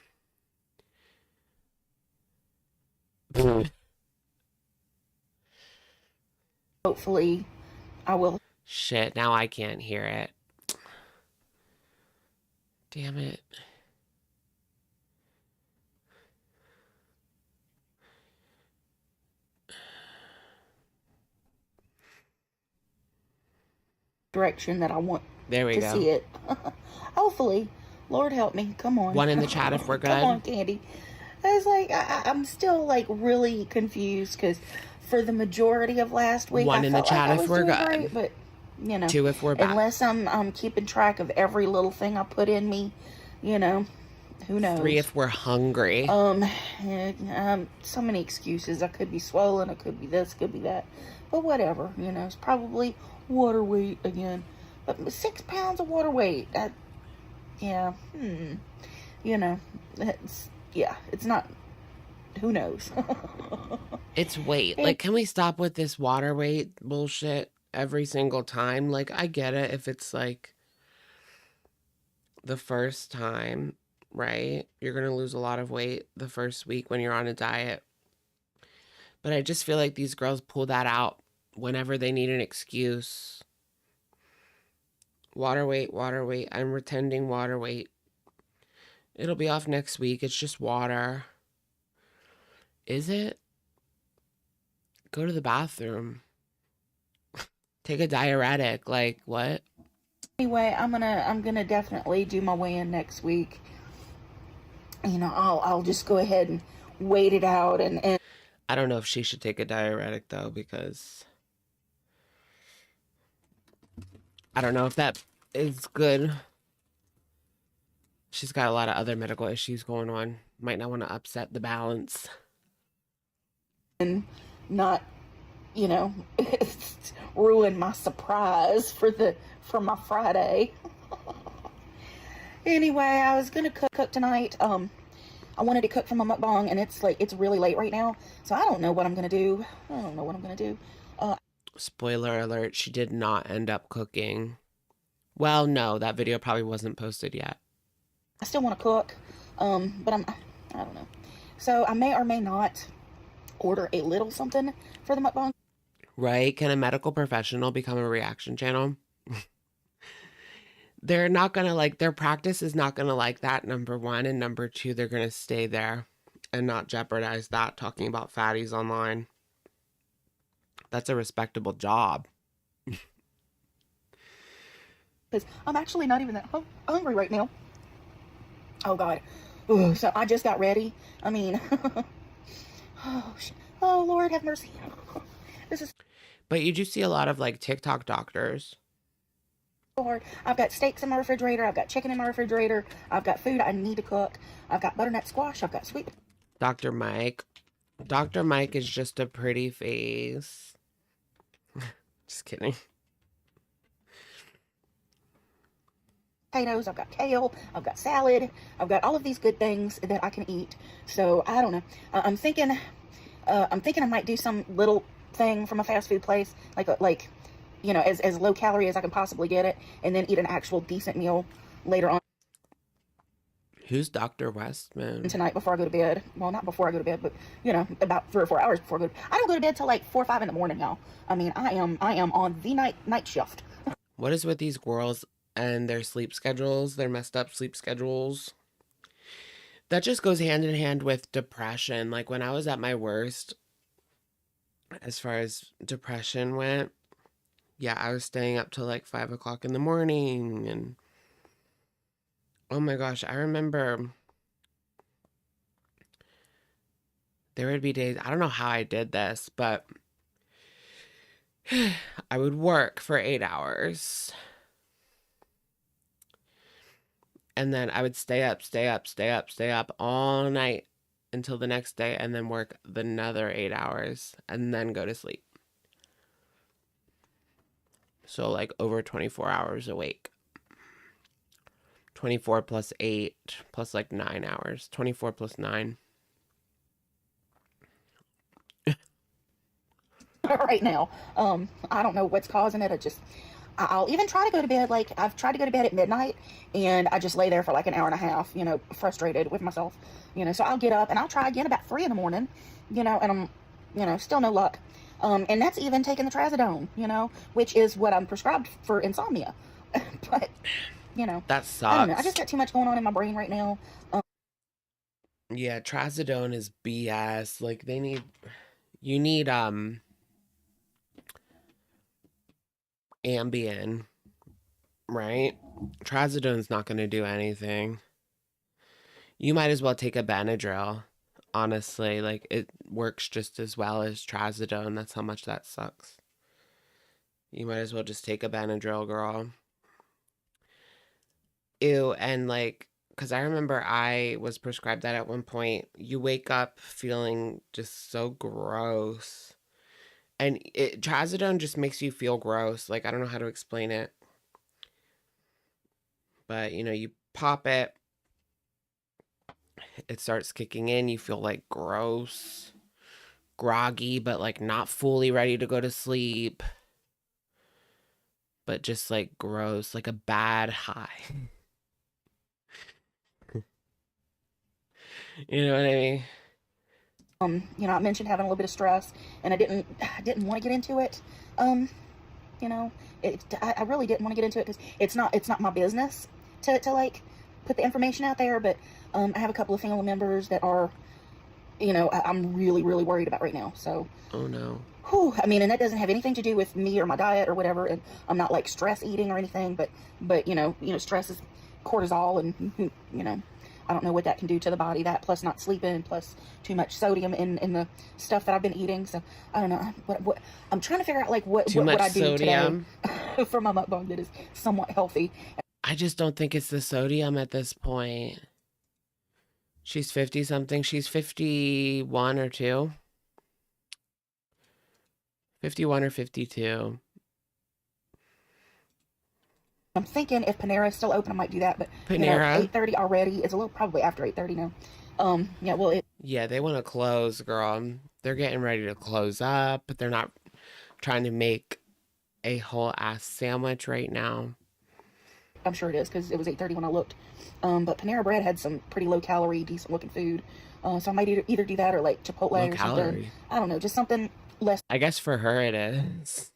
Hopefully, I will. Shit, now I can't hear it. Damn it. Direction that I want There we to go. see it. Hopefully, Lord help me. Come on. One in the chat if we're good. Come on, Candy. I was like, I'm still like really confused because for the majority of last week, One I in the felt chat like I if was we're doing good. great, but you know, 2 if we're bad. unless I'm keeping track of every little thing I put in me, you know, who knows? 3 if we're hungry. So many excuses. I could be swollen. I could be this. Could be that. But whatever. You know, it's probably water weight again. But 6 pounds of water weight. Yeah. You know, it's not. Who knows? It's weight. Like, can we stop with this water weight bullshit every single time? Like, I get it if it's like the first time, right? You're going to lose a lot of weight the first week when you're on a diet. But I just feel like these girls pull that out whenever they need an excuse. Water weight, water weight. I'm retending water weight. It'll be off next week. It's just water. Is it? Go to the bathroom. Take a diuretic. Like, what? Anyway, I'm gonna definitely do my weigh-in next week. You know, I'll just go ahead and wait it out and I don't know if she should take a diuretic though, because I don't know if that is good. She's got a lot of other medical issues going on. Might not want to upset the balance. and not, you know, ruin my surprise for my Friday. Anyway, I was gonna cook tonight. I wanted to cook from a mukbang, and it's really late right now, so I don't know what I'm gonna do. Spoiler alert, she did not end up cooking. Well, no, that video probably wasn't posted yet. I still want to cook, but I don't know. So I may or may not order a little something for the mukbang. Right? Can a medical professional become a reaction channel? They're not going to like, their practice is not going to like that, number one. And number two, they're going to stay there and not jeopardize that talking about fatties online. That's a respectable job. Because I'm actually not even that hungry right now. Oh, God. Ugh, so I just got ready. I mean, Oh, Lord have mercy. This is But you do see a lot of like TikTok doctors. so hard. I've got steaks in my refrigerator. I've got chicken in my refrigerator. I've got food I need to cook. I've got butternut squash. I've got sweet Dr. Mike. Dr. Mike is just a pretty face. Just kidding. potatoes. I've got kale. I've got salad. I've got all of these good things that I can eat. So I don't know. I'm thinking I might do some little thing from a fast food place, like you know, as low calorie as I can possibly get it, and then eat an actual decent meal later on Who's Dr. Westman? tonight before I go to bed. Well, not before I go to bed, but you know, about 3 or 4 hours before I go. I don't go to bed till like 4 or 5 in the morning, y'all. I mean, I am on the night shift. What is with these girls and their sleep schedules, their messed up sleep schedules? That just goes hand in hand with depression. Like when I was at my worst, as far as depression went, yeah, I was staying up till like 5 o'clock in the morning. And oh my gosh, I remember there would be days, I don't know how I did this, but I would work for 8 hours. And then I would stay up all night until the next day and then work another 8 hours and then go to sleep. So like over 24 hours awake. 24 plus 8 plus like 9 hours. 24 plus 9. Right now. I don't know what's causing it. I'll even try to go to bed. Like I've tried to go to bed at midnight and I just lay there for like an hour and a half, you know, frustrated with myself, you know, so I'll get up and I'll try again about 3 in the morning, you know, and I'm, you know, still no luck. And that's even taking the trazodone, you know, which is what I'm prescribed for insomnia. But, you know, That sucks. I don't know. I just got too much going on in my brain right now. Yeah, trazodone is BS. Like you need Ambien, right? Trazodone's not going to do anything. You might as well take a Benadryl, honestly. Like, it works just as well as trazodone. That's how much that sucks. You might as well just take a Benadryl, girl. Ew, and like, because I remember I was prescribed that at one point. You wake up feeling just so gross. And trazodone just makes you feel gross. Like, I don't know how to explain it. But, you know, you pop it. It starts kicking in. You feel, like, gross. Groggy, but, like, not fully ready to go to sleep. But just, like, gross. Like a bad high. You know what I mean? You know, I mentioned having a little bit of stress, and I didn't want to get into it. You know, I really didn't want to get into it because it's not my business to like put the information out there. But I have a couple of family members that are, you know, I'm really worried about right now. So. Oh no. Whew, I mean, and that doesn't have anything to do with me or my diet or whatever. And I'm not like stress eating or anything. But you know, stress is cortisol, and you know. I don't know what that can do to the body. That plus not sleeping, plus too much sodium in the stuff that I've been eating. So I don't know. What I'm trying to figure out, like what I do sodium today for my mukbang that is somewhat healthy. I just don't think it's the sodium at this point. She's 50 something. She's 51 or 2. 51 or 52. I'm thinking if Panera is still open, I might do that. But Panera? 8:30 already. It's a little probably after 8:30 now. Yeah. Well, Yeah, they want to close, girl. They're getting ready to close up, but they're not trying to make a whole ass sandwich right now. I'm sure it is because it was 8:30 when I looked. But Panera Bread had some pretty low calorie, decent looking food. So I might either do that or like Chipotle Low or calorie. something. I don't know, just something less. I guess for her it is.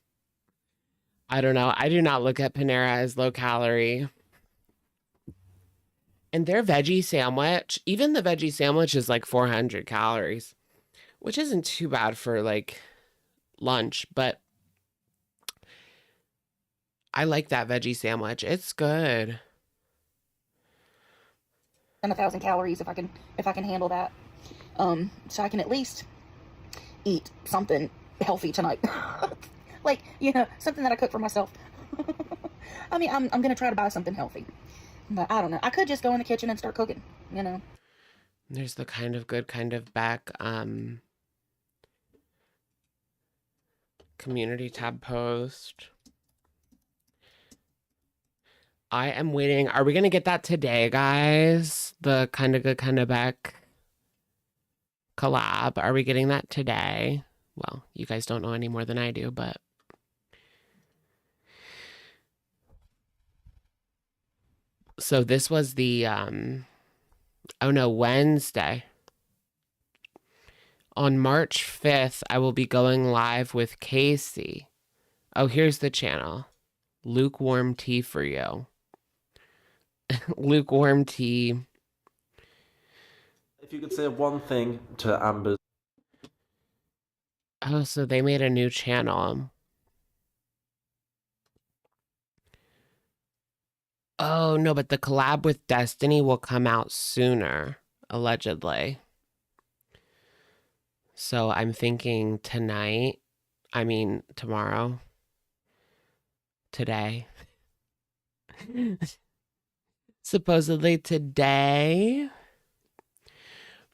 I don't know. I do not look at Panera as low calorie. And their veggie sandwich, even the veggie sandwich is like 400 calories, which isn't too bad for like lunch, but I like that veggie sandwich. It's good. And 1,000 calories if I can handle that. So I can at least eat something healthy tonight. Like, you know, something that I cook for myself. I mean, I'm going to try to buy something healthy. But I don't know. I could just go in the kitchen and start cooking, you know. There's the kind of good, kind of back community tab post. I am waiting. Are we going to get that today, guys? The kind of good, kind of back collab. Are we getting that today? Well, you guys don't know any more than I do, but so this was the oh no, Wednesday. On March 5th, I will be going live with Casey. Oh, here's the channel. Lukewarm tea for you. Lukewarm tea. If you could say one thing to Amber's. Oh, so they made a new channel. Oh, no, but the collab with Destiny will come out sooner, allegedly. So I'm thinking tonight. I mean, tomorrow. Today. Supposedly today.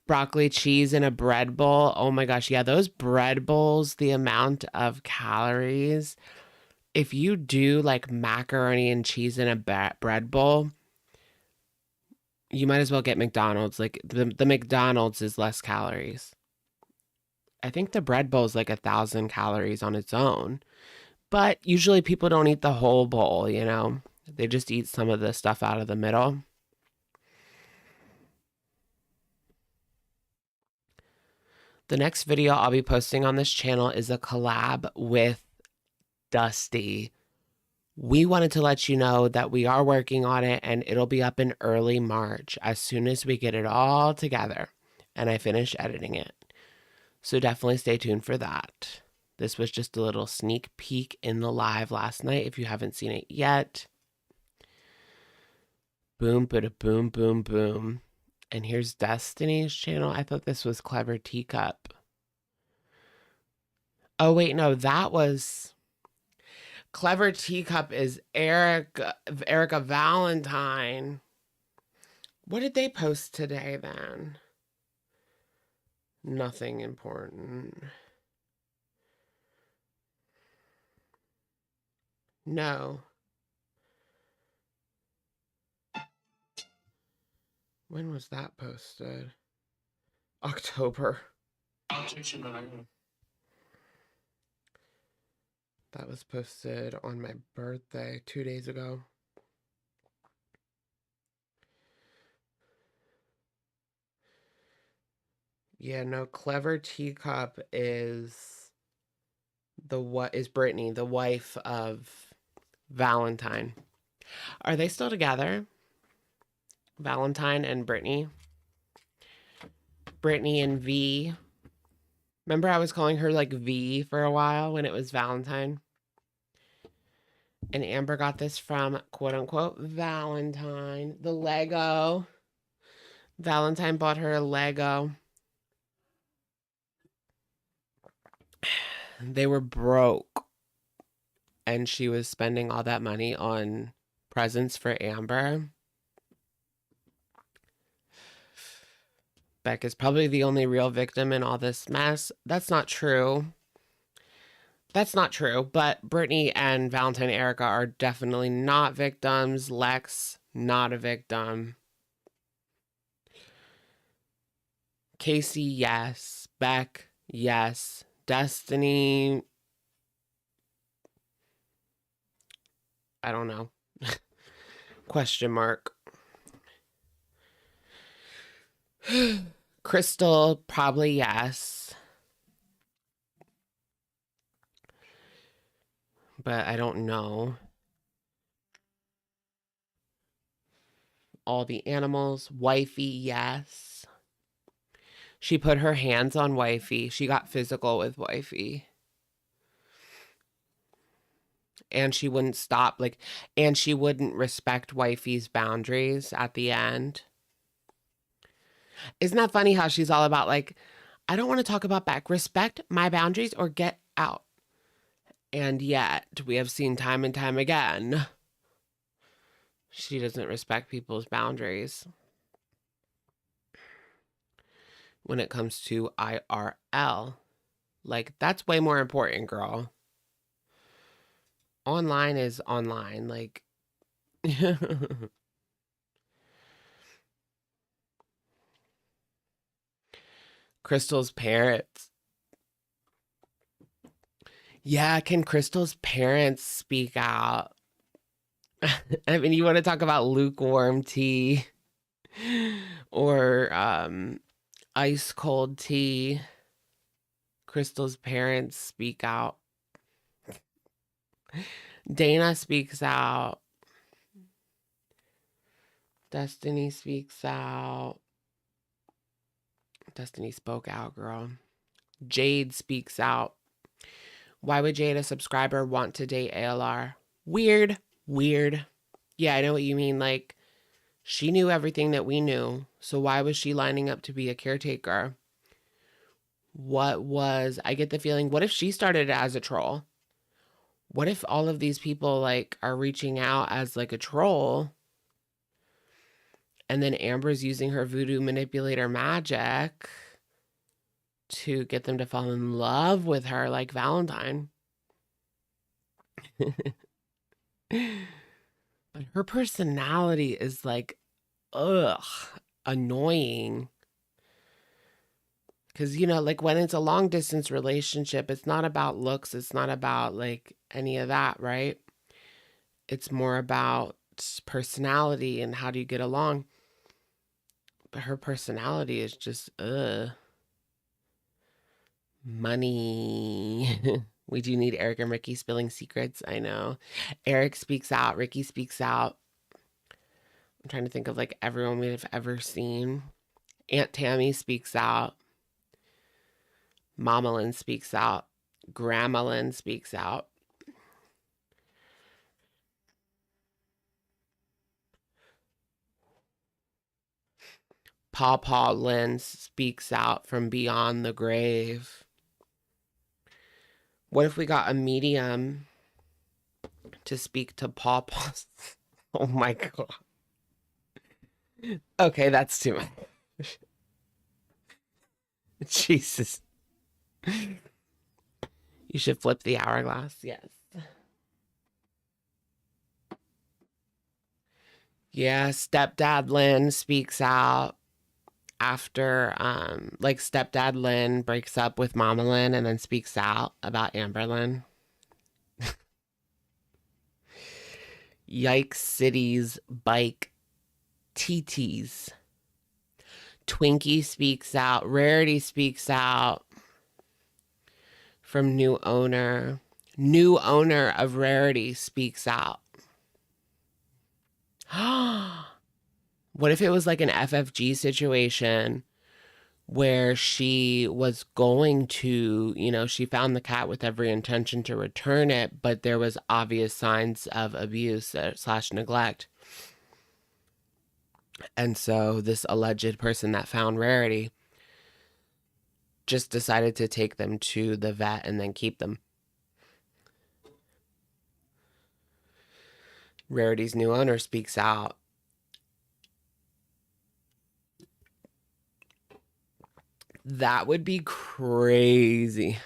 Broccoli cheese in a bread bowl. Oh my gosh. Yeah, those bread bowls, the amount of calories. If you do like macaroni and cheese in a bread bowl, you might as well get McDonald's. Like the McDonald's is less calories. I think the bread bowl is like 1,000 calories on its own. But usually people don't eat the whole bowl, you know. They just eat some of the stuff out of the middle. The next video I'll be posting on this channel is a collab with Dusty. We wanted to let you know that we are working on it and it'll be up in early March as soon as we get it all together and I finish editing it. So definitely stay tuned for that. This was just a little sneak peek in the live last night if you haven't seen it yet. Boom, bada boom, boom, boom. And here's Destiny's channel. I thought this was Clever Teacup. Oh, wait, no, that was... Clever Teacup is Erica Valentine. What did they post today, then? Nothing important. No. When was that posted? October. That was posted on my birthday 2 days ago. Yeah, no, Clever Teacup is Brittany, the wife of Valentine. Are they still together? Valentine and Brittany. Brittany and V. Remember I was calling her like V for a while when it was Valentine? And Amber got this from quote unquote Valentine. The Lego. Valentine bought her a Lego. They were broke. And she was spending all that money on presents for Amber. Beck is probably the only real victim in all this mess. That's not true. That's not true. But Brittany and Valentine Erica are definitely not victims. Lex, not a victim. Casey, yes. Beck, yes. Destiny, I don't know. Question mark. Crystal, probably yes. But I don't know. All the animals. Wifey, yes. She put her hands on Wifey. She got physical with Wifey. And she wouldn't stop. And she wouldn't respect Wifey's boundaries at the end. Isn't that funny how she's all about I don't want to talk about Beck. Respect my boundaries or get out. And yet, we have seen time and time again, she doesn't respect people's boundaries when it comes to IRL. Like, that's way more important, girl. Online is online. Like, Crystal's parents. Yeah, can Crystal's parents speak out? I mean, you want to talk about lukewarm tea or ice cold tea. Crystal's parents speak out. Dana speaks out. Destiny speaks out. Destiny spoke out, girl. Jade speaks out. Why would Jade, a subscriber, want to date ALR? Weird. Weird. Yeah, I know what you mean. Like, she knew everything that we knew. So why was she lining up to be a caretaker? I get the feeling, what if she started as a troll? What if all of these people, like, are reaching out as, like, a troll? And then Amber's using her voodoo manipulator magic to get them to fall in love with her like Valentine. But her personality is like, ugh, annoying. Because, you know, like when it's a long distance relationship, it's not about looks. It's not about like any of that, right? It's more about personality and how do you get along. But her personality is just, money. We do need Eric and Ricky spilling secrets. I know. Eric speaks out. Ricky speaks out. I'm trying to think of like everyone we've ever seen. Aunt Tammy speaks out. Mama Lynn speaks out. Grandma Lynn speaks out. Pawpaw Lynn speaks out from beyond the grave. What if we got a medium to speak to pawpaws? Oh my God. Okay, that's too much. Jesus. You should flip the hourglass. Yes. Yeah, stepdad Lynn speaks out after like stepdad Lynn breaks up with Mama Lynn and then speaks out about Amberlynn. Yikes City's bike TTs. Twinkie speaks out. Rarity speaks out from new owner. New owner of Rarity speaks out. What if it was like an FFG situation where she was going to, you know, she found the cat with every intention to return it, but there was obvious signs of abuse / neglect. And so this alleged person that found Rarity just decided to take them to the vet and then keep them. Rarity's new owner speaks out. That would be crazy.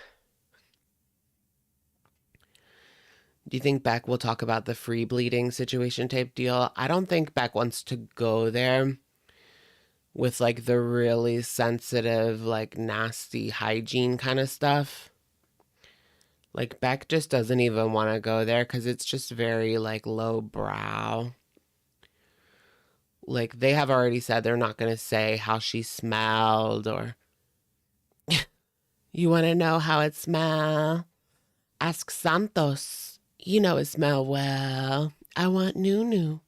Do you think Beck will talk about the free bleeding situation type deal? I don't think Beck wants to go there with like the really sensitive, like nasty hygiene kind of stuff. Like Beck just doesn't even want to go there because it's just very like low brow. Like they have already said they're not going to say how she smelled or you want to know how it smell? Ask Santos. You know it smell well. I want Nunu.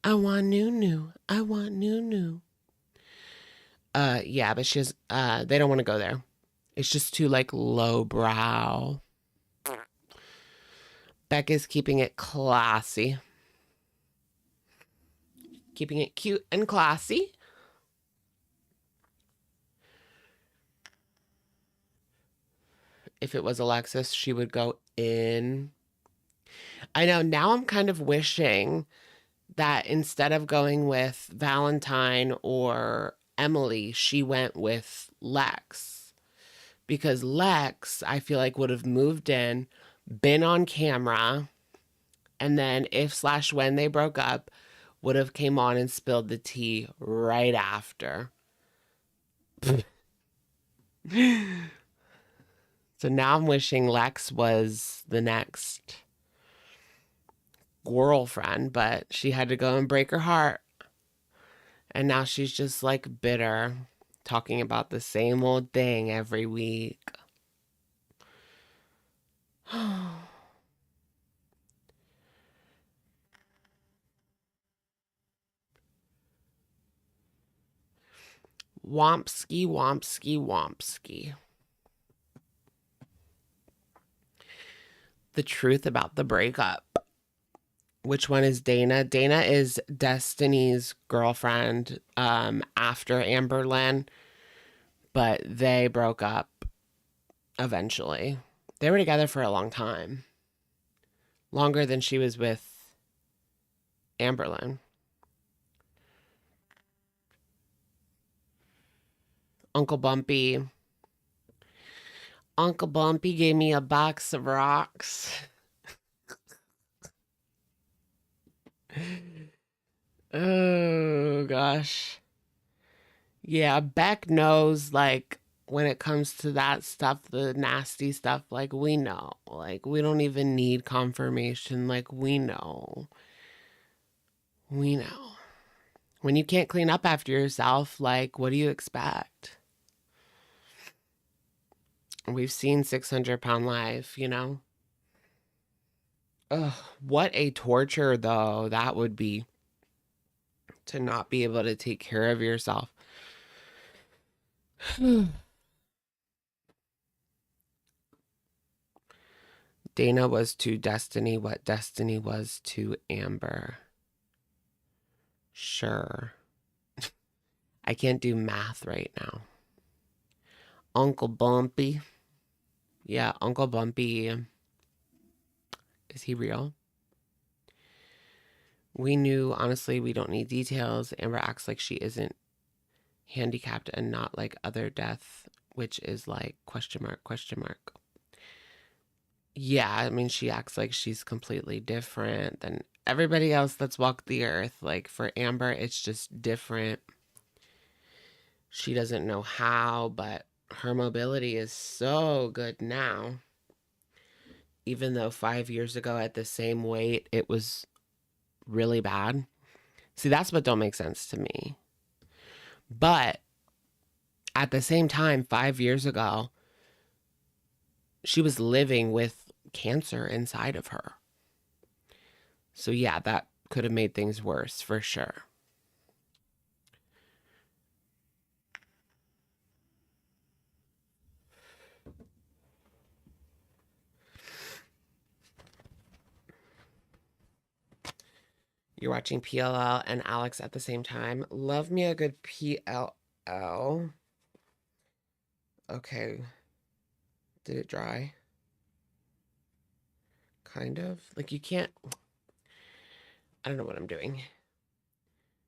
I want Nunu. I want Nunu. Yeah, but she's they don't want to go there. It's just too like low brow. Beck is keeping it classy. Keeping it cute and classy. if it was Alexis, she would go in. I know, now I'm kind of wishing that instead of going with Valentine or Emily, she went with Lex. Because Lex, I feel like, would have moved in, been on camera, and then if/when they broke up, would have came on and spilled the tea right after. So now I'm wishing Lex was the next girlfriend, but she had to go and break her heart. And now she's just like bitter, talking about the same old thing every week. Wompsky, wompsky, wompsky. The truth about the breakup. Which one is Dana? Dana is Destiny's girlfriend after Amberlynn, but they broke up eventually. They were together for a long time. Longer than she was with Amberlynn. Uncle Bumpy. Uncle Bumpy gave me a box of rocks. Oh, gosh. Yeah, Beck knows, like, when it comes to that stuff, the nasty stuff, like, we know. Like, we don't even need confirmation. Like, we know. We know. When you can't clean up after yourself, like, what do you expect? We've seen 600-pound life, you know? Ugh, what a torture, though, that would be. To not be able to take care of yourself. Dana was to Destiny what Destiny was to Amber. Sure. I can't do math right now. Uncle Bumpy. Yeah, Uncle Bumpy. Is he real? We knew, honestly, we don't need details. Amber acts like she isn't handicapped and not like other death, which is like question mark, question mark. Yeah, I mean, she acts like she's completely different than everybody else that's walked the earth. Like, for Amber, it's just different. She doesn't know how, but her mobility is so good now. Even though 5 years ago at the same weight, it was really bad. See, that's what don't make sense to me. But at the same time, 5 years ago, she was living with cancer inside of her. So yeah, that could have made things worse for sure. You're watching PLL and Alex at the same time. Love me a good PLL. Okay. Did it dry? Kind of. Like, you can't... I don't know what I'm doing.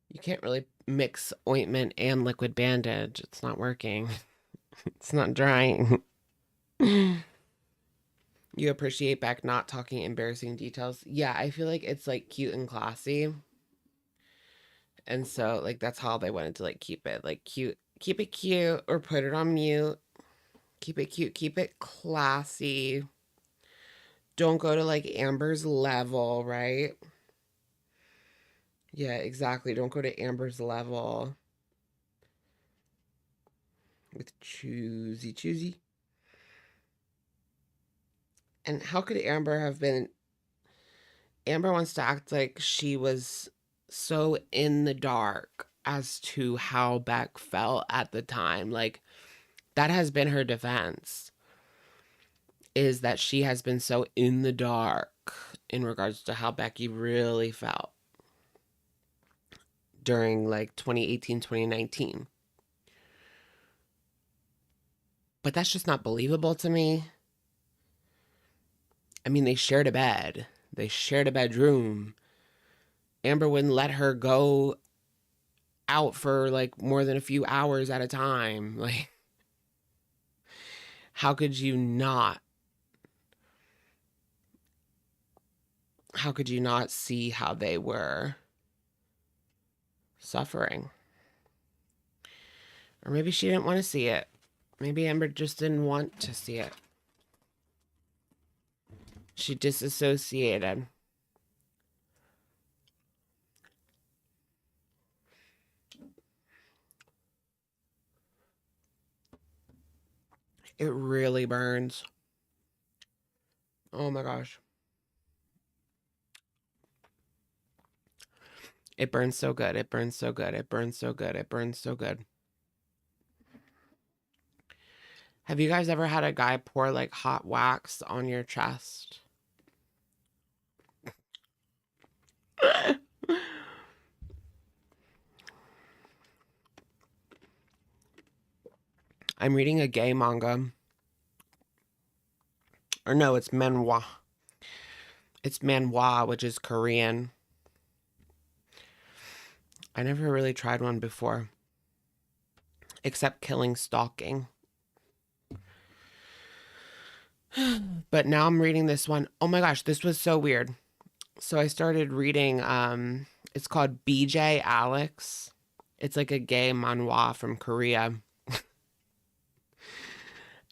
You can't really mix ointment and liquid bandage. It's not working. It's not drying. You appreciate Beck not talking embarrassing details. Yeah, I feel like it's like cute and classy. And so like that's how they wanted to like keep it. Like cute. Keep it cute or put it on mute. Keep it cute. Keep it classy. Don't go to like Amber's level, right? Yeah, exactly. Don't go to Amber's level. With choosey. And how could Amber have been... Amber wants to act like she was so in the dark as to how Beck felt at the time. Like, that has been her defense. Is that she has been so in the dark in regards to how Becky really felt during like 2018, 2019. But that's just not believable to me. I mean, they shared a bed. They shared a bedroom. Amber wouldn't let her go out for like more than a few hours at a time. Like, how could you not? How could you not see how they were suffering? Or maybe she didn't want to see it. Maybe Amber just didn't want to see it. She disassociated. It really burns. Oh my gosh. It burns so good. It burns so good. It burns so good. It burns so good. Have you guys ever had a guy pour like hot wax on your chest? I'm reading a gay manga. Or no, it's manhwa. It's manhwa, which is Korean. I never really tried one before. Except Killing Stalking. But now I'm reading this one. Oh my gosh, this was so weird. So I started reading, it's called BJ Alex. It's like a gay manhwa from Korea.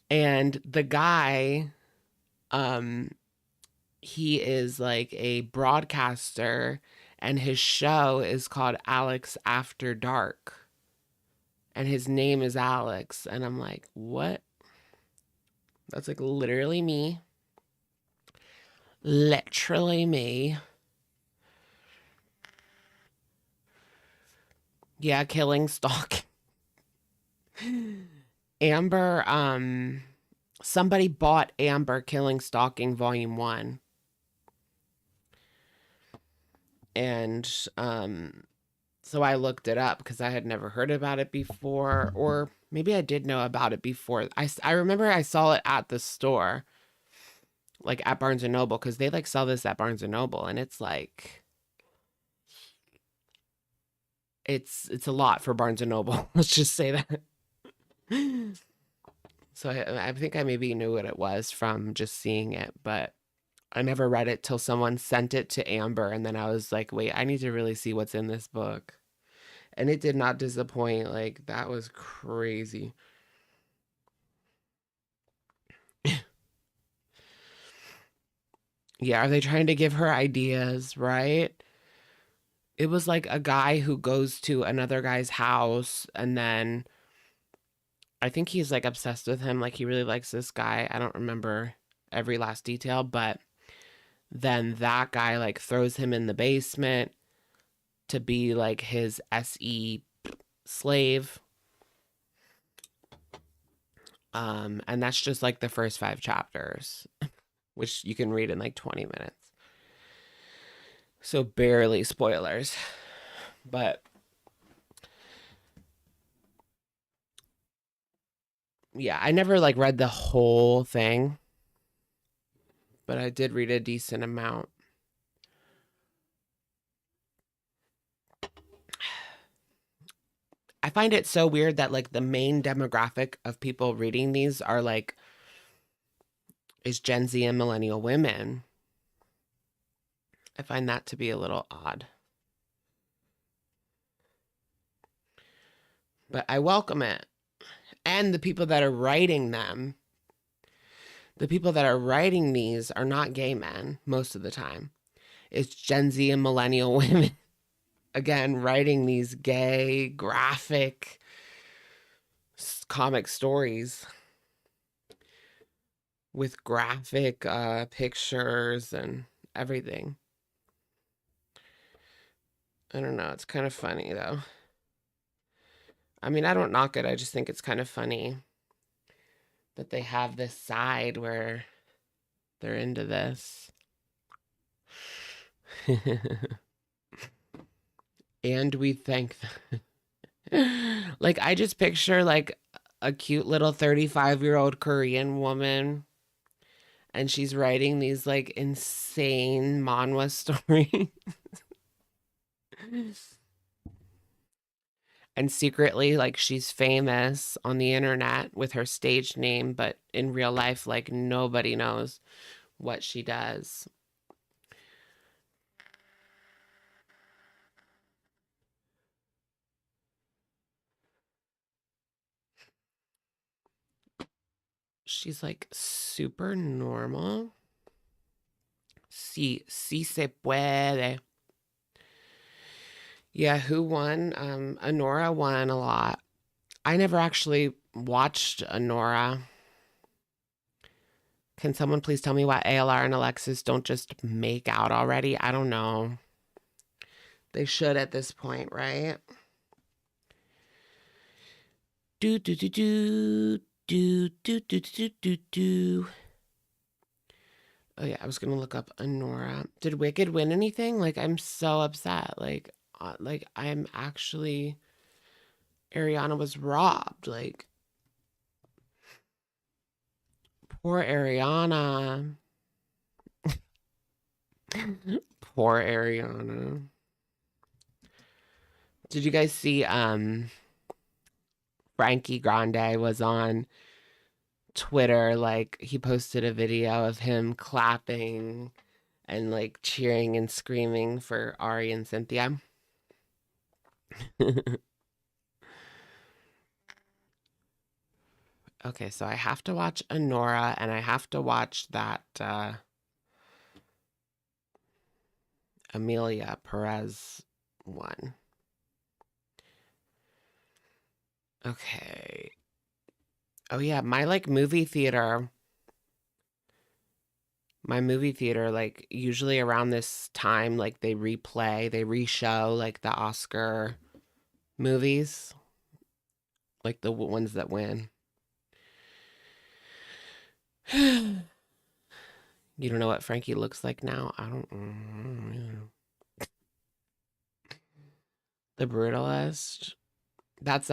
And the guy, he is like a broadcaster, and his show is called Alex After Dark. And his name is Alex. And I'm like, what? That's like literally me. Literally me. Yeah, Killing Stalking. Amber, somebody bought Amber Killing Stalking Volume 1. And, so I looked it up because I had never heard about it before, or maybe I did know about it before. I remember I saw it at the store, like at Barnes & Noble, because they like sell this at Barnes & Noble, and it's like, it's a lot for Barnes & Noble. Let's just say that. So I think I maybe knew what it was from just seeing it, but I never read it till someone sent it to Amber, and then I was like, wait, I need to really see what's in this book. And it did not disappoint. Like, that was crazy. Yeah, are they trying to give her ideas, right? It was like a guy who goes to another guy's house, and then I think he's like obsessed with him. Like, he really likes this guy. I don't remember every last detail, but then that guy like throws him in the basement to be like his SE slave. And that's just like the first 5 chapters, which you can read in like 20 minutes. So barely spoilers, but yeah, I never like read the whole thing, but I did read a decent amount. I find it so weird that like the main demographic of people reading these are like, is Gen Z and millennial women. I find that to be a little odd. But I welcome it. And the people that are writing them, the people that are writing these are not gay men most of the time. It's Gen Z and millennial women. Again, writing these gay, graphic comic stories with graphic pictures and everything. I don't know. It's kind of funny, though. I mean, I don't knock it. I just think it's kind of funny that they have this side where they're into this. And we thank them. Like, I just picture like a cute little 35-year-old Korean woman, And she's writing these like insane manhwa stories. And secretly, like, she's famous on the internet with her stage name, but in real life, like, nobody knows what she does. She's like super normal. Sí se puede. Yeah, who won? Honora won a lot. I never actually watched Honora. Can someone please tell me why ALR and Alexis don't just make out already? I don't know. They should at this point, right? Do do do do do do do do do do. Oh yeah, I was gonna look up Honora. Did Wicked win anything? Like, I'm so upset. Like I'm actually, Ariana was robbed. Like, poor Ariana. Poor Ariana. Did you guys see Frankie Grande was on Twitter? Like, he posted a video of him clapping and like cheering and screaming for Ari and Cynthia. Okay, so I have to watch Honora and I have to watch that Amelia Perez one. Okay. Oh yeah, my movie theater, like usually around this time, like they reshow like the Oscar movies, like the ones that win. You don't know what Frankie looks like now? I don't know. The Brutalist. That's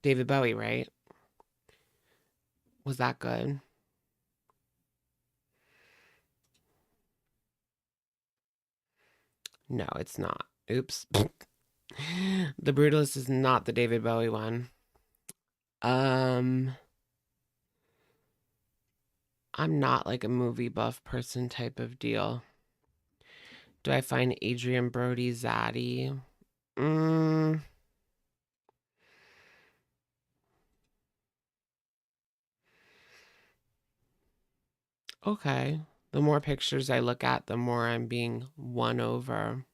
David Bowie, right? Was that good? No, it's not. Oops. The Brutalist is not the David Bowie one. I'm not like a movie buff person type of deal. Do I find Adrian Brody zaddy? Okay. The more pictures I look at, the more I'm being won over.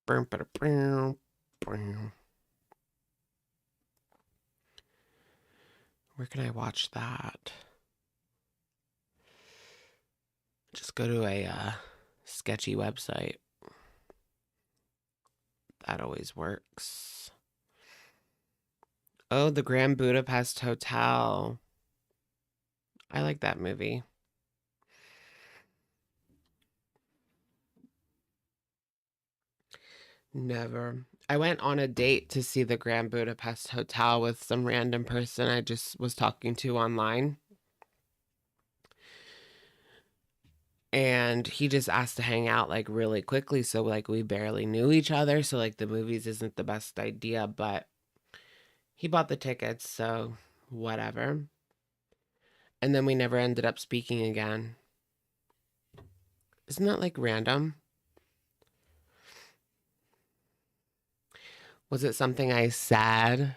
Where can I watch that? Just go to a sketchy website. That always works. Oh, the Grand Budapest Hotel. I like that movie. Never. I went on a date to see the Grand Budapest Hotel with some random person I just was talking to online. And he just asked to hang out like really quickly, so like we barely knew each other, so like the movies isn't the best idea, but he bought the tickets, so whatever. And then we never ended up speaking again. Isn't that like random? Was it something I said?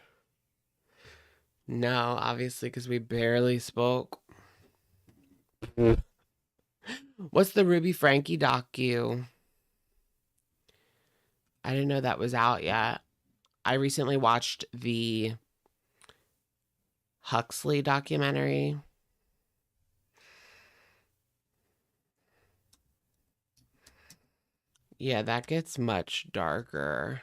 No, obviously, because we barely spoke. What's the Ruby Frankie docu? I didn't know that was out yet. I recently watched the Huxley documentary. Yeah, that gets much darker.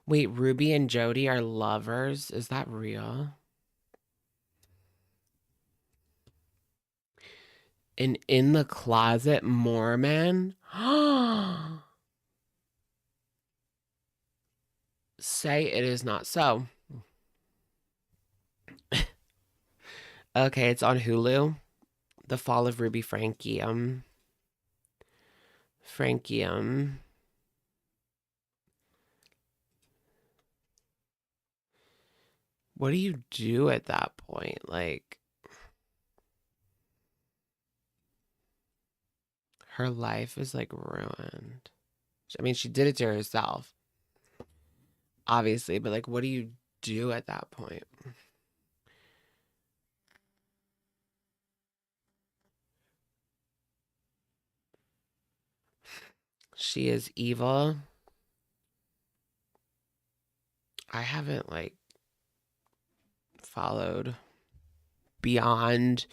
Wait, Ruby and Jody are lovers? Is that real? An in the closet Mormon? say it is not so. Okay, it's on Hulu. The Fall of Ruby Frankium. What do you do at that point? Like, her life is like ruined. I mean, she did it to herself, obviously, but like, what do you do at that point? She is evil. I haven't like followed beyond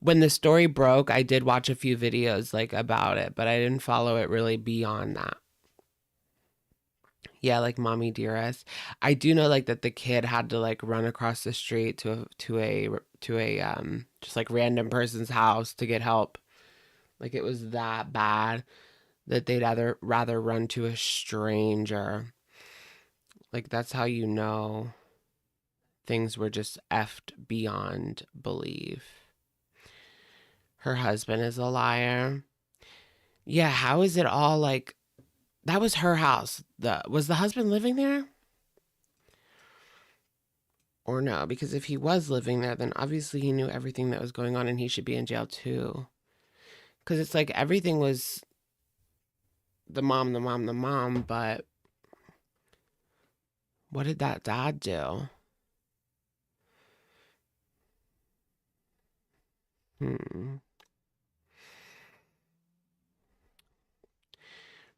when the story broke. I did watch a few videos like about it, but I didn't follow it really beyond that. Yeah, like Mommy Dearest. I do know like that the kid had to like run across the street to a just like random person's house to get help. Like it was that bad that they'd rather run to a stranger. Like that's how you know things were just effed beyond belief. Her husband is a liar. Yeah, how is it all like that was her house? Was the husband living there? Or no? Because if he was living there, then obviously he knew everything that was going on and he should be in jail too. Because it's like everything was the mom, but what did that dad do?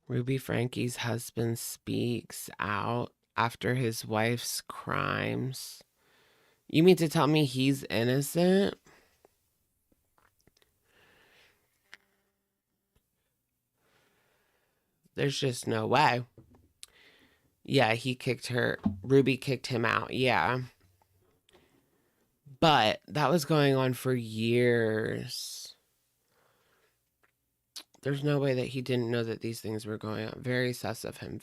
Ruby Frankie's husband speaks out after his wife's crimes. You mean to tell me he's innocent? There's just no way. Yeah, Ruby kicked him out, yeah. But that was going on for years. There's no way that he didn't know that these things were going on. Very sus of him.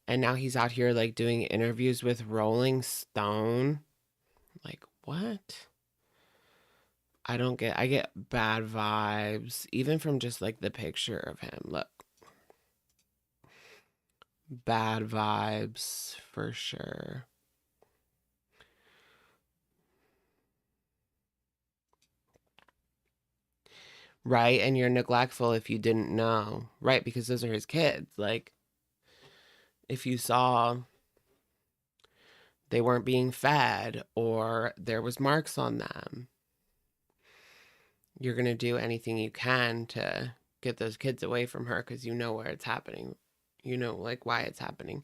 And now he's out here like doing interviews with Rolling Stone. Like, what? I get bad vibes, even from just like the picture of him. Look. Bad vibes for sure. Right? And you're neglectful if you didn't know. Right? Because those are his kids. Like, if you saw they weren't being fed or there was marks on them, you're going to do anything you can to get those kids away from her because you know where it's happening. You know, like, why it's happening.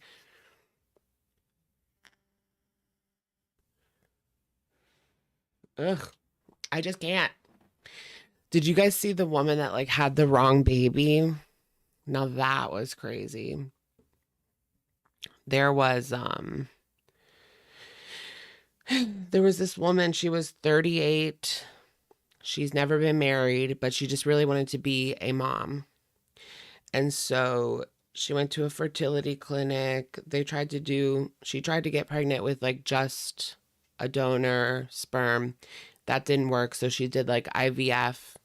Ugh. I just can't. Did you guys see the woman that like had the wrong baby? Now that was crazy. There was this woman, she was 38. She's never been married, but she just really wanted to be a mom. And so she went to a fertility clinic. She tried to get pregnant with like just a donor sperm. That didn't work. So she did like IVF.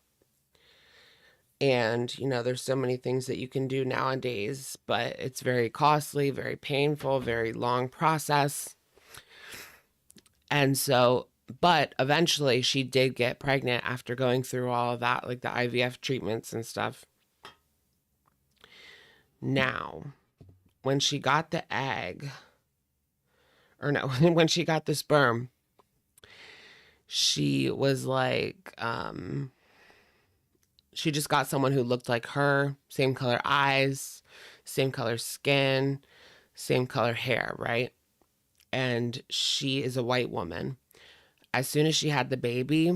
And, you know, there's so many things that you can do nowadays, but it's very costly, very painful, very long process. And so, but eventually she did get pregnant after going through all of that, like the IVF treatments and stuff. Now, when she got the egg, or no, when she got the sperm, she was like, she just got someone who looked like her, same color eyes, same color skin, same color hair, right? And she is a white woman. As soon as she had the baby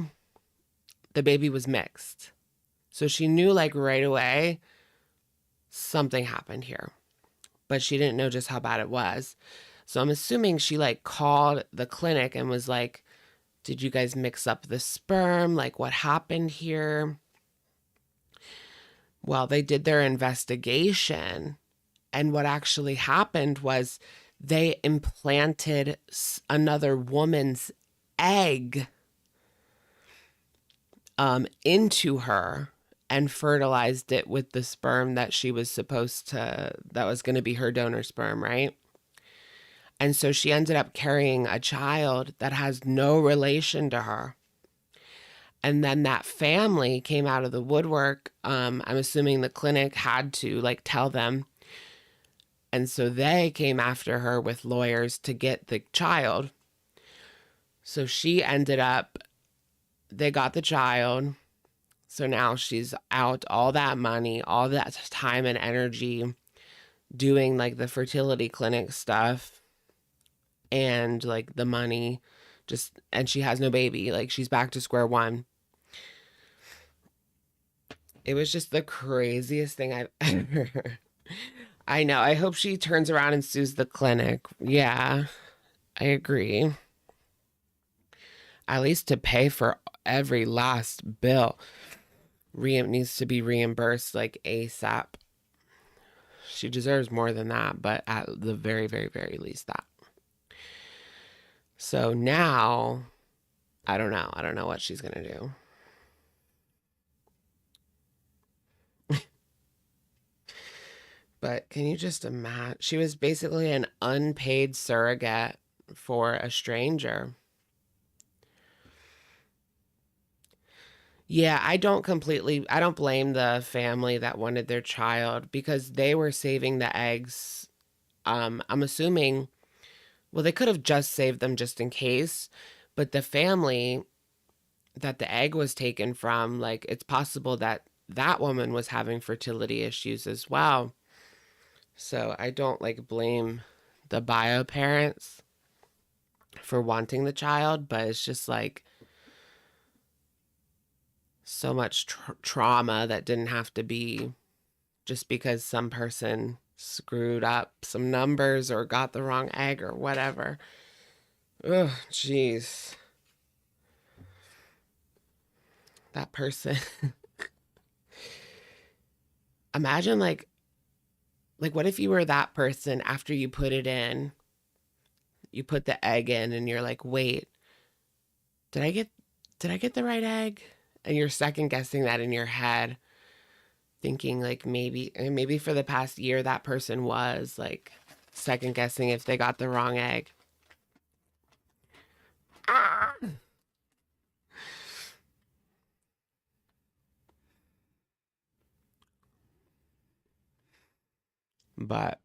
was mixed. So she knew like right away something happened here, but she didn't know just how bad it was. So I'm assuming she like called the clinic and was like, did you guys mix up the sperm? Like, what happened here? Well, they did their investigation And what actually happened was they implanted another woman's egg into her and fertilized it with the sperm that she was supposed to, that was going to be her donor sperm, right? And so she ended up carrying a child that has no relation to her. And then that family came out of the woodwork. I'm assuming the clinic had to like tell them. And so they came after her with lawyers to get the child. So she ended up, they got the child. So now she's out all that money, all that time and energy doing like the fertility clinic stuff and like the money just, and she has no baby. Like she's back to square one. It was just the craziest thing I've ever heard. I know. I hope she turns around and sues the clinic. Yeah, I agree. At least to pay for every last bill. Needs to be reimbursed like ASAP. She deserves more than that, but at the very, very, very least that. So now, I don't know. I don't know what she's going to do. But can you just imagine? She was basically an unpaid surrogate for a stranger. Yeah, I don't blame the family that wanted their child because they were saving the eggs. I'm assuming, well, they could have just saved them just in case, but the family that the egg was taken from, like, it's possible that that woman was having fertility issues as well. So I don't like blame the bio parents for wanting the child, but it's just like so much trauma that didn't have to be just because some person screwed up some numbers or got the wrong egg or whatever. Ugh, jeez. That person. Imagine like what if you were that person after you put it in, you put the egg in and you're like, wait, did I get the right egg? And you're second guessing that in your head, thinking like maybe for the past year that person was like second guessing if they got the wrong egg. Ah! But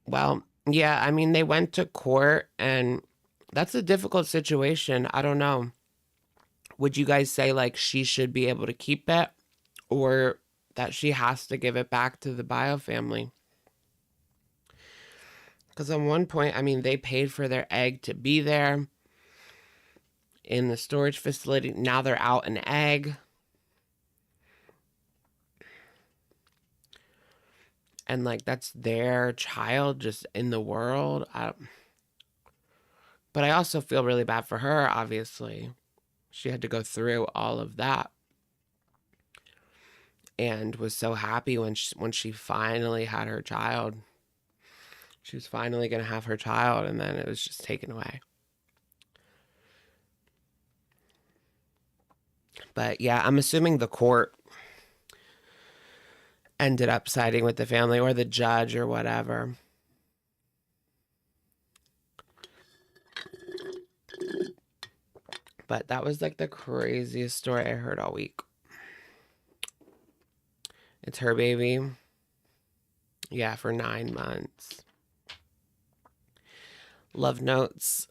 well, yeah, I mean, they went to court and that's a difficult situation. I don't know. Would you guys say like she should be able to keep it or that she has to give it back to the bio family? Because at one point, I mean, they paid for their egg to be there in the storage facility. Now they're out an egg. And like that's their child just in the world. But I also feel really bad for her, obviously. She had to go through all of that. And was so happy when she finally had her child. She was finally going to have her child, and then it was just taken away. But yeah, I'm assuming the court ended up siding with the family or the judge or whatever. But that was like the craziest story I heard all week. It's her baby. Yeah, for 9 months. Love Notes.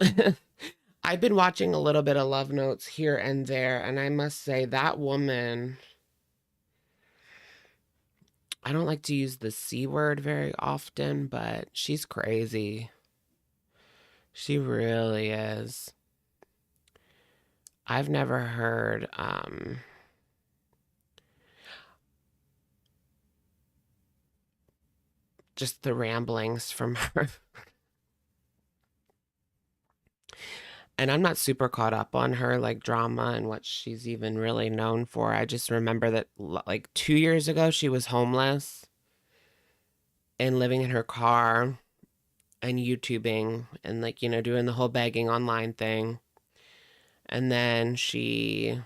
I've been watching a little bit of Love Notes here and there, and I must say that woman, I don't like to use the C word very often, but she's crazy. She really is. I've never heard just the ramblings from her. And I'm not super caught up on her like drama and what she's even really known for. I just remember that like 2 years ago, she was homeless and living in her car and YouTubing and like, doing the whole begging online thing. And then she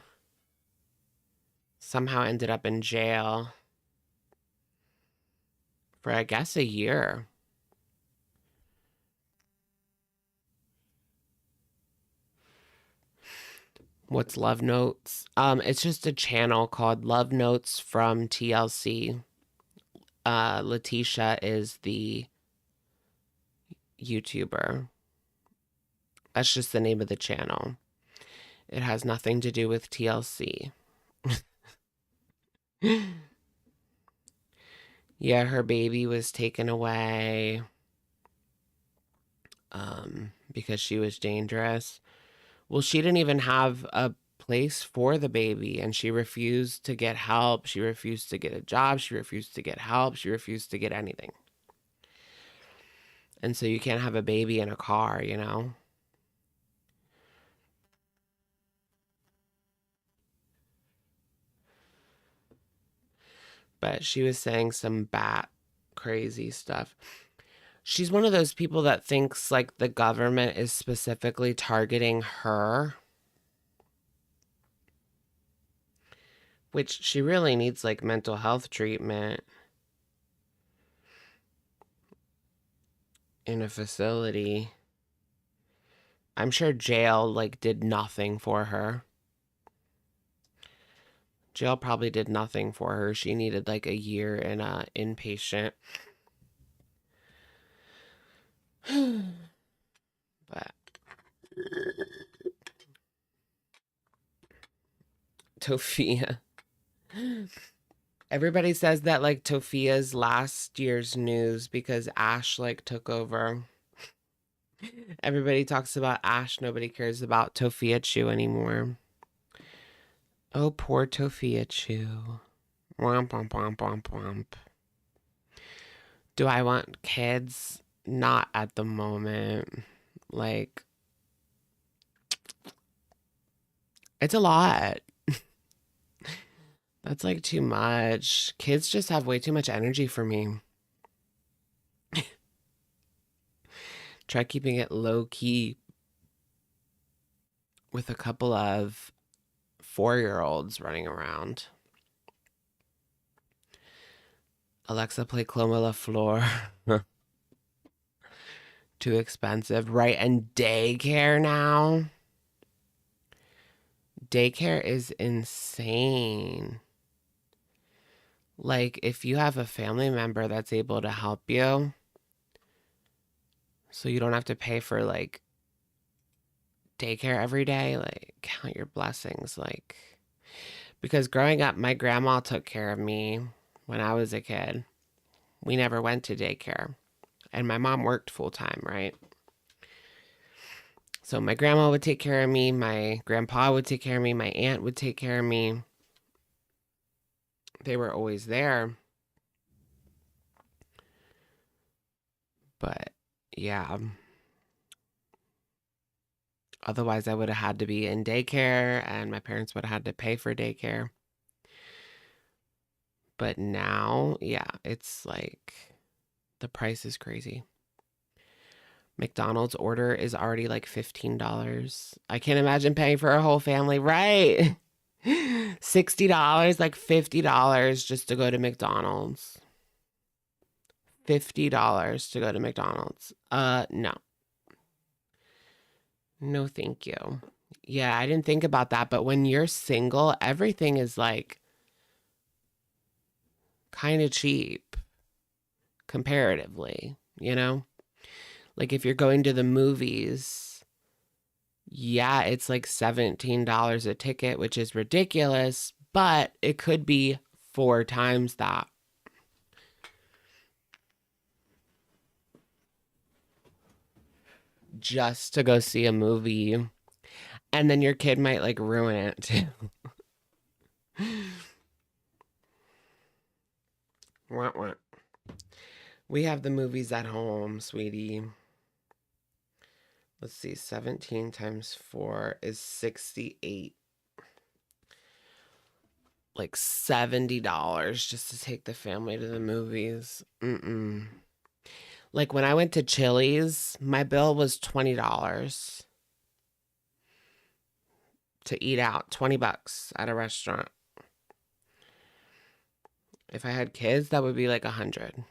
somehow ended up in jail for, I guess, a year. What's Love Notes? It's just a channel called Love Notes from TLC. Letitia is the YouTuber. That's just the name of the channel. It has nothing to do with TLC. Yeah, her baby was taken away because she was dangerous. Well, she didn't even have a place for the baby, and she refused to get help. She refused to get a job. She refused to get help. She refused to get anything. And so you can't have a baby in a car, But she was saying some bat crazy stuff. She's one of those people that thinks like the government is specifically targeting her, which she really needs like mental health treatment in a facility. I'm sure jail like did nothing for her. Jail probably did nothing for her. She needed like a year in a inpatient. But Tofia. Everybody says that like Tofia's last year's news because Ash like took over. Everybody talks about Ash. Nobody cares about Tofia Chu anymore. Oh, poor Tofia Chu. Womp, womp, womp, womp, womp. Do I want kids? Not at the moment. Like, it's a lot. That's like too much. Kids just have way too much energy for me. Try keeping it low key with a couple of 4-year-olds running around. Alexa, play Cloma La Flor. Too expensive, right? And daycare now. Daycare is insane. Like, if you have a family member that's able to help you, so you don't have to pay for, like, daycare every day, like, count your blessings, like, because growing up, my grandma took care of me when I was a kid. We never went to daycare, and my mom worked full-time, right? So my grandma would take care of me, my grandpa would take care of me, my aunt would take care of me. They were always there. But yeah. Otherwise, I would have had to be in daycare and my parents would have had to pay for daycare. But now, yeah, it's like the price is crazy. McDonald's order is already like $15. I can't imagine paying for a whole family, right? $60, like $50 just to go to McDonald's. $50 to go to McDonald's. No. No, thank you. Yeah, I didn't think about that, but when you're single, everything is like kind of cheap comparatively, Like if you're going to the movies, yeah, it's like $17 a ticket, which is ridiculous, but it could be 4 times that. Just to go see a movie. And then your kid might like ruin it too. What? We have the movies at home, sweetie. Let's see, 17 times 4 is 68. Like $70 just to take the family to the movies. Like when I went to Chili's, my bill was $20 to eat out, $20 at a restaurant. If I had kids, that would be like 100.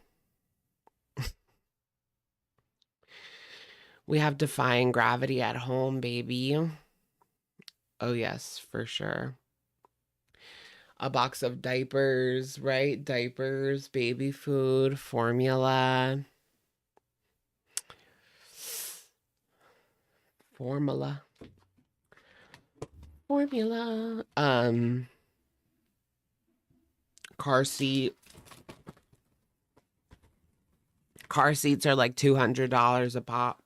We have defying gravity at home, baby. Oh yes, for sure. A box of diapers, right? Diapers, baby food, formula. Formula. Car seat. Car seats are like $200 a pop.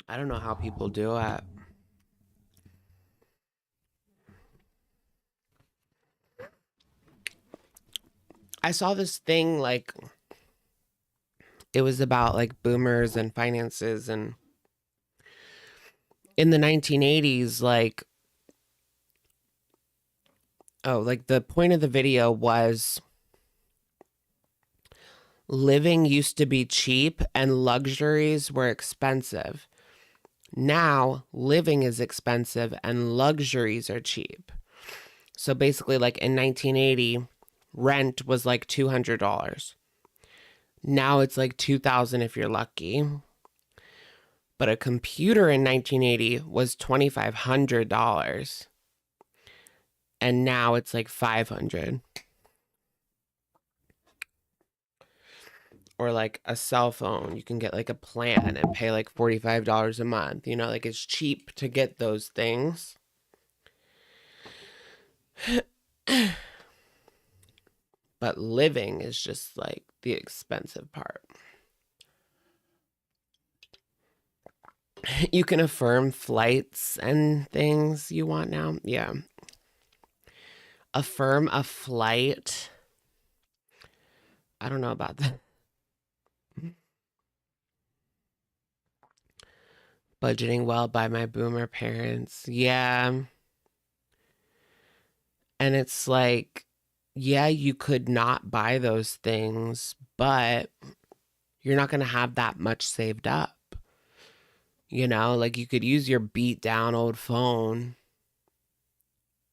I don't know how people do it. I saw this thing, like, it was about like boomers and finances, and in the 1980s, like, oh, like the point of the video was living used to be cheap and luxuries were expensive. Now living is expensive and luxuries are cheap. So basically, like in 1980, rent was like $200. Now it's like $2,000 if you're lucky. But a computer in 1980 was $2,500. And now it's like $500. Or like a cell phone, you can get like a plan and pay like $45 a month. You know, like it's cheap to get those things. But living is just like the expensive part. You can affirm flights and things you want now. Yeah. Affirm a flight. I don't know about that. Budgeting well by my boomer parents. Yeah. And it's like, yeah, you could not buy those things, but you're not going to have that much saved up. You know, like you could use your beat down old phone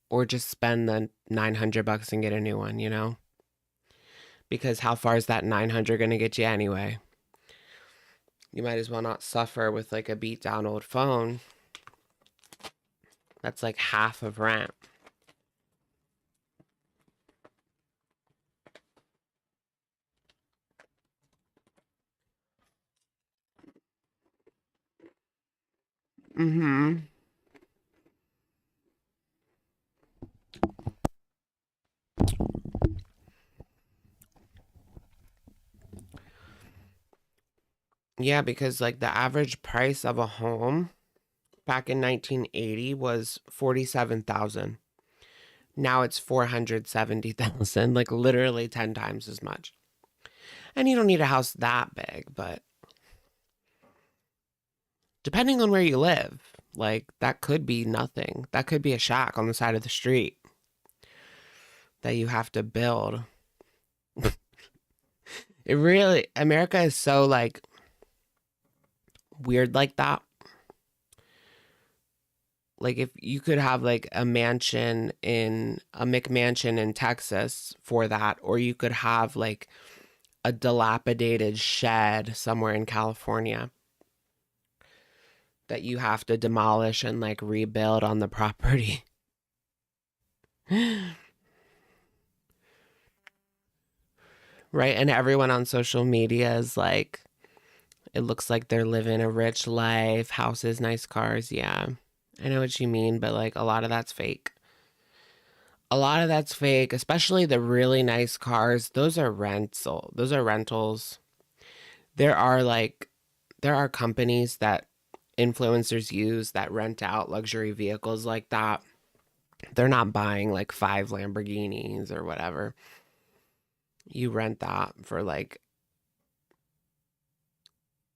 or just spend the $900 and get a new one, you know? Because how far is that 900 going to get you anyway? You might as well not suffer with like a beat down old phone. That's like half of rent. Mm-hmm. Yeah, because like the average price of a home back in 1980 was $47,000. Now it's $470,000, like literally 10 times as much. And you don't need a house that big, but depending on where you live, like that could be nothing. That could be a shack on the side of the street that you have to build. It really, America is so like weird like that. Like if you could have like a McMansion in Texas for that, or you could have like a dilapidated shed somewhere in California that you have to demolish and like rebuild on the property. Right? And everyone on social media is like, it looks like they're living a rich life, houses, nice cars. Yeah, I know what you mean, but like a lot of that's fake. A lot of that's fake, especially the really nice cars. Those are rentals. There are companies that influencers use that rent out luxury vehicles like that. They're not buying like 5 Lamborghinis or whatever. You rent that for like,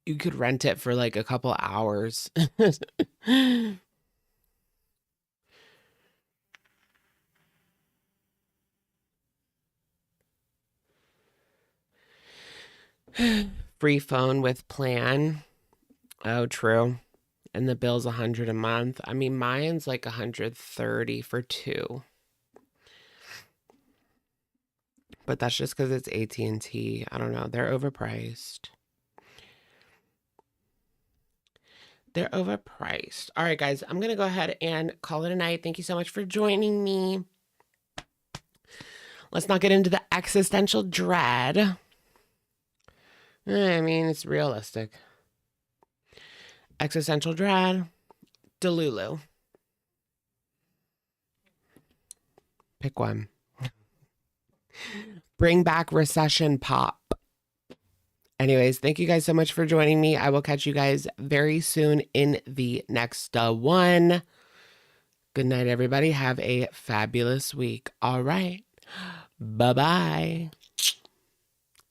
you could rent it for like a couple hours. Free phone with plan. Oh, true. And the bill's $100 a month. I mean, mine's like $130 for 2. But that's just because it's AT&T. I don't know. They're overpriced. They're overpriced. All right, guys. I'm going to go ahead and call it a night. Thank you so much for joining me. Let's not get into the existential dread. I mean, it's realistic. Existential dread. Delulu. Pick one. Bring back recession pop. Anyways, thank you guys so much for joining me. I will catch you guys very soon in the next one. Good night, everybody. Have a fabulous week. All right. Bye-bye.